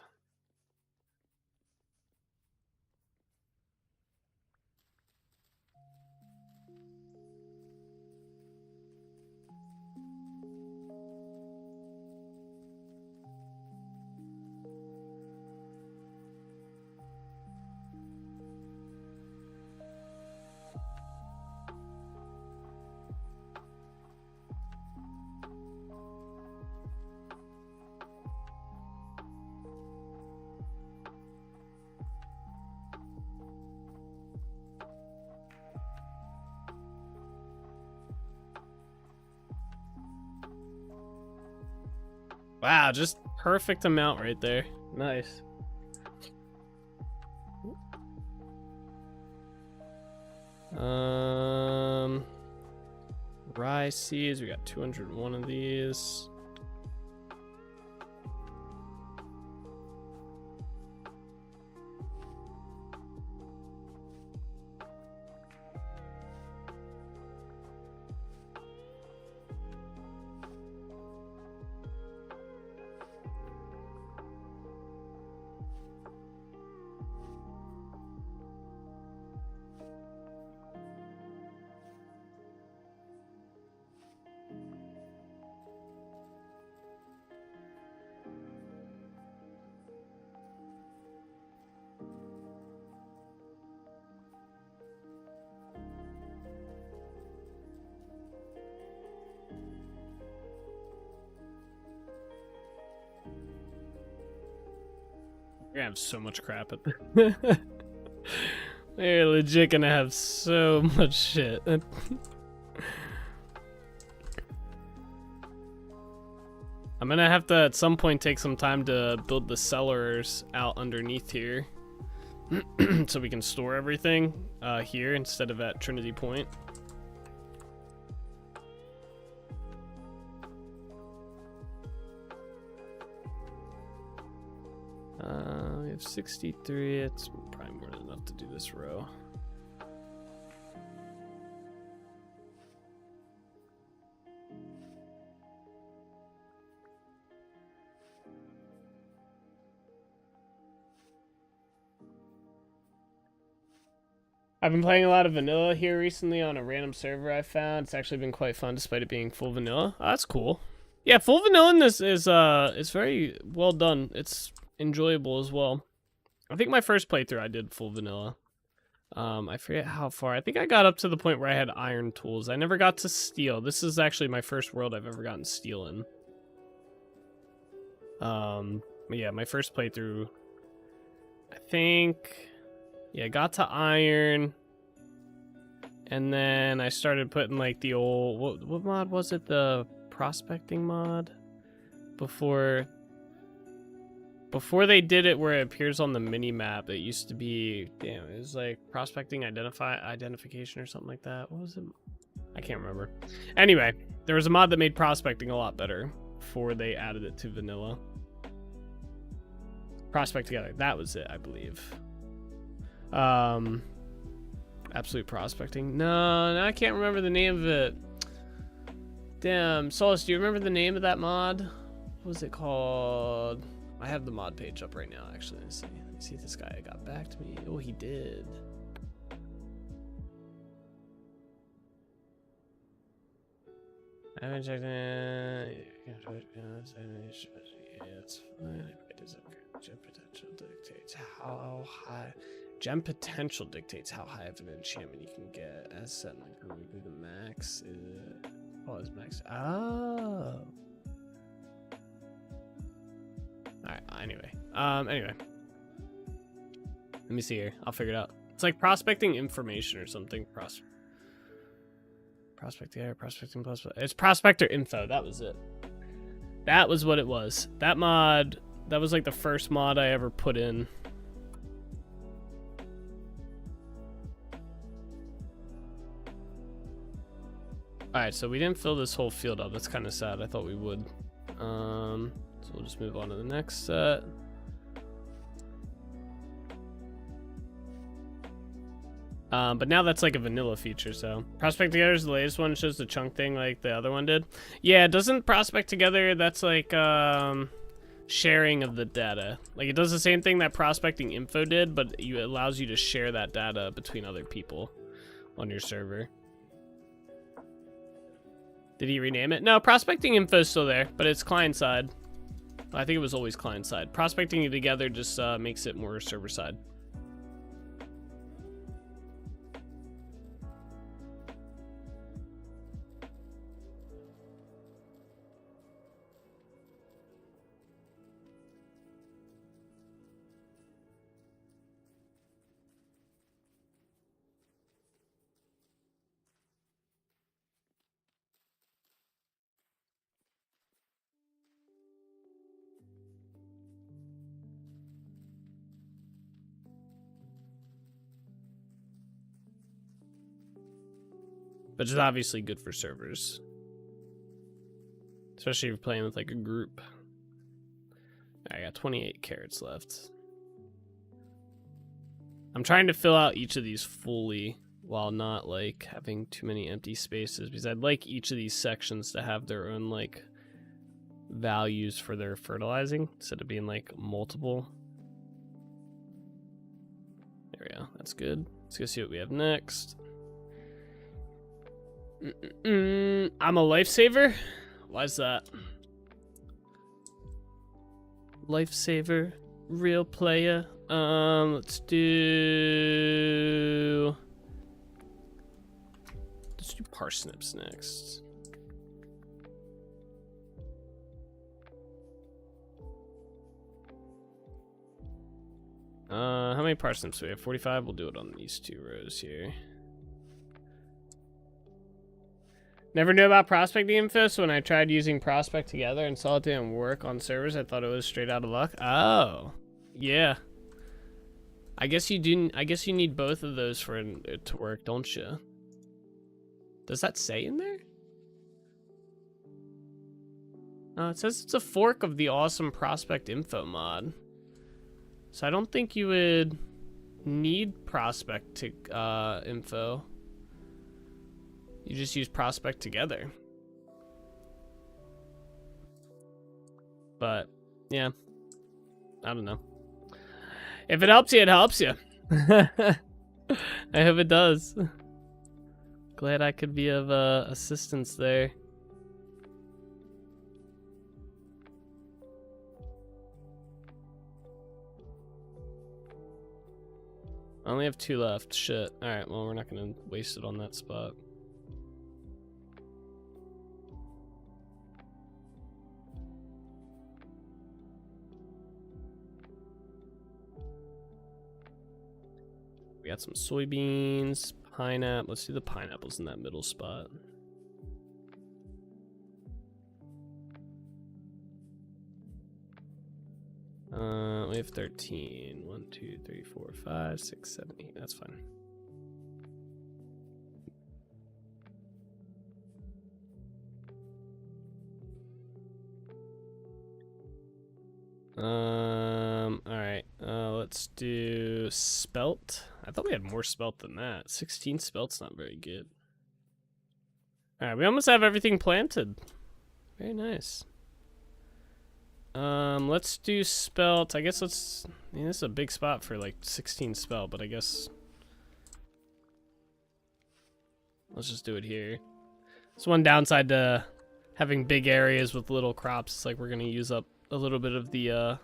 Wow, just perfect amount right there. Nice. Rye seeds, we got 201 of these. gonna have so much crap at They're legit gonna have so much shit. I'm gonna have to at some point take some time to build the cellars out underneath here so we can store everything here instead of at Trinity Point. We have 63. It's probably more than enough to do this row. I've been playing a lot of vanilla here recently on a random server I found. It's actually been quite fun despite it being full vanilla. Oh, that's cool. Yeah, full vanilla in this is very well done. It's enjoyable as well. I think my first playthrough I did full vanilla. I forget how far. I think I got up to the point where I had iron tools. I never got to steel. This is actually my first world I've ever gotten steel in. But yeah, my first playthrough, I think, yeah, got to iron, and then I started putting like the old, what mod was it? The prospecting mod? Before they did it where it appears on the mini map, it used to be, damn, it was like prospecting identification or something like that. What was it? I can't remember. Anyway, there was a mod that made prospecting a lot better before they added it to vanilla. Prospect Together, that was it, I believe. Absolute Prospecting. No, I can't remember the name of it. Damn, Solus, do you remember the name of that mod? What was it called? I have the mod page up right now, actually. Let me see if this guy got back to me. Oh, he did. I haven't checked it. Yeah, it's fine. Gem potential dictates how high. Gem potential dictates how high of an enchantment you can get. As set like the max is. Oh, it's max. Oh. Alright, anyway. Anyway. Let me see here. I'll figure it out. It's like prospecting information or something. Prospect air, prospecting plus. It's prospector info. That was it. That was what it was. That mod, that was like the first mod I ever put in. Alright, so we didn't fill this whole field up. That's kind of sad. I thought we would. So we'll just move on to the next set. But now that's like a vanilla feature, so. Prospect Together is the latest one. It shows the chunk thing like the other one did. Yeah, doesn't Prospect Together, that's like sharing of the data. Like it does the same thing that Prospecting Info did, but it allows you to share that data between other people on your server. Did he rename it? No, Prospecting Info is still there, but it's client side. I think it was always client side. Prospecting Together just makes it more server side. But it's obviously good for servers. Especially if you're playing with like a group. I got 28 carrots left. I'm trying to fill out each of these fully while not like having too many empty spaces, because I'd like each of these sections to have their own like values for their fertilizing instead of being like multiple. There we go. That's good. Let's go see what we have next. I'm a lifesaver? Why is that? Lifesaver, real player. Let's do parsnips next. How many parsnips do we have? 45? We'll do it on these 2 rows here. Never knew about prospecting info, so when I tried using Prospect together and saw it didn't work on servers, I thought it was straight out of luck. Oh, yeah. I guess you didn't. I guess you need both of those for it to work, don't you? Does that say in there? It says it's a fork of the awesome Prospect info mod. So I don't think you would need Prospect to info. You just use Prospect together. But yeah, I don't know. If it helps you, it helps you. I hope it does. Glad I could be of assistance there. I only have 2 left. Shit. Alright, well, we're not gonna waste it on that spot. We got some soybeans, pineapple. Let's do the pineapples in that middle spot. We have 13. 1, 2, 3, 4, 5, 6, 7, 8. That's fine. Alright. Let's do spelt. I thought we had more spelt than that. 16 spelt's not very good. Alright, we almost have everything planted. Very nice. Let's do spelt. I guess let's... I mean, this is a big spot for like 16 spelt, but I guess... let's just do it here. It's one downside to having big areas with little crops. It's like we're gonna use up a little bit of the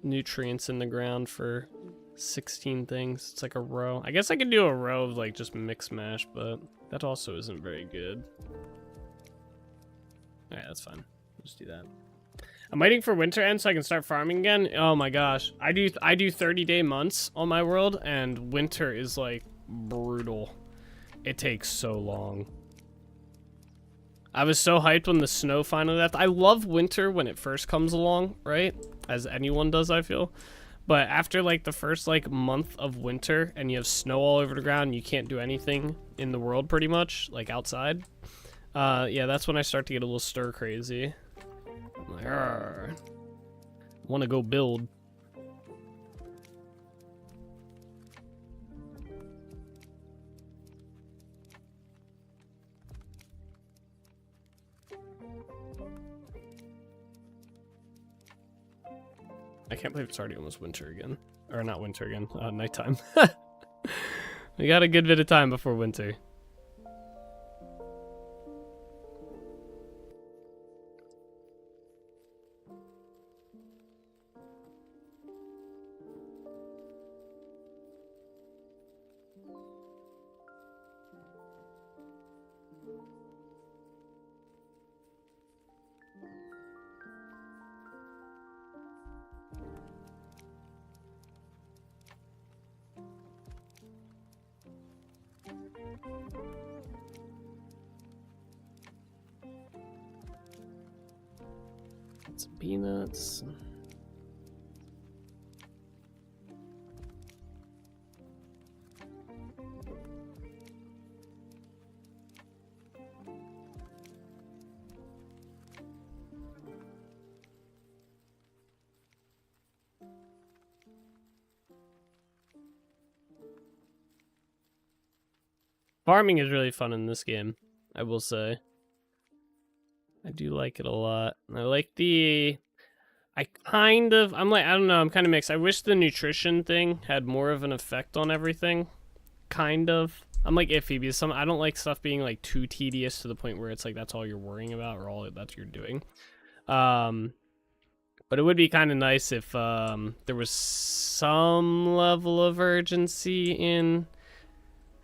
nutrients in the ground for 16 things. It's like a row. I guess I could do a row of like just mix mash, but that also isn't very good. Alright, that's fine. Just do that. I'm waiting for winter end so I can start farming again. Oh my gosh. I do 30-day months on my world, and winter is like brutal. It takes so long. I was so hyped when the snow finally left. I love winter when it first comes along, right? As anyone does, I feel. But after like the first like month of winter and you have snow all over the ground and you can't do anything in the world pretty much, like outside. Yeah, that's when I start to get a little stir crazy. I'm like, I want to go build. I can't believe it's already almost winter again. Or not winter again, nighttime. We got a good bit of time before winter. Some peanuts. Farming is really fun in this game, I will say. I do like it a lot. I like the... I'm kind of mixed. I wish the nutrition thing had more of an effect on everything. Kind of. I'm like iffy because I don't like stuff being like too tedious to the point where it's like that's all you're worrying about or all that you're doing. But it would be kind of nice if there was some level of urgency in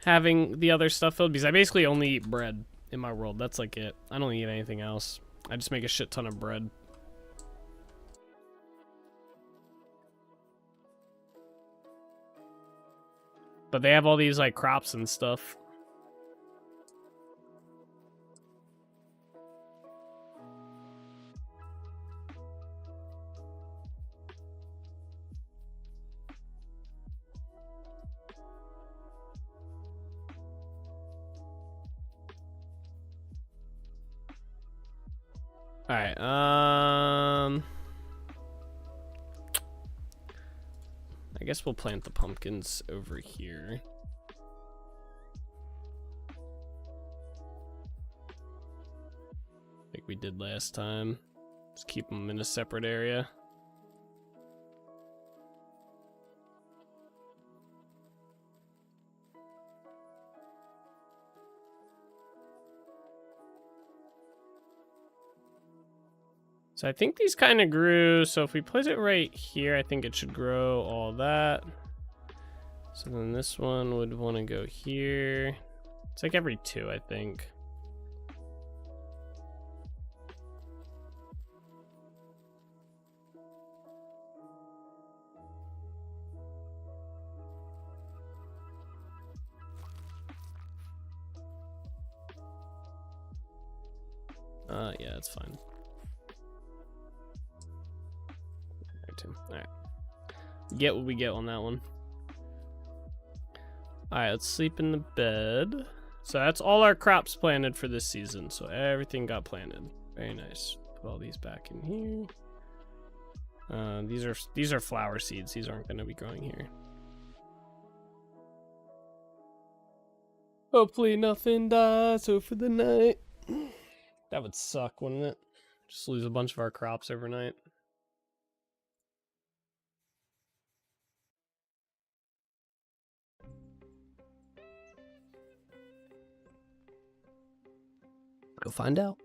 having the other stuff filled, because I basically only eat bread in my world. That's like it. I don't eat anything else. I just make a shit ton of bread. But they have all these like crops and stuff. All right. I guess we'll plant the pumpkins over here. Like we did last time. Just keep them in a separate area. So I think these kind of grew, so if we place it right here, I think it should grow all that. So then this one would want to go here. It's like every 2, I think. Yeah, it's fine. Alright. Get what we get on that one. Alright, let's sleep in the bed. So that's all our crops planted for this season. So everything got planted. Very nice. Put all these back in here. These are flower seeds. These aren't going to be growing here. Hopefully nothing dies over the night. That would suck, wouldn't it? Just lose a bunch of our crops overnight. Go find out.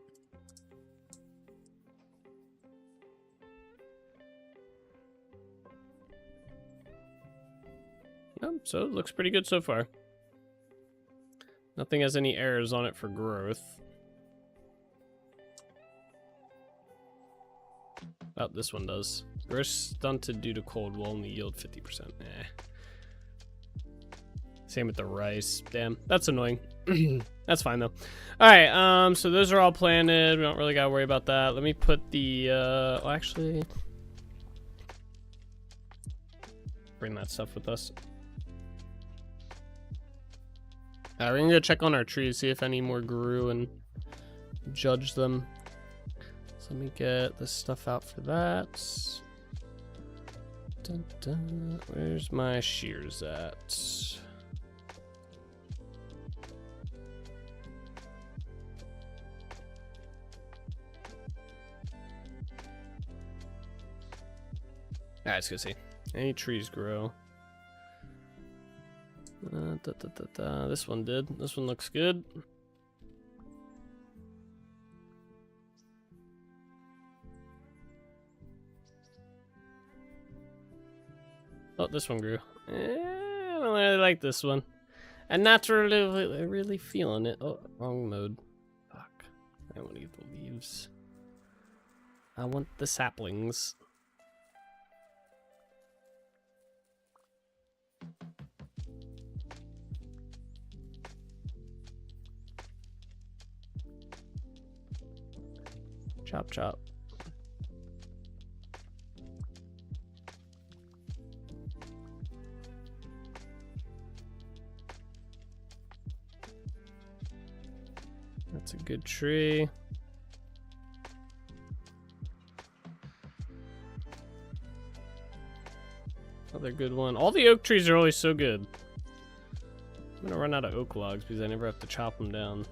So it looks pretty good so far. Nothing has any errors on it for growth. Oh, this one does. Growth stunted due to cold will only yield 50%. Same with the rice. Damn, that's annoying. That's fine though. Alright, so those are all planted. We don't really gotta worry about that. Let me put the well, actually bring that stuff with us. We're gonna go check on our trees, see if any more grew and judge them. So let me get this stuff out for that. Dun, dun. Where's my shears at? Alright, let's go see. Any trees grow? This one did. This one looks good. Oh, this one grew. I don't really like this one. And not really feeling it. Oh, wrong mode. Fuck. I want to get the leaves. I want the saplings. Chop, chop. That's a good tree. Another good one. All the oak trees are always so good. I'm gonna run out of oak logs because I never have to chop them down.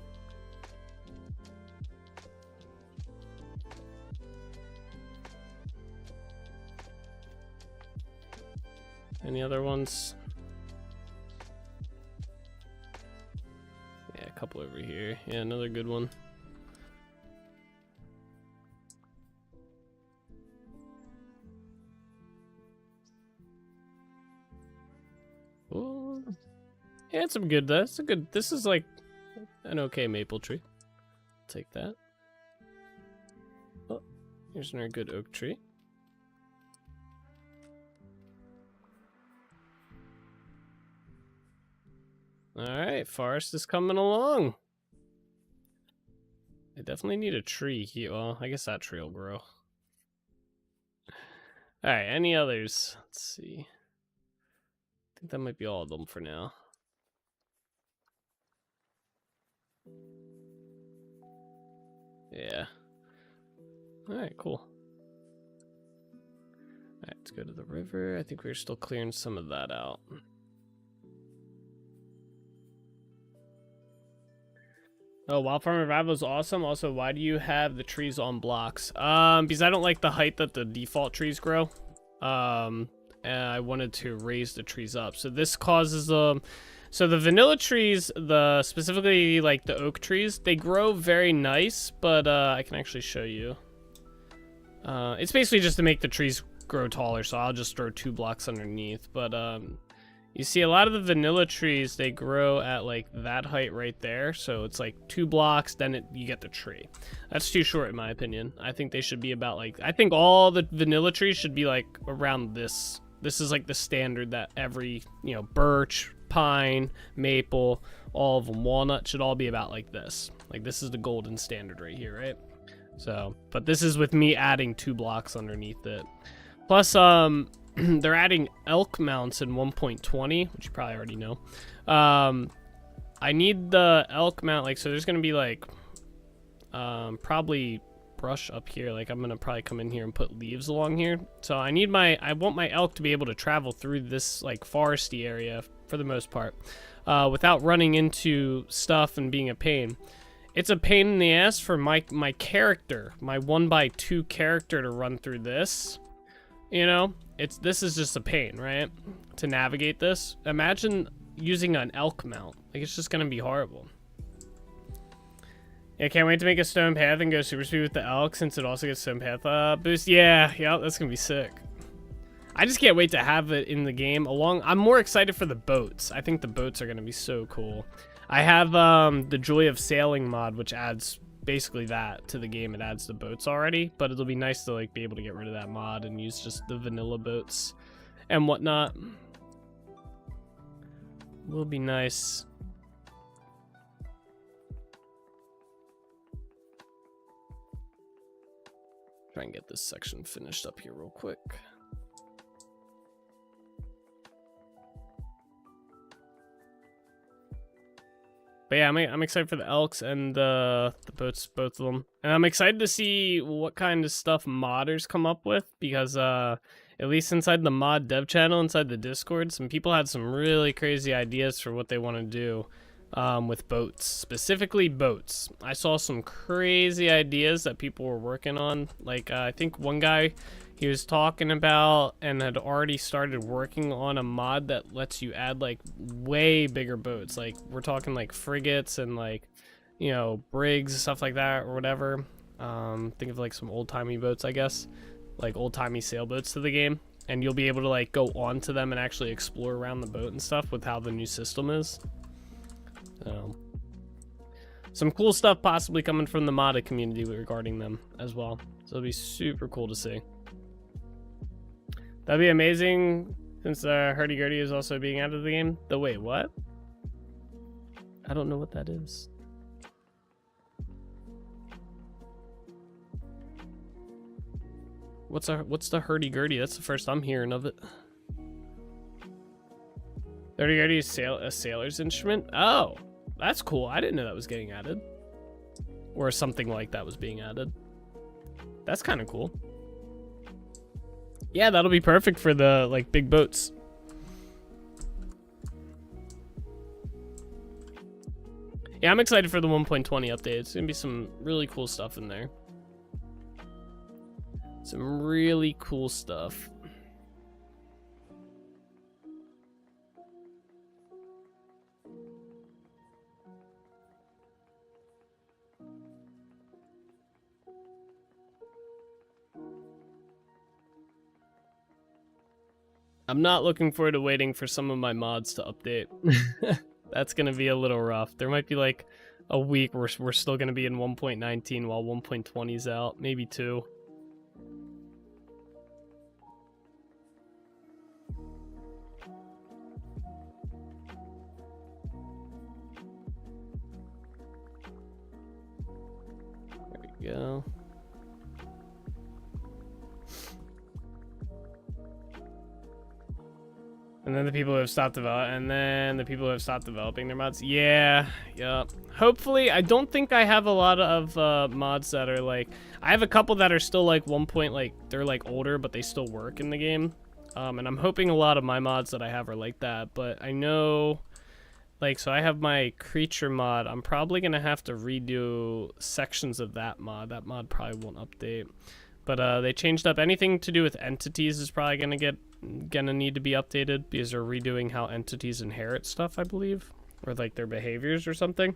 Any other ones? Yeah, a couple over here. Yeah, another good one. Oh, yeah, it's some good. That's a good. This is like an okay maple tree. Take that. Oh, here's another good oak tree. Alright, forest is coming along. I definitely need a tree here. Well, I guess that tree will grow. Alright, any others? Let's see. I think that might be all of them for now. Yeah. Alright, cool. Alright, let's go to the river. I think we're still clearing some of that out. Oh, Wildfarm Revival is awesome. Also, why do you have the trees on blocks? Because I don't like the height that the default trees grow. And I wanted to raise the trees up. So this causes so the vanilla trees, specifically like the oak trees, they grow very nice, but I can actually show you. It's basically just to make the trees grow taller, so I'll just throw 2 blocks underneath. But you see a lot of the vanilla trees, they grow at like that height right there. So it's like 2 blocks, then you get the tree. That's too short in my opinion. I think they should be about like, I think all the vanilla trees should be like around this. This is like the standard that every, you know, birch, pine, maple, all of them, walnut should all be about like this. Like this is the golden standard right here, right? So, but this is with me adding 2 blocks underneath it. Plus, they're adding elk mounts in 1.20, which you probably already know. I need the elk mount, like, so there's gonna be like, probably brush up here. Like, I'm gonna probably come in here and put leaves along here. So I want my elk to be able to travel through this like foresty area for the most part, without running into stuff and being a pain. It's a pain in the ass for my character, my 1x2 character to run through this. You know, this is just a pain, right? To navigate this. Imagine using an elk mount. Like, it's just gonna be horrible. Yeah, can't wait to make a stone path and go super speed with the elk since it also gets stone path boost. Yeah, that's gonna be sick. I just can't wait to have it in the game I'm more excited for the boats. I think the boats are gonna be so cool. I have the Joy of Sailing mod, which adds basically that to the game. It adds the boats already, but it'll be nice to like be able to get rid of that mod and use just the vanilla boats and whatnot. Will be nice. Try and get this section finished up here real quick. But yeah, I'm excited for the elks and the boats, both of them. And I'm excited to see what kind of stuff modders come up with, because at least inside the mod dev channel, inside the Discord, some people had some really crazy ideas for what they want to do with boats, specifically boats. I saw some crazy ideas that people were working on. Like I think one guy, he was talking about and had already started working on a mod that lets you add like way bigger boats. Like we're talking like frigates and like, you know, brigs, stuff like that or whatever. Think of like some old-timey boats, I guess, like old-timey sailboats to the game. And you'll be able to like go onto them and actually explore around the boat and stuff with how the new system is. Some cool stuff possibly coming from the modded community regarding them as well. So it'll be super cool to see. That'd be amazing, since hurdy-gurdy is also being added to the game. Wait, what? I don't know what that is. What's the hurdy-gurdy? That's the first I'm hearing of it. Hurdy-gurdy is a sailor's instrument? Oh, that's cool. I didn't know that was getting added. Or something like that was being added. That's kind of cool. Yeah, that'll be perfect for the like big boats. Yeah, I'm excited for the 1.20 update. It's gonna be some really cool stuff in there. Some really cool stuff. I'm not looking forward to waiting for some of my mods to update. That's going to be a little rough. There might be like a week where we're still going to be in 1.19 while 1.20 is out. Maybe 2. go. And then the people who have stopped developing, and then the people who have stopped developing their mods. Yeah, yep. Hopefully, I don't think I have a lot of mods that are like, I have a couple that are still like 1 point, like they're like older, but they still work in the game. And I'm hoping a lot of my mods that I have are like that, but I know, like, so I have my creature mod. I'm probably gonna have to redo sections of that mod. That mod probably won't update. But they changed up anything to do with entities is probably gonna need to be updated because they're redoing how entities inherit stuff, I believe, or like their behaviors or something.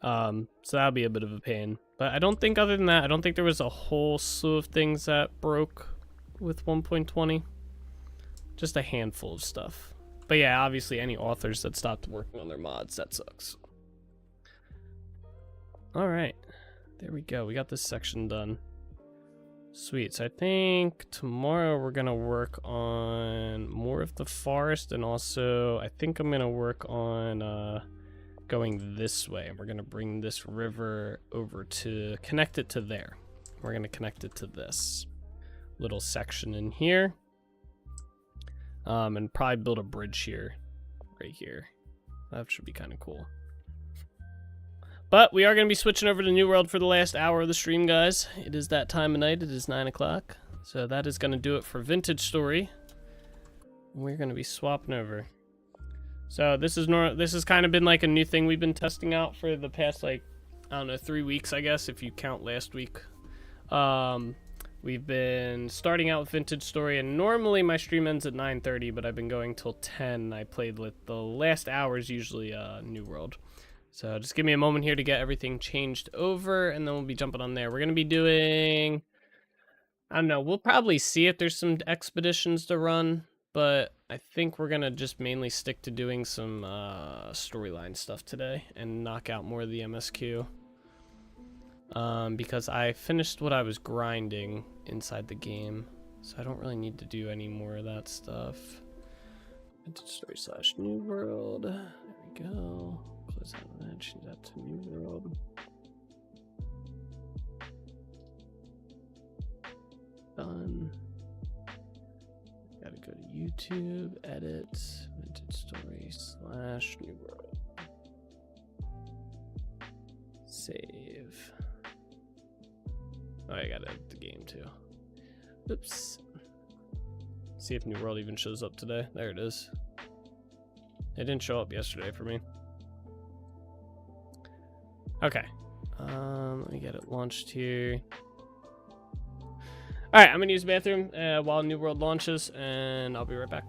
So that'll be a bit of a pain. But I don't think, other than that, I don't think there was a whole slew of things that broke with 1.20. Just a handful of stuff. But yeah, obviously any authors that stopped working on their mods, that sucks. All right. There we go. We got this section done. Sweet. So I think tomorrow we're going to work on more of the forest, and also I think I'm going to work on going this way. We're going to bring this river over to connect it to there. We're going to connect it to this little section in here. And probably build a bridge here, right here. That should be kind of cool. But we are going to be switching over to New World for the last hour of the stream, guys. It is that time of night. It is 9 o'clock. So that is going to do it for Vintage Story. We're going to be swapping over. So this has kind of been like a new thing we've been testing out for the past, like, I don't know, 3 weeks, I guess, if you count last week. We've been starting out with Vintage Story, and normally my stream ends at 9:30, but I've been going till 10. I played with the last hours, usually New World. So just give me a moment here to get everything changed over, and then we'll be jumping on there. We're going to be doing, I don't know, we'll probably see if there's some expeditions to run, but I think we're going to just mainly stick to doing some storyline stuff today and knock out more of the MSQ. Because I finished what I was grinding inside the game, so I don't really need to do any more of that stuff. Vintage Story / New World. There we go. Close out of that, change that to New World. Done. Gotta go to YouTube, edit, Vintage Story / New World. Save. Oh, I gotta edit the game too. Oops. See if New World even shows up today. There it is. It didn't show up yesterday for me. Okay. Let me get it launched here. Alright, I'm gonna use the bathroom while New World launches, and I'll be right back.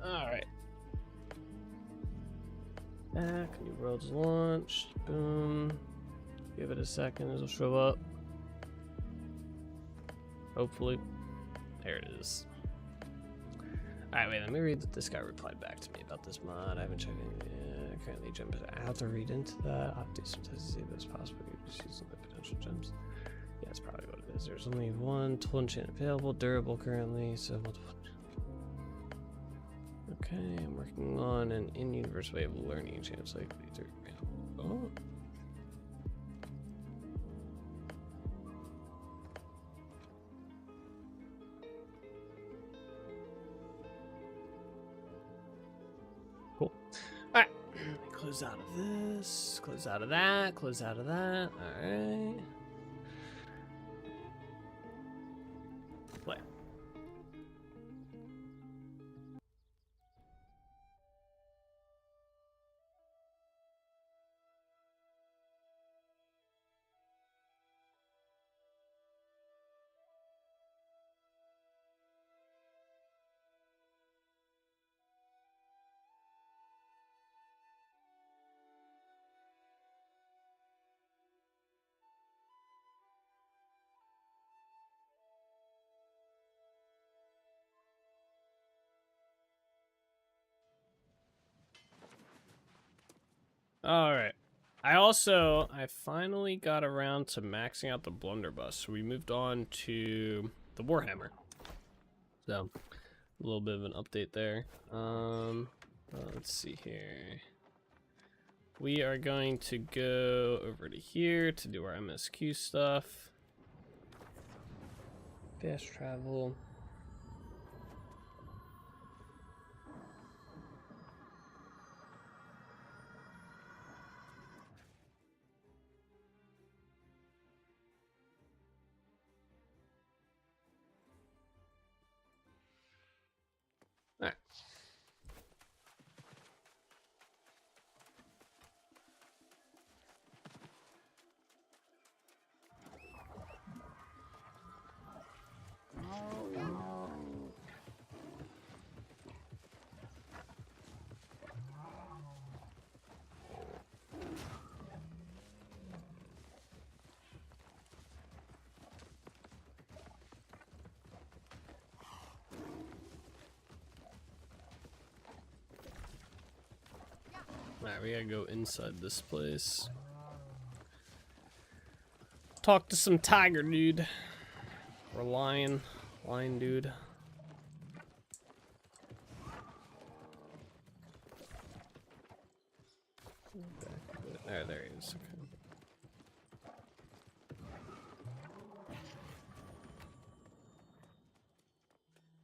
Alright. Back, New World's launched. Boom. Give it a second, it'll show up. Hopefully. There it is. Alright, wait, let me read that this guy replied back to me about this mod. I haven't checked it. Currently jumping. I have to read into that. I'll have to do some tests to see if it's possible. Just using the potential gems. Yeah, that's probably what it is. There's only one tool enchant available, durable currently, so multiple. Okay, I'm working on an in-universe way of learning chance likely through. Oh. Cool. Alright. Close out of this. Close out of that. Close out of that. Alright. Play. Alright. I finally got around to maxing out the blunderbuss. So we moved on to the Warhammer. So, a little bit of an update there. Let's see here. We are going to go over to here to do our MSQ stuff. Fast travel. All right. Alright, we gotta go inside this place. Talk to some tiger dude. Or lion. Lion dude. Oh, there he is. Okay.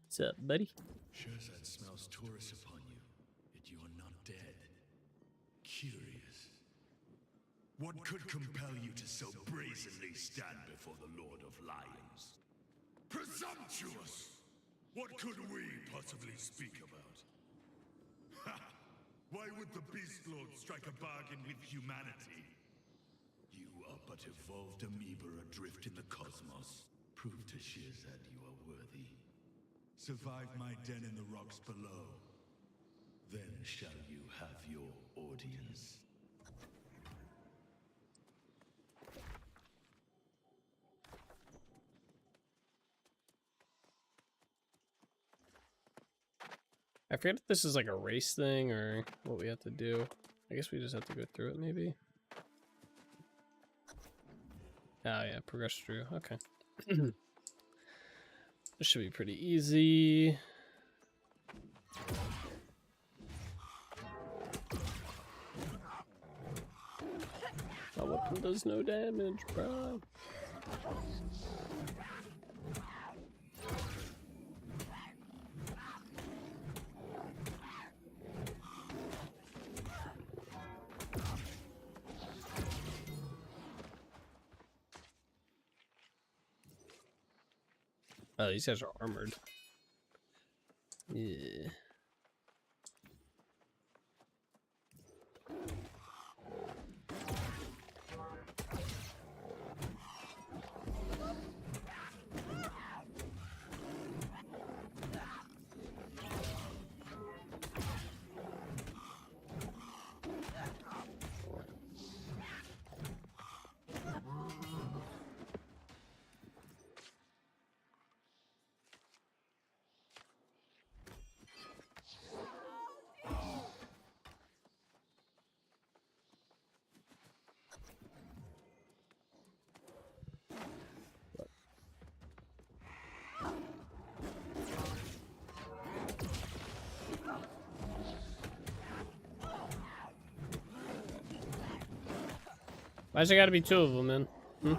What's up, buddy? Shirzad smells Taurus upon you, yet you are not dead. Curious. What could compel you to so brazenly stand before the Lord of Lions? Presumptuous! What could we possibly speak about? Ha! Why would the Beast Lord strike a bargain with humanity? You are but evolved amoeba adrift in the cosmos. Prove to Shirzad you are worthy. Survive my den in the rocks below. Then shall you have your audience. I forget if this is like a race thing or what we have to do. I guess we just have to go through it maybe. Oh yeah, progress through. Okay. This should be pretty easy. My weapon does no damage, bro. Oh, these guys are armored. Yeah. Why's there gotta be two of them, man? Hmm?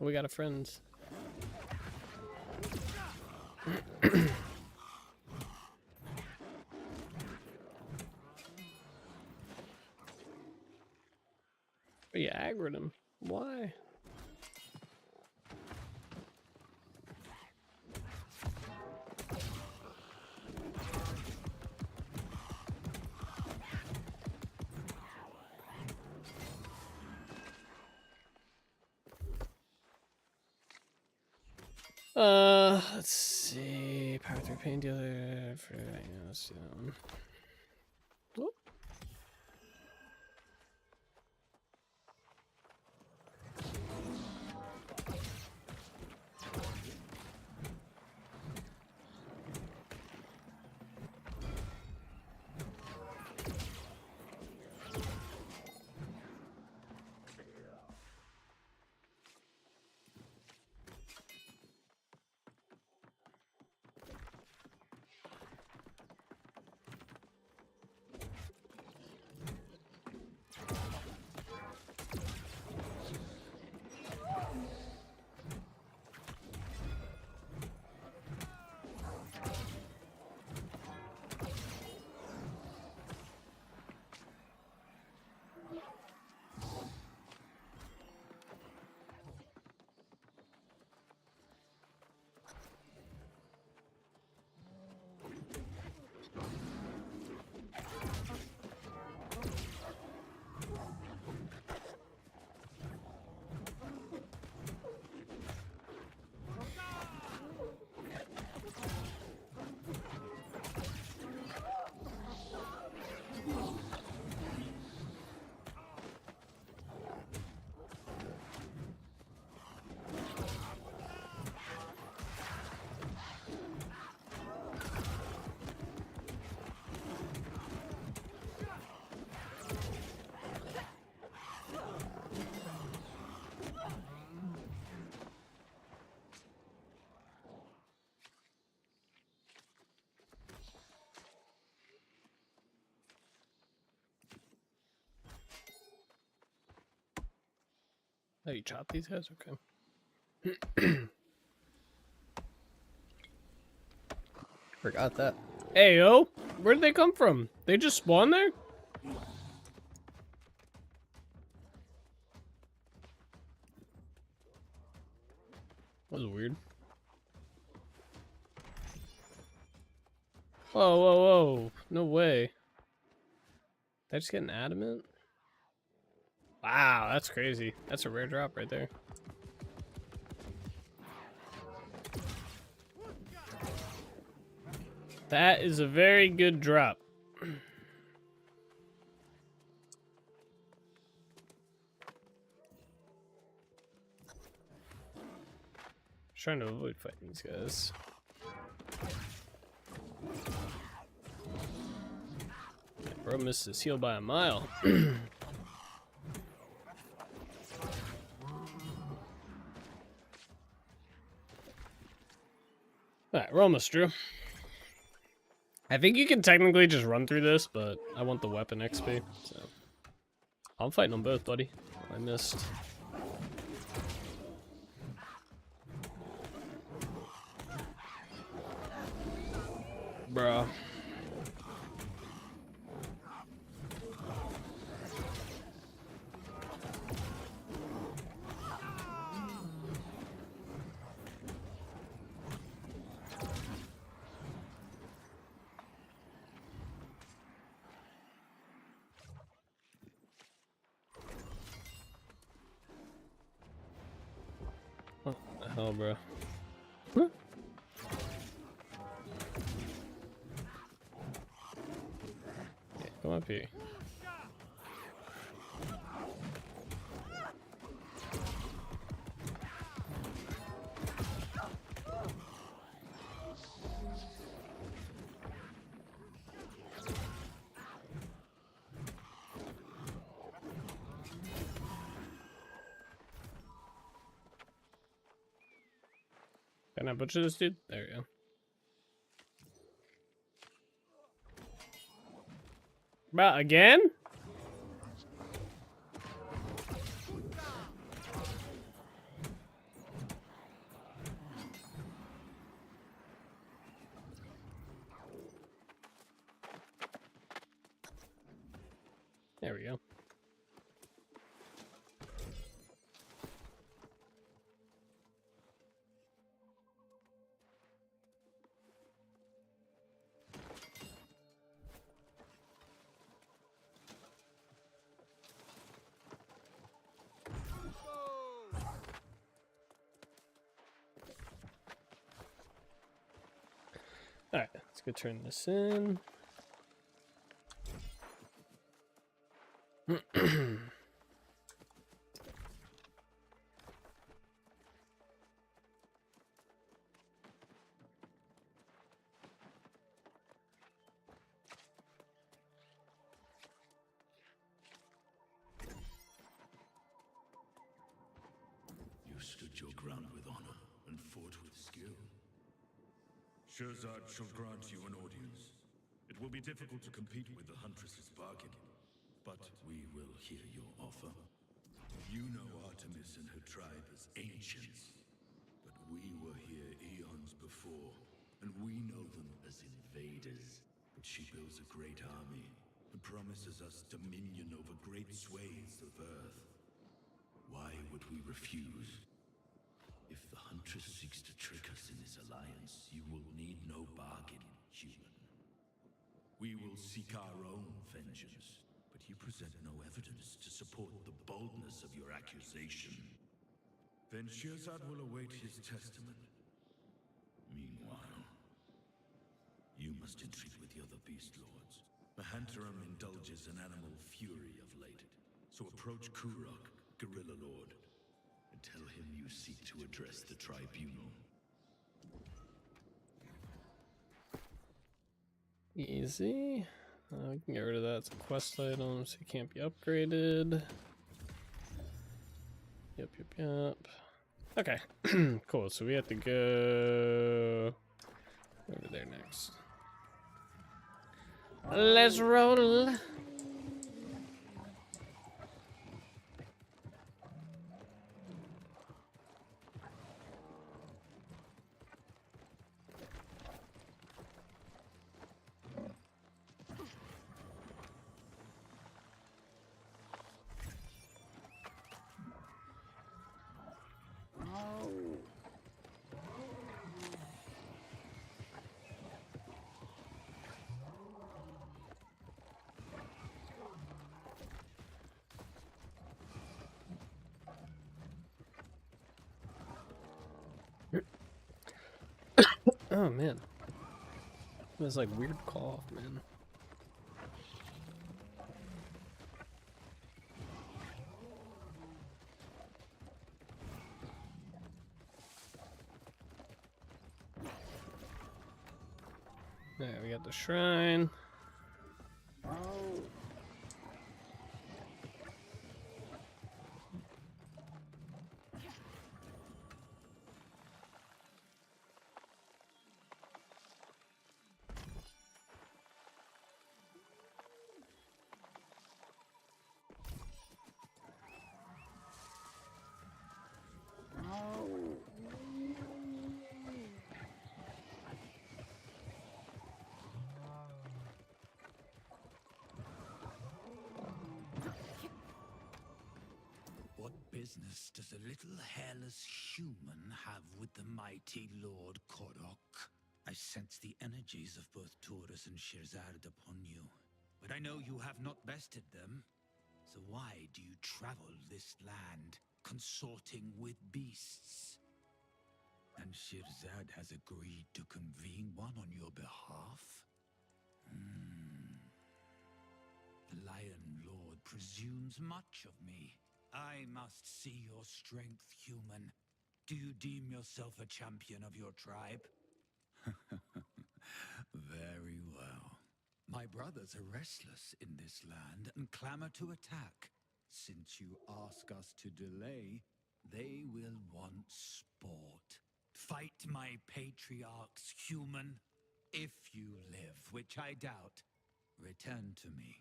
We got a friend. But you aggroed him. Why? Let's see. Power through pain dealer for let's see that one. Whoop. Oh, you chop these guys? Okay. Forgot that. Hey, yo! Where'd they come from? They just spawned there? That was weird. Whoa, whoa, whoa. No way. Did I just get an adamant? Wow, that's crazy. That's a rare drop right there. That is a very good drop. Trying to avoid fighting these guys. Yeah, bro missed his heal by a mile. Alright, we're almost through. I think you can technically just run through this, but I want the weapon XP, so I'm fighting them both, buddy. I missed. Bruh. hell, bro? Huh? Yeah, come up here. Can I butcher this dude? There we go. Bruh, again? There we go. Alright, let's go turn this in. You stood your ground with honor and fought with skill. Sherzad shall grant you an audience. It will be difficult to compete with the Huntress's bargain, but we will hear your offer. You know Artemis and her tribe as ancients, but we were here eons before, and we know them as invaders. But she builds a great army and promises us dominion over great swathes of Earth. Why would we refuse? If the Huntress seeks to trick us in this alliance, you will need no bargain, human. We will seek our own vengeance, but you present no evidence to support the boldness of your accusation. Then Sherzad will await his testament. Meanwhile, you must entreat with the other beast lords. Mahantaram indulges in animal fury of late, so approach Kurok, Guerrilla Lord, and tell him you seek to address the tribunal. Easy. We can get rid of that. It's a quest item, so it can't be upgraded. Yep. Okay, cool. So we have to go over there next. Let's roll. Oh man, it was like weird cough, man. There, we got the shrine. What business does a little hairless human have with the mighty Lord Korok? I sense the energies of both Taurus and Sherzad upon you, but I know you have not bested them. So why do you travel this land, consorting with beasts? And Shirzad has agreed to convene one on your behalf? The Lion Lord presumes much of me. I must see your strength, human. Do you deem yourself a champion of your tribe? Very well. My brothers are restless in this land and clamor to attack. Since you ask us to delay, they will want sport. Fight my patriarchs, human. If you live, which I doubt, return to me.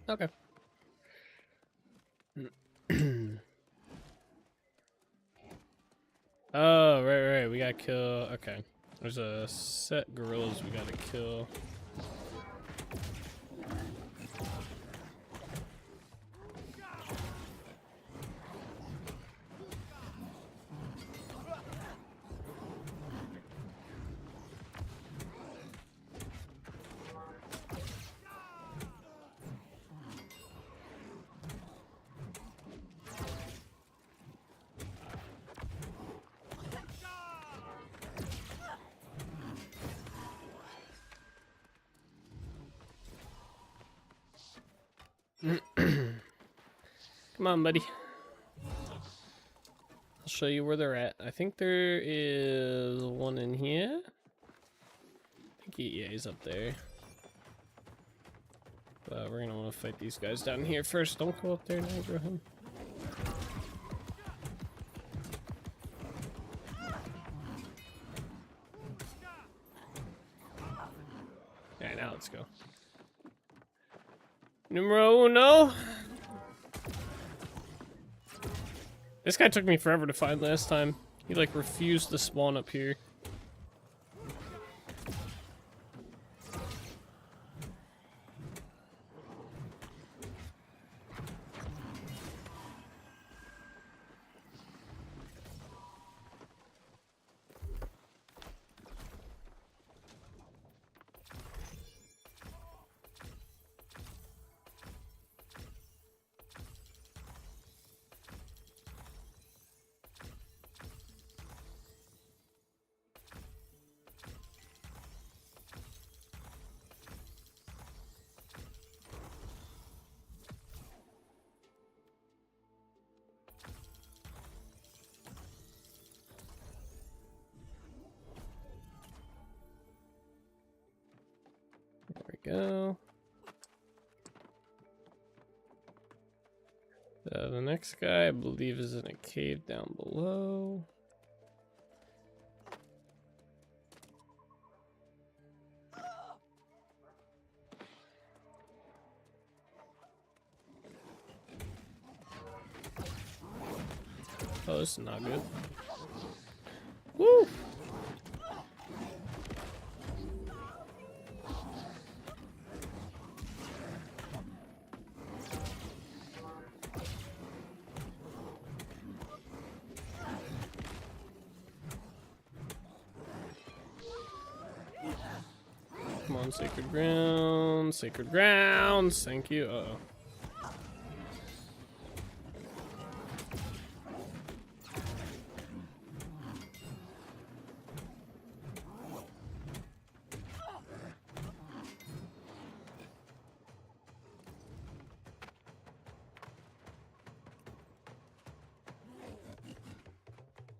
Okay. Oh, right. We gotta kill. Okay. There's a set gorillas we gotta kill. Come on, buddy. I'll show you where they're at. I think there is one in here. I think yeah, he's up there. But we're gonna want to fight these guys down here first. Don't go up there and aggro him. Alright, now let's go. Numero uno. This guy took me forever to find last time. He like refused to spawn up here. There we go. The next guy, I believe, is in a cave down below. Oh, this is not good. Woo! Come on, sacred ground, sacred grounds. Thank you. Uh-oh.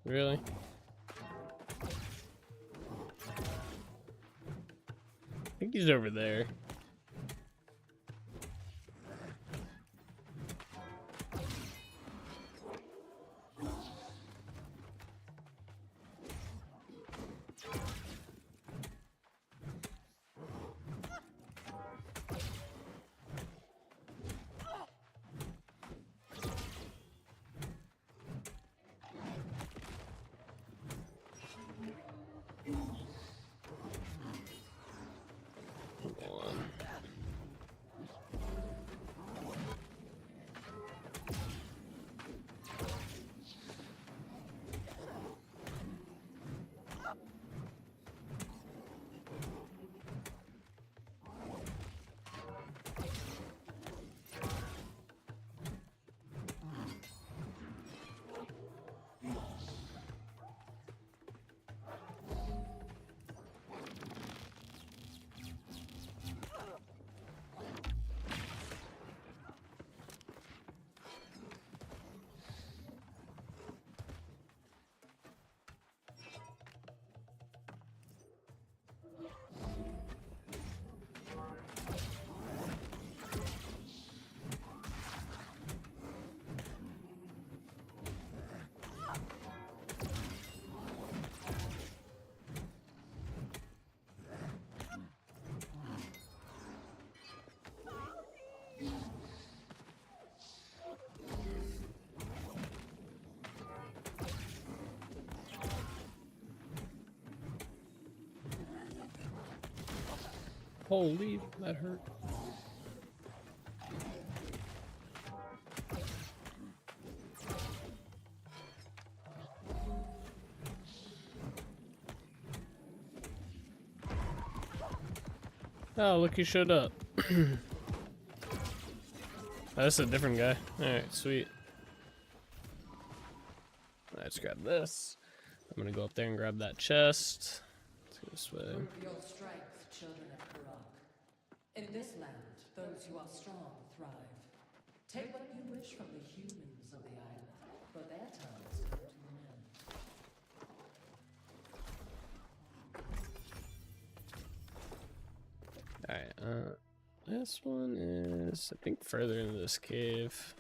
Really? I think he's over there. Come on. Holy, that hurt. Oh, look, he showed up. Oh, this is a different guy. Alright, sweet. Let's grab this. I'm gonna go up there and grab that chest. Let's go this way. Prove your strength, children of Karak. In this land, those who are strong thrive. Take what you wish from the humans of the island, for their time has come to an end. Alright, this one is, I think, further into this cave.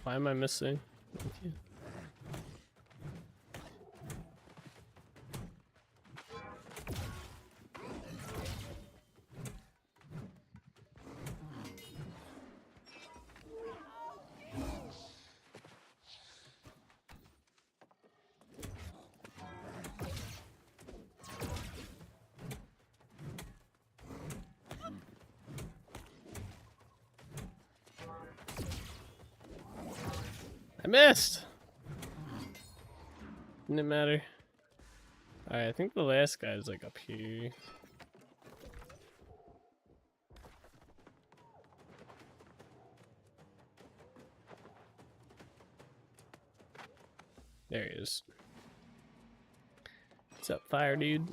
Why am I missing? Thank you. I missed! Didn't it matter? Alright, I think the last guy is like up here. There he is. What's up, fire dude?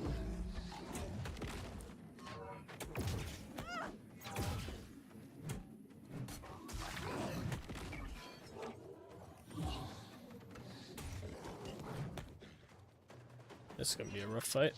This is gonna be a rough fight.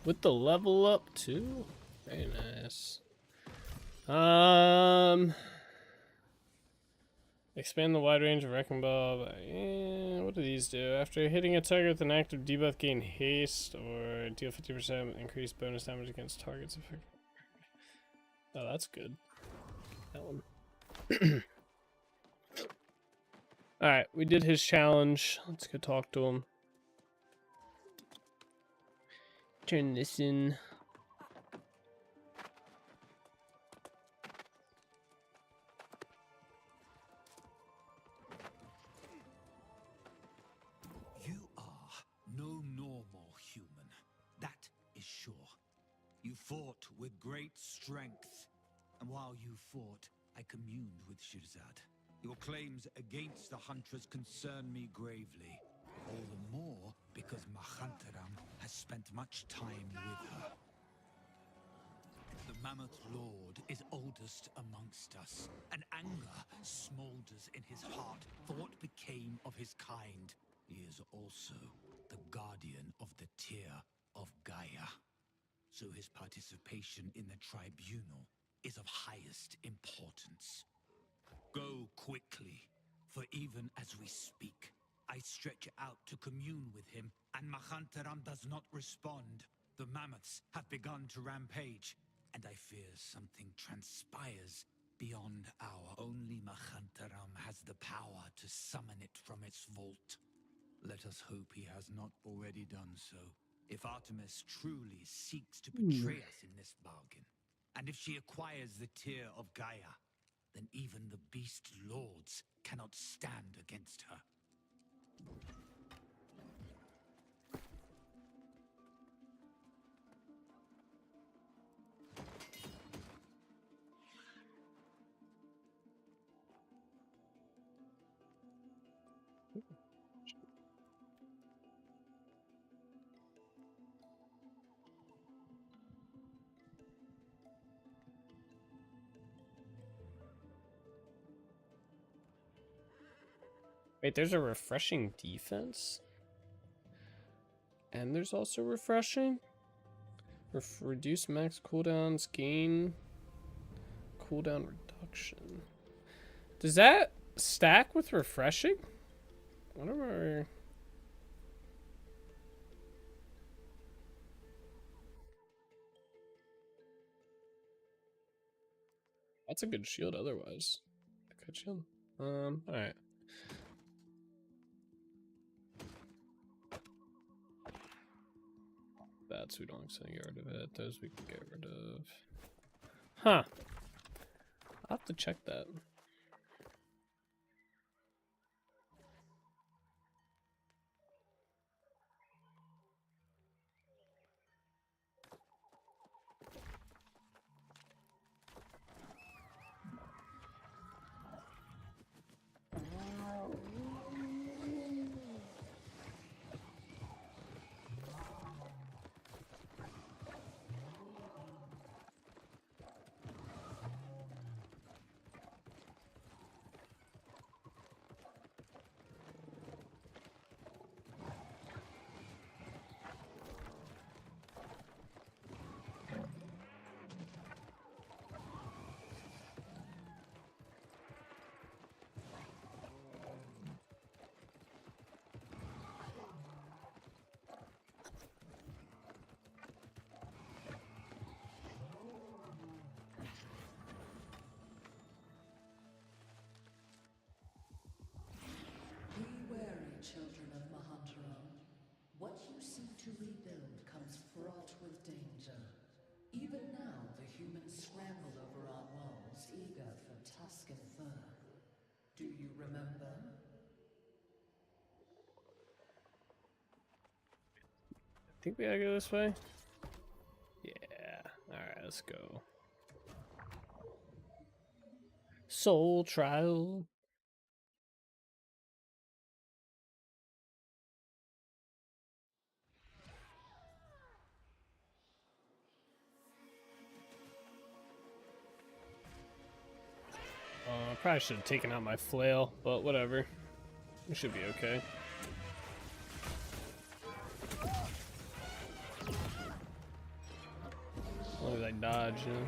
With the level up too? Very nice. Expand the wide range of Wrecking Ball. What do these do? After hitting a target with an active debuff, gain haste or deal 50% increased bonus damage against targets. Oh, that's good. That one. Alright, we did his challenge. Let's go talk to him. Turn this in. You are no normal human. That is sure. You fought with great strength. And while you fought, I communed with Shirzad. Your claims against the Huntress concern me gravely. All the more because Mahantaram has spent much time with her. The Mammoth Lord is oldest amongst us, and anger smolders in his heart for what became of his kind. He is also the guardian of the Tear of Gaia. So his participation in the tribunal is of highest importance. Go quickly, for even as we speak, I stretch out to commune with him, and Mahantaram does not respond. The mammoths have begun to rampage, and I fear something transpires beyond our. Only Mahantaram has the power to summon it from its vault. Let us hope he has not already done so. If Artemis truly seeks to betray us in this bargain, and if she acquires the Tear of Gaia, then even the Beast Lords cannot stand against her. Wait, there's a refreshing defense? And there's also refreshing? Reduce max cooldowns, gain cooldown reduction. Does that stack with refreshing? Whatever. That's a good shield otherwise. Good shield. Alright. That's we don't accidentally get rid of it. Those we can get rid of. Huh. I'll have to check that. Be wary, children of Mahantaran. What you seek to rebuild comes fraught with danger. Even now, the humans scramble over our walls, eager for tusk and fur. Do you remember? I think we gotta go this way. Yeah. Alright, let's go. Soul Trial. I probably should have taken out my flail, but whatever. We should be okay. As long as I dodge, you know.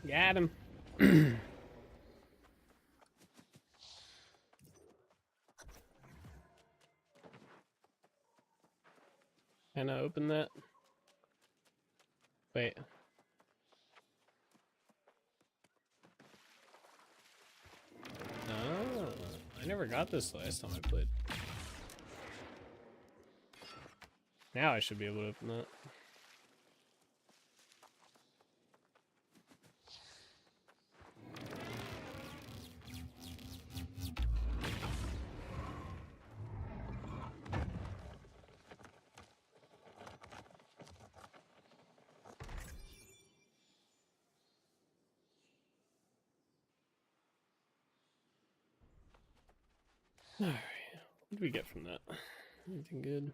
Got him. Can I open that? Wait. Oh, I never got this last time I played. Now I should be able to open that. Alright, what do we get from that? Anything good?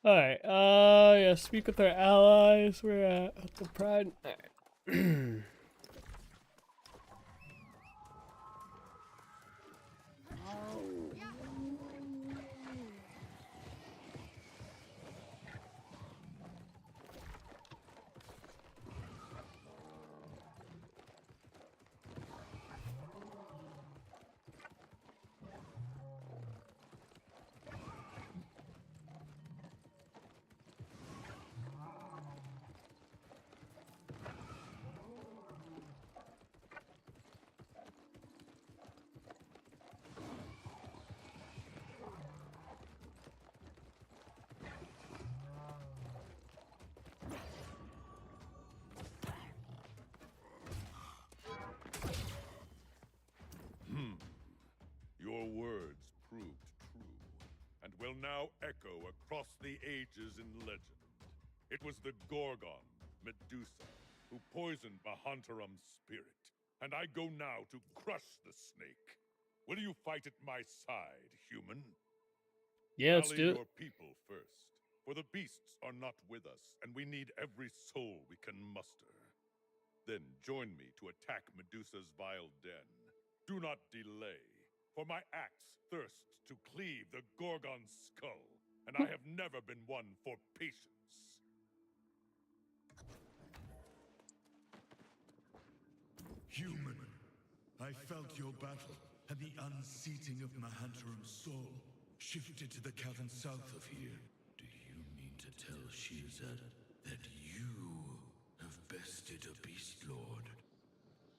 Alright, yeah, speak with our allies. We're at the Pride. Alright. Your words proved true, and will now echo across the ages in legend. It was the Gorgon, Medusa, who poisoned Bahantaram's spirit, and I go now to crush the snake. Will you fight at my side, human? Yeah, let's Rally do it. your people first, for the beasts are not with us, and we need every soul we can muster. Then join me to attack Medusa's vile den. Do not delay, for my axe thirsts to cleave the Gorgon's skull, and I have never been one for patience. Human, I felt your battle, and the unseating of Mahantaram's soul shifted to the cavern south of here. Do you mean to tell Shirzad that you have bested a beast lord?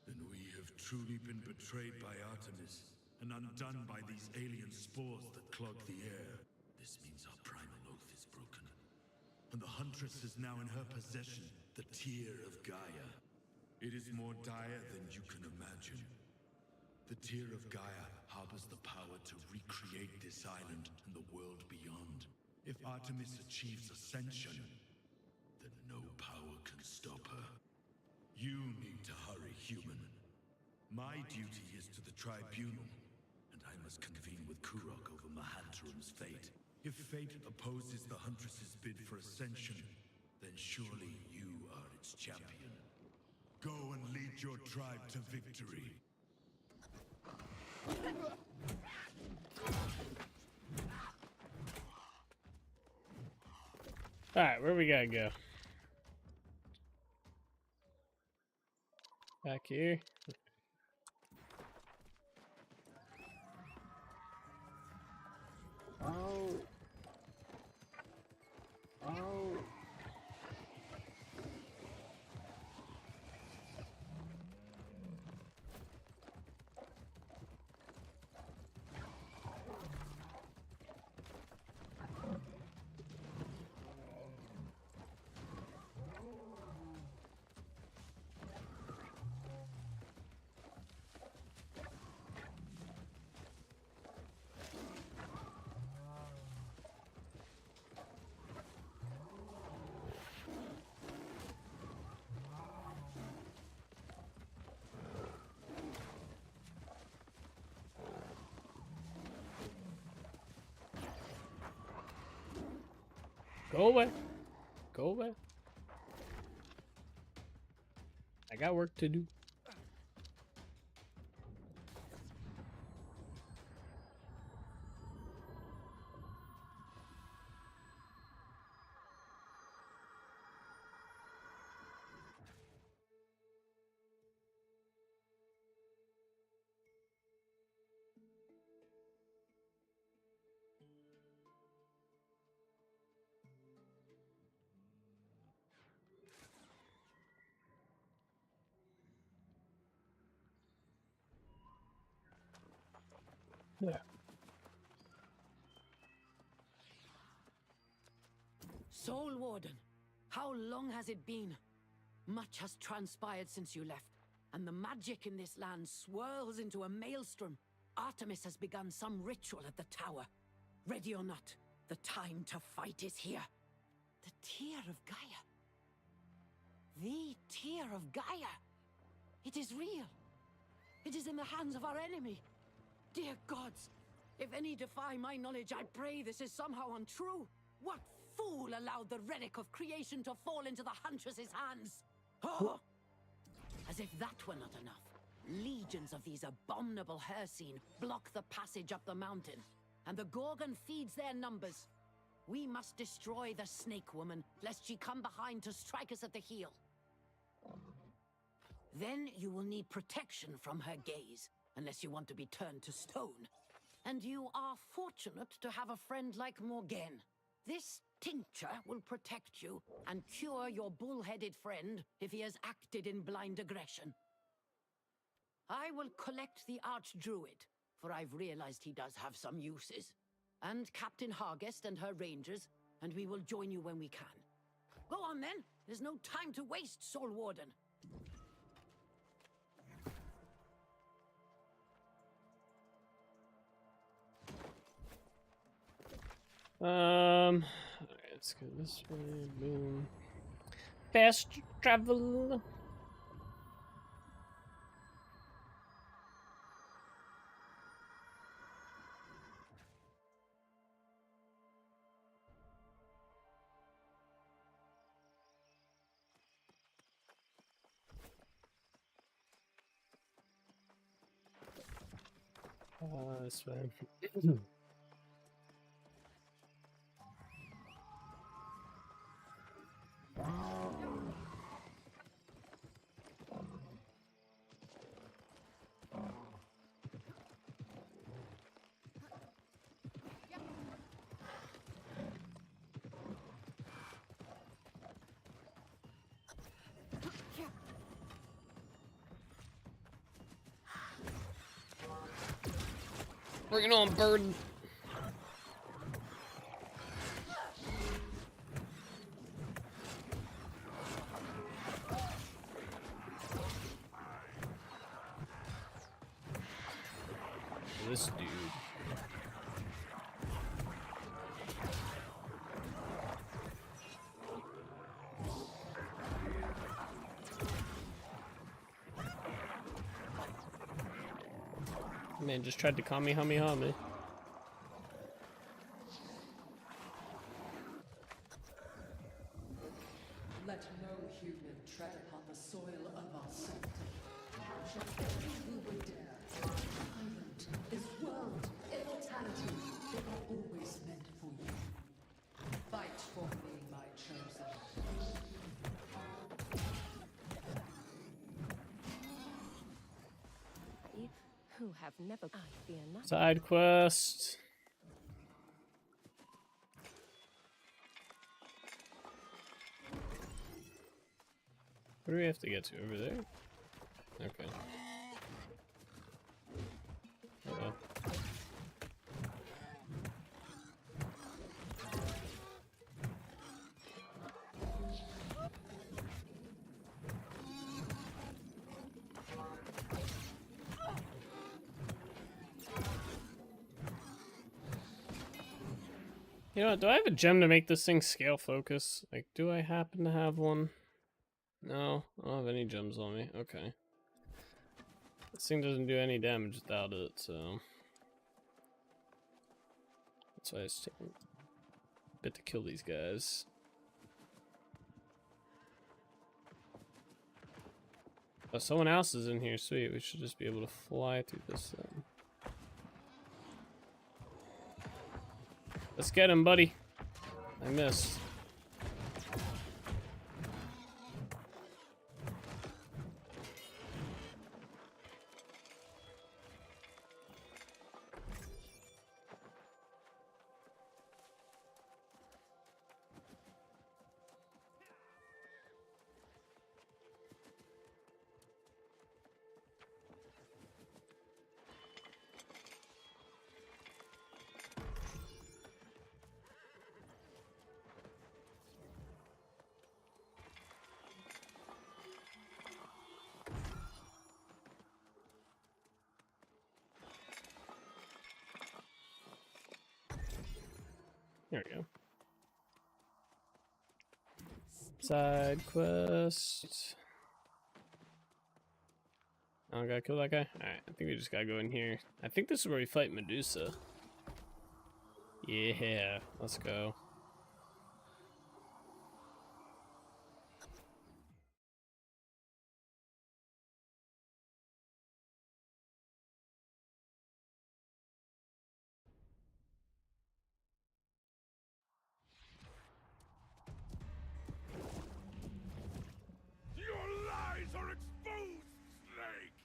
Then we have truly been betrayed by Artemis, and undone by these alien spores that clog the air. This means our primal oath is broken, and the Huntress is now in her possession, the Tear of Gaia. It is more dire than you can imagine. The Tear of Gaia harbors the power to recreate this island and the world beyond. If Artemis achieves ascension, then no power can stop her. You need to hurry, human. My duty is to the Tribunal, and I must convene with Kurok over Mahantaram's fate. If fate opposes the Huntress's bid for ascension, then surely you are its champion. Go and lead your tribe to victory. Alright, where we gotta go? Back here. Oh. Oh. Go away. Go away. I got work to do. Yeah. Soul Warden, how long has it been? Much has transpired since you left, and the magic in this land swirls into a maelstrom. Artemis has begun some ritual at the tower. Ready or not, the time to fight is here. The Tear of Gaia. The Tear of Gaia. It is real. It is in the hands of our enemy. Dear gods, if any defy my knowledge, I pray this is somehow untrue. What fool allowed the relic of creation to fall into the Huntress's hands? Oh! As if that were not enough, legions of these abominable Hircine block the passage up the mountain, and the Gorgon feeds their numbers. We must destroy the Snake Woman, lest she come behind to strike us at the heel. Then you will need protection from her gaze, unless you want to be turned to stone. And you are fortunate to have a friend like Morgaine. This tincture will protect you and cure your bull-headed friend if he has acted in blind aggression. I will collect the Archdruid, for I've realized he does have some uses, and Captain Hargest and her rangers, and we will join you when we can. Go on then, there's no time to waste, Soul Warden. Alright, let's go this way. Boom. Fast travel. This way. Bring it on, bird. This dude. Man just tried to Kamehameha me. Let no human tread upon the soil of our sanctum. Should any who would dare. Island, this world, immortality, they are always meant for you. Fight for me, my chosen. Who have never I fear not. Side quest. Where do we have to get to? Over there? Okay. Uh-oh. You know what, do I have a gem to make this thing scale focus? Like, do I happen to have one? No, I don't have any gems on me. Okay. This thing doesn't do any damage without it, so... That's why it's taking a bit to kill these guys. Oh, someone else is in here. Sweet, we should just be able to fly through this thing. Let's get him, buddy. I missed. There we go. Side quest. I don't gotta kill that guy? Alright, I think we just gotta go in here. I think this is where we fight Medusa. Yeah, let's go. Your lies are exposed, Snake!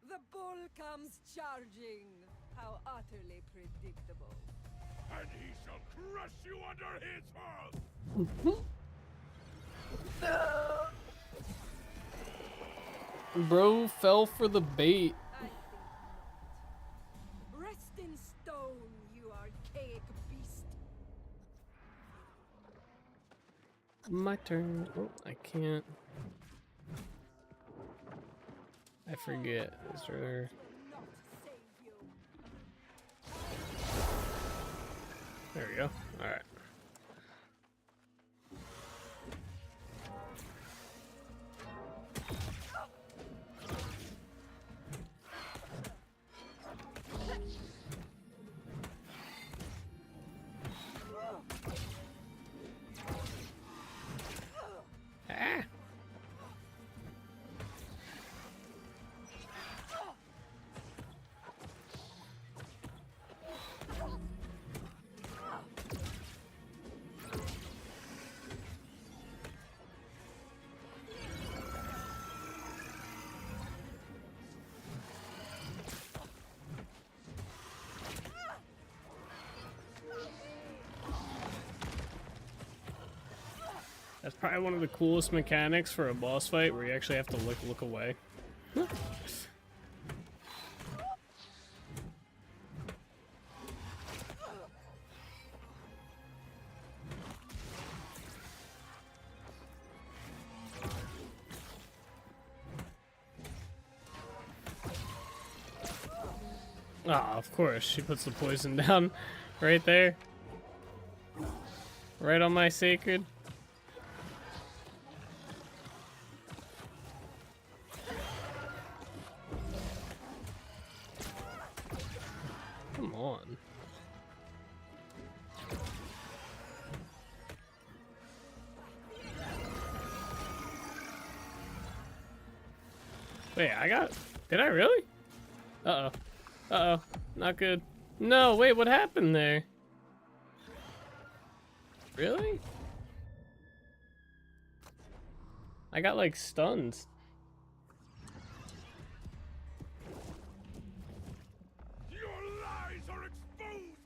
The bull comes charging. How utterly predictable. And he shall crush you under his hoof! Bro fell for the bait. I think not. Rest in stone, you archaic beast. My turn. Oh, I can't. I forget. Is there... Not save you. There we go. Alright. Ah! That's probably one of the coolest mechanics for a boss fight, where you actually have to look away. Ah, of course, she puts the poison down right there. Right on my sacred. Come on. Wait, I got... Did I really? Uh-oh. Uh-oh. Not good. No, wait, what happened there? Really? I got, like, stunned. Your lies are exposed!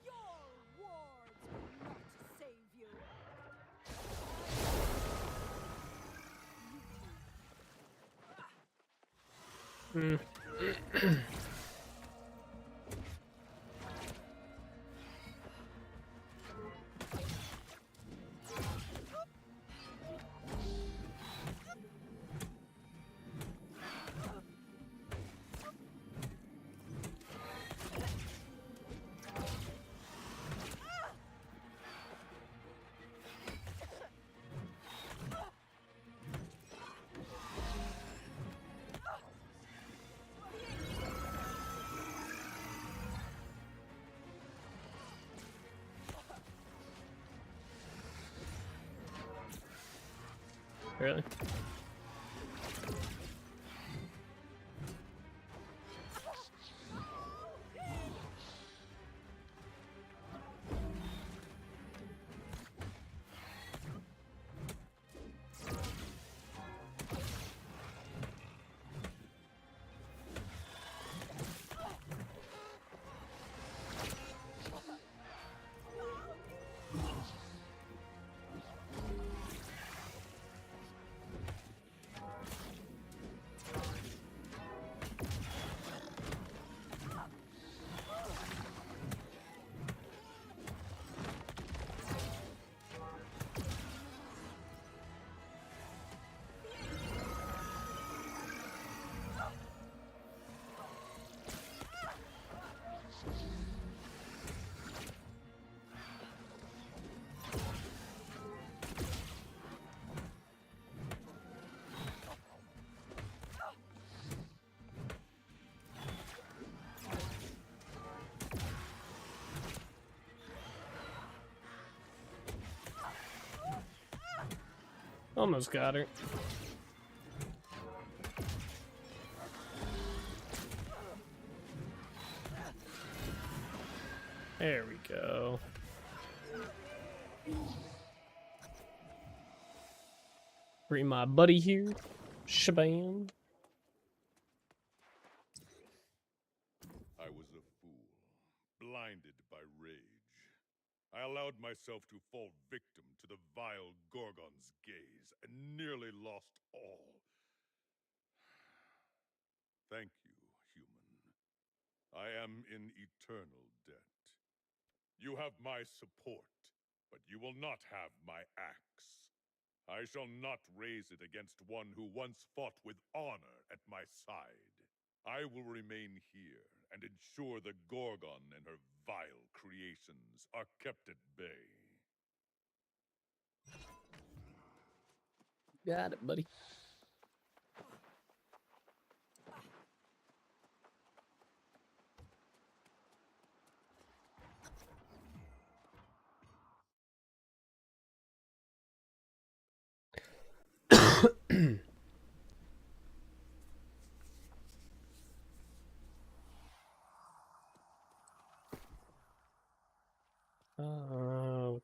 Your wards will not save you. Really? Almost got her. There we go. Bring my buddy here. Shabam. I was a fool, blinded by rage. I allowed myself to fall victim to the vile Gorgon's gaze and nearly lost all. Thank you, human. I am in eternal debt. You have my support, but you will not have my axe. I shall not raise it against one who once fought with honor at my side. I will remain here and ensure the Gorgon and her vile creations are kept at bay. Got it, buddy.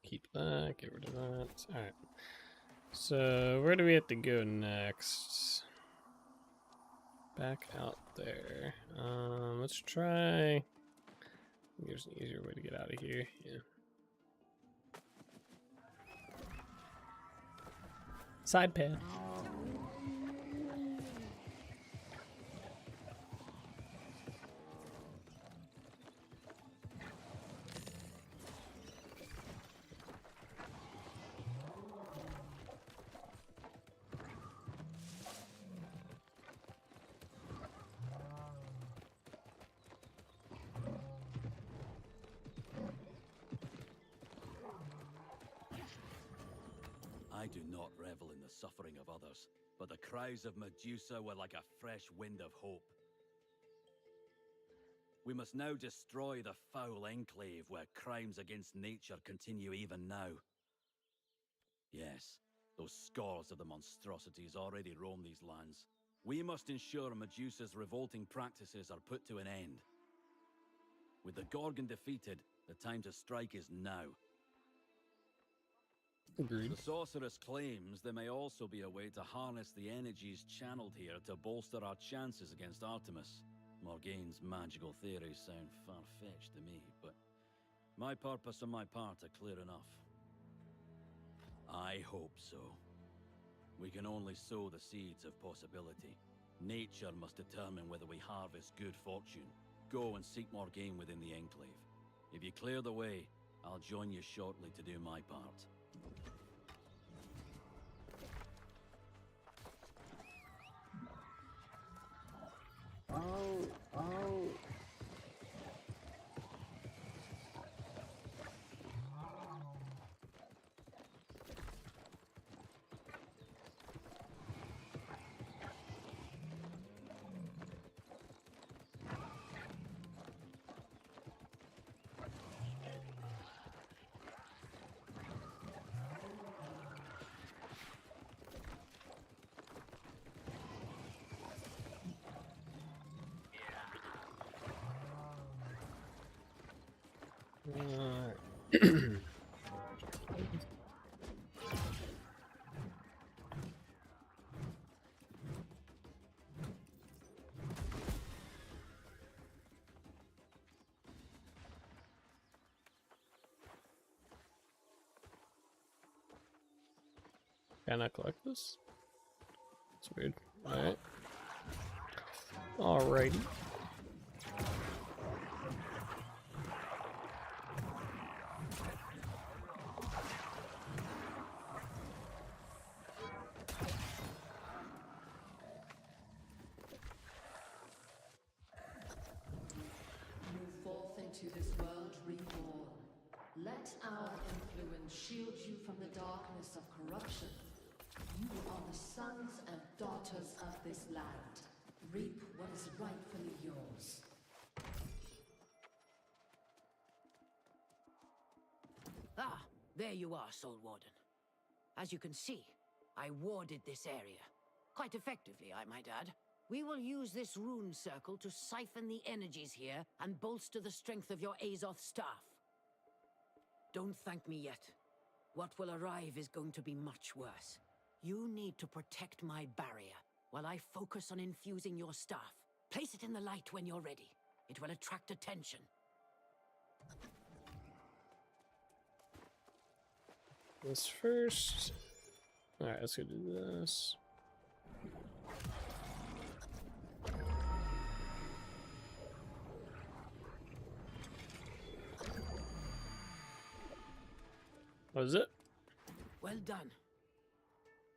Keep that, get rid of that. Alright. So, where do we have to go next? Back out there. Let's try... Here's an easier way to get out of here. Yeah. Side path. I do not revel in the suffering of others, but the cries of Medusa were like a fresh wind of hope. We must now destroy the foul enclave where crimes against nature continue even now. Yes, those scores of the monstrosities already roam these lands. We must ensure Medusa's revolting practices are put to an end. With the Gorgon defeated, the time to strike is now. Agreed. The sorceress claims there may also be a way to harness the energies channeled here to bolster our chances against Artemis. Morgaine's magical theories sound far-fetched to me, but my purpose and my part are clear enough. I hope so. We can only sow the seeds of possibility. Nature must determine whether we harvest good fortune. Go and seek Morgaine within the Enclave. If you clear the way, I'll join you shortly to do my part. Can I collect this? It's weird. Alright. Alrighty. Move forth into this world reborn. Let our influence shield you from the darkness of corruption. You are the sons and daughters of this land. Reap what is rightfully yours. Ah, there you are, Soul Warden. As you can see, I warded this area. Quite effectively, I might add. We will use this rune circle to siphon the energies here and bolster the strength of your Azoth staff. Don't thank me yet. What will arrive is going to be much worse. You need to protect my barrier while I focus on infusing your staff. Place it in the light when you're ready. It will attract attention. This first. Alright, let's go do this. What is it? Well done.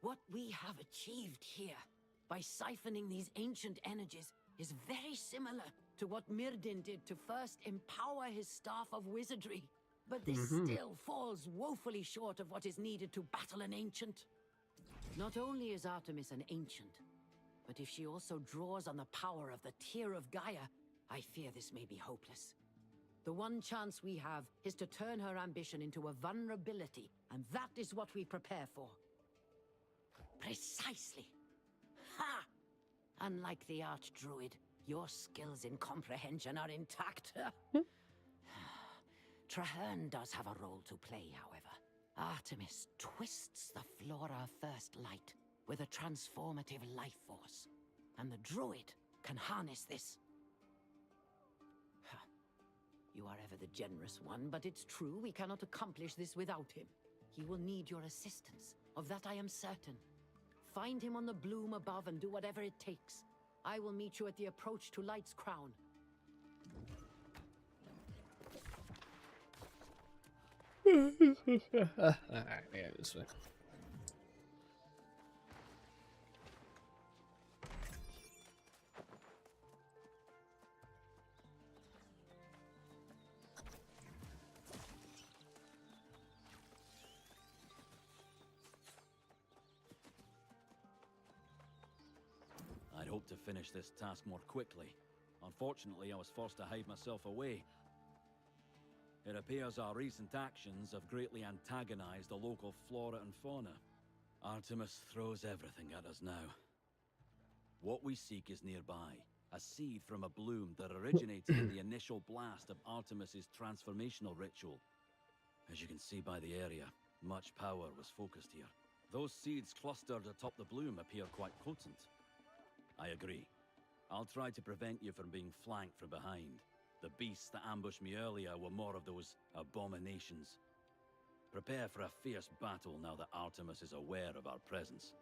What we have achieved here by siphoning these ancient energies is very similar to what Myrdin did to first empower his staff of wizardry. But this still falls woefully short of what is needed to battle an ancient. Not only is Artemis an ancient, but if she also draws on the power of the Tear of Gaia, I fear this may be hopeless. The one chance we have is to turn her ambition into a vulnerability, and that is what we prepare for. Precisely. Ha! Unlike the Archdruid, your skills in comprehension are intact. Traherne does have a role to play, however. Artemis twists the Flora of First Light with a transformative life force, and the Druid can harness this. You are ever the generous one, but it's true we cannot accomplish this without him. He will need your assistance, of that I am certain. Find him on the bloom above and do whatever it takes. I will meet you at the approach to Light's Crown. Alright, yeah, this way. I'd hoped to finish this task more quickly. Unfortunately, I was forced to hide myself away. It appears our recent actions have greatly antagonized the local flora and fauna. Artemis throws everything at us now. What we seek is nearby, a seed from a bloom that originated in the initial blast of Artemis's transformational ritual. As you can see by the area, much power was focused here. Those seeds clustered atop the bloom appear quite potent. I agree. I'll try to prevent you from being flanked from behind. The beasts that ambushed me earlier were more of those abominations. Prepare for a fierce battle now that Artemis is aware of our presence.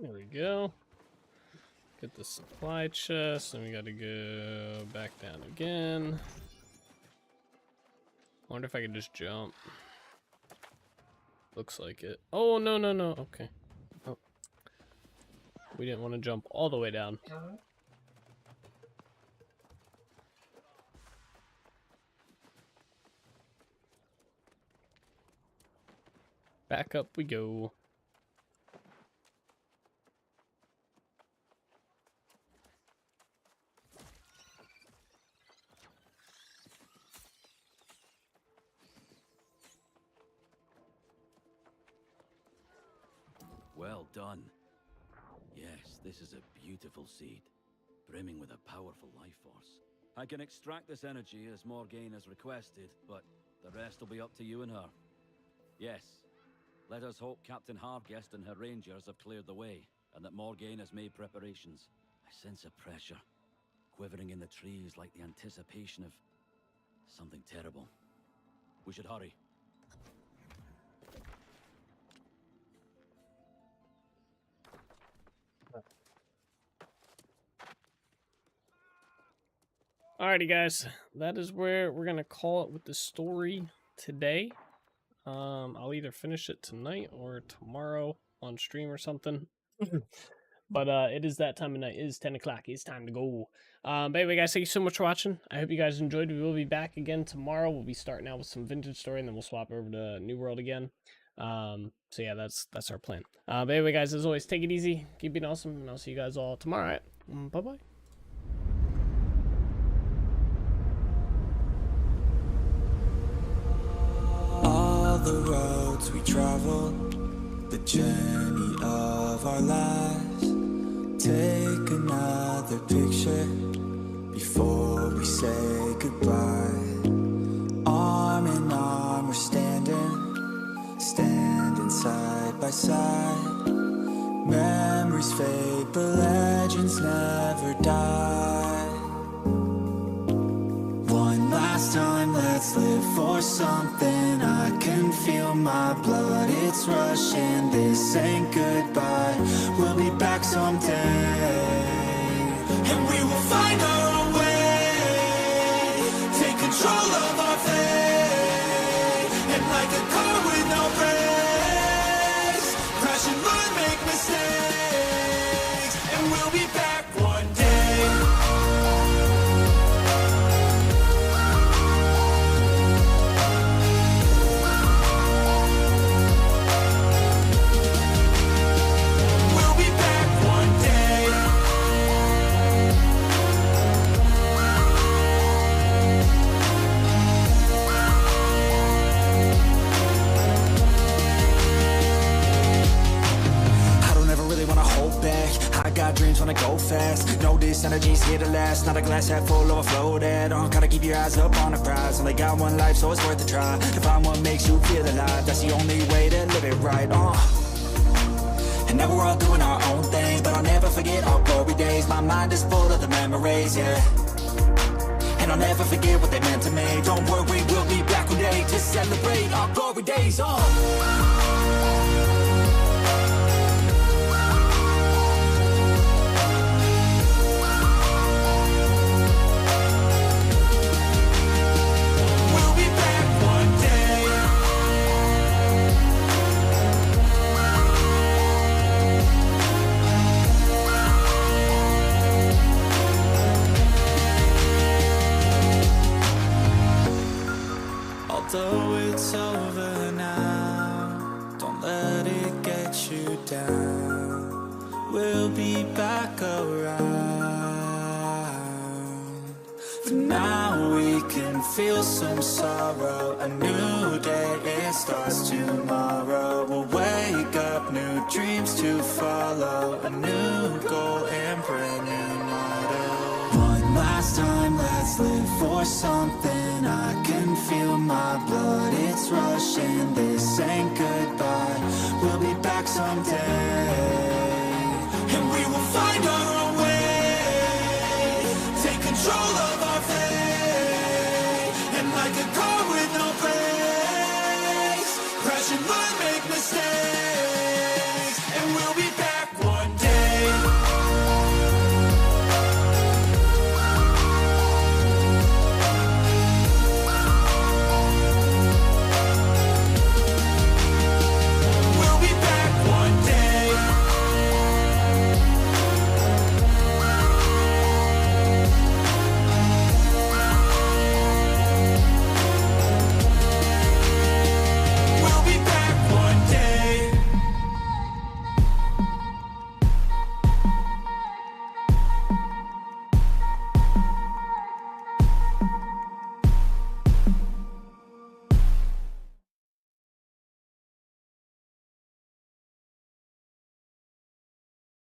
There we go. Get the supply chest, and we gotta go back down again. Wonder if I can just jump. Looks like it. Oh, no, no, no. Okay. Oh. We didn't want to jump all the way down. Back up we go. Well done. Yes, this is a beautiful seed, brimming with a powerful life force. I can extract this energy as Morgaine has requested, but the rest will be up to you and her. Yes, let us hope Captain Hargest and her rangers have cleared the way, and that Morgaine has made preparations. I sense a pressure, quivering in the trees like the anticipation of something terrible. We should hurry. Alrighty, guys, that is where we're gonna call it with the story today. I'll either finish it tonight or tomorrow on stream or something. But it is that time of night. It is 10 o'clock. It's time to go. But anyway, guys, thank you so much for watching. I hope you guys enjoyed. We will be back again tomorrow. We'll be starting out with some vintage story, and then we'll swap over to New World again. So yeah, that's our plan. But anyway, guys, as always, take it easy, keep being awesome, and I'll see you guys all tomorrow. All right? Bye-bye. All the roads we travel, the journey of our lives. Take another picture before we say goodbye. Arm in arm we're standing side by side. Memories fade, but legends never die. One last time, let's live for something. I can feel my blood, it's rushing. This ain't goodbye, we'll be back someday. And we will find our own way, take control of our fate. And like a car with no brakes, crash and learn, make mistakes. And we'll be back one day. Dreams wanna go fast. Know this energy's here to last. Not a glass half full, overflow that. Gotta keep your eyes up on the prize. Only got one life, so it's worth a try. To find what makes you feel alive, that's the only way to live it right. And now we're all doing our own thing, but I'll never forget our glory days. My mind is full of the memories, yeah. And I'll never forget what they meant to me. Don't worry, we'll be back one day to celebrate our glory days. Although it's over now, don't let it get you down. We'll be back around. For now we can feel some sorrow. A new day, it starts tomorrow. We'll wake up, new dreams to follow. A new goal and brand new motto. One last time, let's live for something. I can feel my blood, it's rushing. This ain't goodbye, we'll be back someday. And we will find our own way, take control of our fate. And like a car with no brakes, crash and burn.